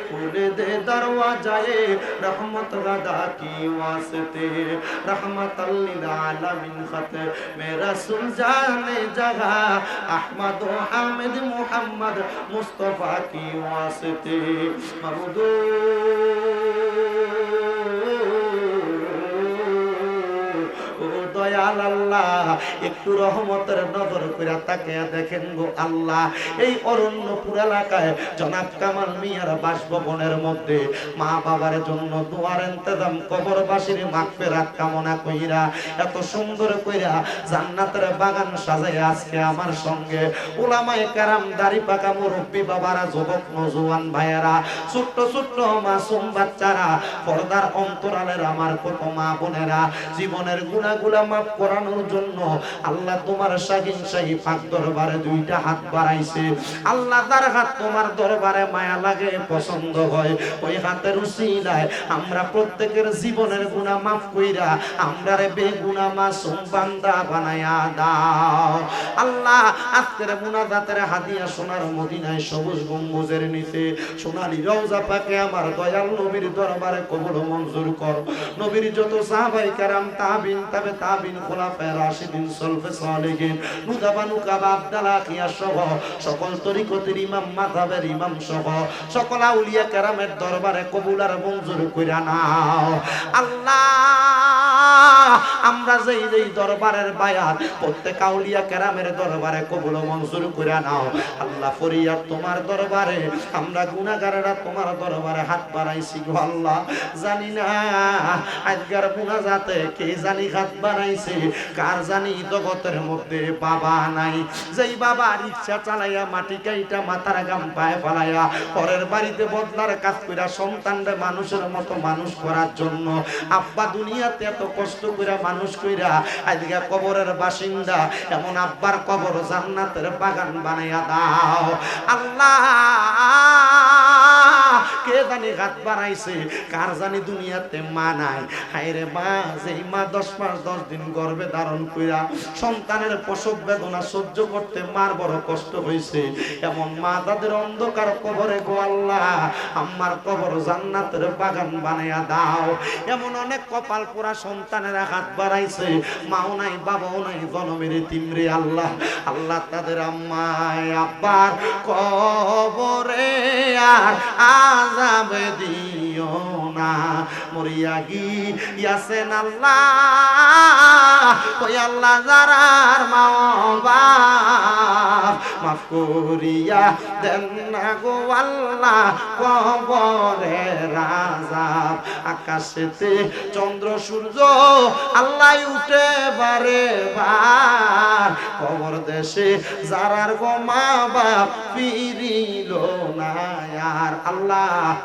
S1: खोल दे दरवाजाए रहमत गदा की वास्ते रहमत लिल आलमीन खत मेरा सुलझाने जगह अहमद हामिद मुहम्मद मुस्तफा की वास्ते मबदू দয়াল আল্লাহ একটু রহমতের নজর করে তাকিয়ে দেখেন গো আল্লাহ এই অরণ্যপুর এলাকায় জনাব কামাল মিয়ার বাসভবনের মধ্যে মা বাবার জন্য দোয়ার ইন্তজাম কবরবাসীর মাগফিরাত কামনা কইরা এত সুন্দর কইরা জান্নাতের বাগান সাজায় আজকে আমার সঙ্গে উলামায়ে কেরাম দাড়ি পাকা মুরব্বি বাবারা যুবক নওজোয়ান ভাইয়েরা ছোট্ট ছোট্ট মাসুম বাচ্চারা পর্দার অন্তরালের আমার কত মা বোনেরা জীবনের গুনাহগুলা মাফ করানোর জন্য আল্লাহ তোমার শাহিন শাহী পাক দরবারে দুইটা হাত বাড়াইছে। আল্লাহ তার হাত তোমার দরবারে মায়া লাগে, পছন্দ হয়। ওই হাতের উসিলায় আমরা প্রত্যেকের জীবনের গুনাহ মাফ কইরা আমরারে বেগুনাহ মাসুম বান্দা বানায়া দাও আল্লাহ। আজকের মুনাজাতের হাদিয়া সোনার মদিনায় সবুজ গম্বুজের নিচে সোনালী রওজা পাকে আমার দয়াল নবীর দরবারে কবুল মঞ্জুর কর। নবীর যত সাহাবায়ে কেরাম, তাবিন, তাবে তাবিন, খোলাফায়ে রাশিদিন, সলফে সালেহিন, নুদাবা নুকাবা, আব্দালা খিয়া সহ সকল তরিকতের ইমাম, মাযহাবের ইমাম সহ সকল আউলিয়া কেরামের দরবারে কবুল আর মঞ্জুর কইরা নাও আল্লাহ। আমরা যেই যেই দরবারের বায়াত প্রত্যেক আউলিয়া কেরামের দরবারে কবুল মঞ্জুর কইরা নাও আল্লাহ। ফরিয়াদ তোমার দরবারে, আমরা গুনাহগারেরা তোমার দরবারে হাত বাড়াইছি গো আল্লাহ। জানি না আজকের মুনাজাতে কে জানি হাত বাড়াইছে, কার জানি জগতের মধ্যে বাবা নাই। যেই বাবা রিকশা চালাইয়া মাটি কাইটা মাথার গাম পায়ে ফালাইয়া পরের বাড়িতে বদলার কাজ কইরা সন্তানরে মানুষের মতো মানুষ করার জন্য আব্বা দুনিয়াতে এত কষ্ট কইরা মানুষ কইরা আজকে কবরের বাসিন্দা, এমন আব্বার কবর জান্নাতের বাগান বানাইয়া দাও আল্লাহ। কে জানি হাত বাড়াইছে, কার জানি দুনিয়াতে মা নাই। হায়রে মা, যেই মা 10 মাস 10 দিন গর্ভে ধারণ কইরা সন্তানের প্রসব বেদনা সহ্য করতে মার বড় কষ্ট হইছে, এমন মা তাদের অন্ধকার কবরে গো আল্লাহ আমার কবর জান্নাতের বাগান বানাইয়া দাও। এমন অনেক কপাল পোড়া সন্তানেরা হাত বাড়াইছে, মাও নাই, বাবাও নাই, জনমের তিমরে আল্লাহ। আল্লাহ তাদের আম্মায় আব্বার কবরে আর আযাব দিও না, মরিয়া গিয়াছেন আল্লাহ। ওই আল্লাহ যারার মা বাপ মাফ করিয়া দেন না গো আল্লাহ কবরের আযাব। আকাশেতে চন্দ্র সূর্য আল্লাহ উঠে বারে বার, কবর দেশে যারার গো মা বাপ ফিরিল না আর আল্লাহ।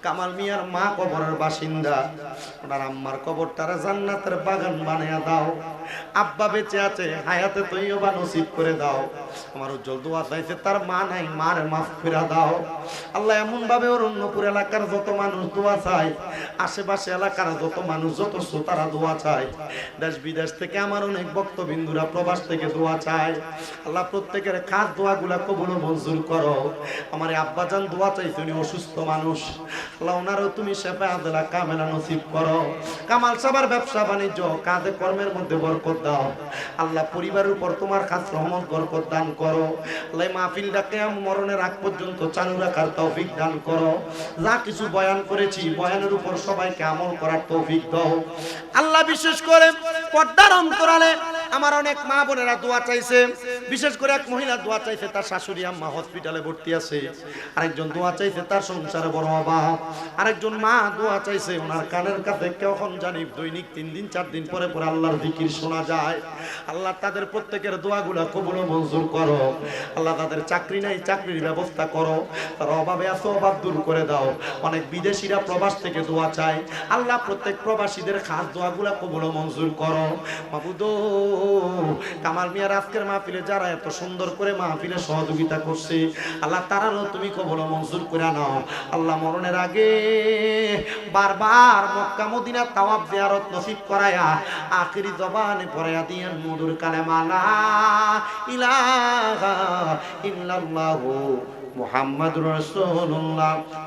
S1: কামাল মিয়ার মা কবরের বাসিন্দা, ওনার আম্মার কবরটারে জান্নাতের বাগান বানায়া দাও। আব্বা বেঁচে আছে, হায়াতে তৈয়বা নসিব করে দাও। আমার উজ্জ্বল দোয়া চাইছে, তার মা নাই, মার মাফ করে দাও আল্লাহ। এমন ভাবে অরণ্যপুর এলাকার যত মানুষ দোয়া চায়, আশেপাশে এলাকার যত মানুষ যত শ্রোতারা দোয়া চায়, দেশ বিদেশ থেকে আমার অনেক ভক্তবিন্দুরা প্রবাস থেকে দোয়া চায় আল্লাহ। প্রত্যেকের খাস দোয়াগুলা কবুল মঞ্জুর করো। আমার আব্বা জান দোয়া চাইছে, উনি অসুস্থ মানুষ আল্লাহ, ওনারও তুমি শেফা আদলা কামেলা নসিব করো। কামাল সাহেবের ব্যবসা বাণিজ্য কাজে কর্মের মধ্যে বরকত দাও আল্লাহ। পরিবারের উপর তোমার খাস রহমত বরকত দান করো আল্লাহ। মাহফিলটা কিয়াম মরণের আগ পর্যন্ত চালু রাখার তৌফিক দান করো। যা কিছু বয়ান করেছি বয়ানের উপর সবাইকে আমল করার তৌফিক দাও আল্লাহ। বিশেষ করে পর্দার অন্তরালে আমার অনেক মা বোনেরা দোয়া চাইছে, বিশেষ করে এক মহিলা দোয়া চাইছে, তার শাশুড়ি আম্মা হসপিটালে ভর্তি আছে। আরেকজন দোয়া চাইছে, তার সংসারে বড় অভাব। আরেকজন মা দোয়া চাইছে, ওনার কানের কাছে কখন জানি দৈনিক 3 দিন 4 দিন পরে পরে আল্লাহর জিকির শোনা যায় আল্লাহ। তাদের প্রত্যেকের দোয়াগুলো কবুল মঞ্জুর করো আল্লাহ। তাদের চাকরি নাই, চাকরির ব্যবস্থা করো। তারা অভাবে আছে, অভাব দূর করে দাও। অনেক বিদেশিরা প্রবাস থেকে দোয়া চায় আল্লাহ। প্রত্যেক প্রবাসীদের খাস দোয়াগুলো কবুল মঞ্জুর করো মাবুদ। কামাল মিয়ার আজকের মাহফিলে যারা এত সুন্দর করে মাহফিলে সহযোগিতা করছে আল্লাহ, তারাও তুমি কবুল মঞ্জুর করে নাও আল্লাহ। মরণের আগে বারবার মক্কা মদিনা তাওয়াফ জিয়ারত নসিব করায়া আখিরি জবানে পড়ায়া দিয়েন মধুর কালেমা লা ইলাহা ইল্লাল্লাহু মুহাম্মাদুর রাসূলুল্লাহ।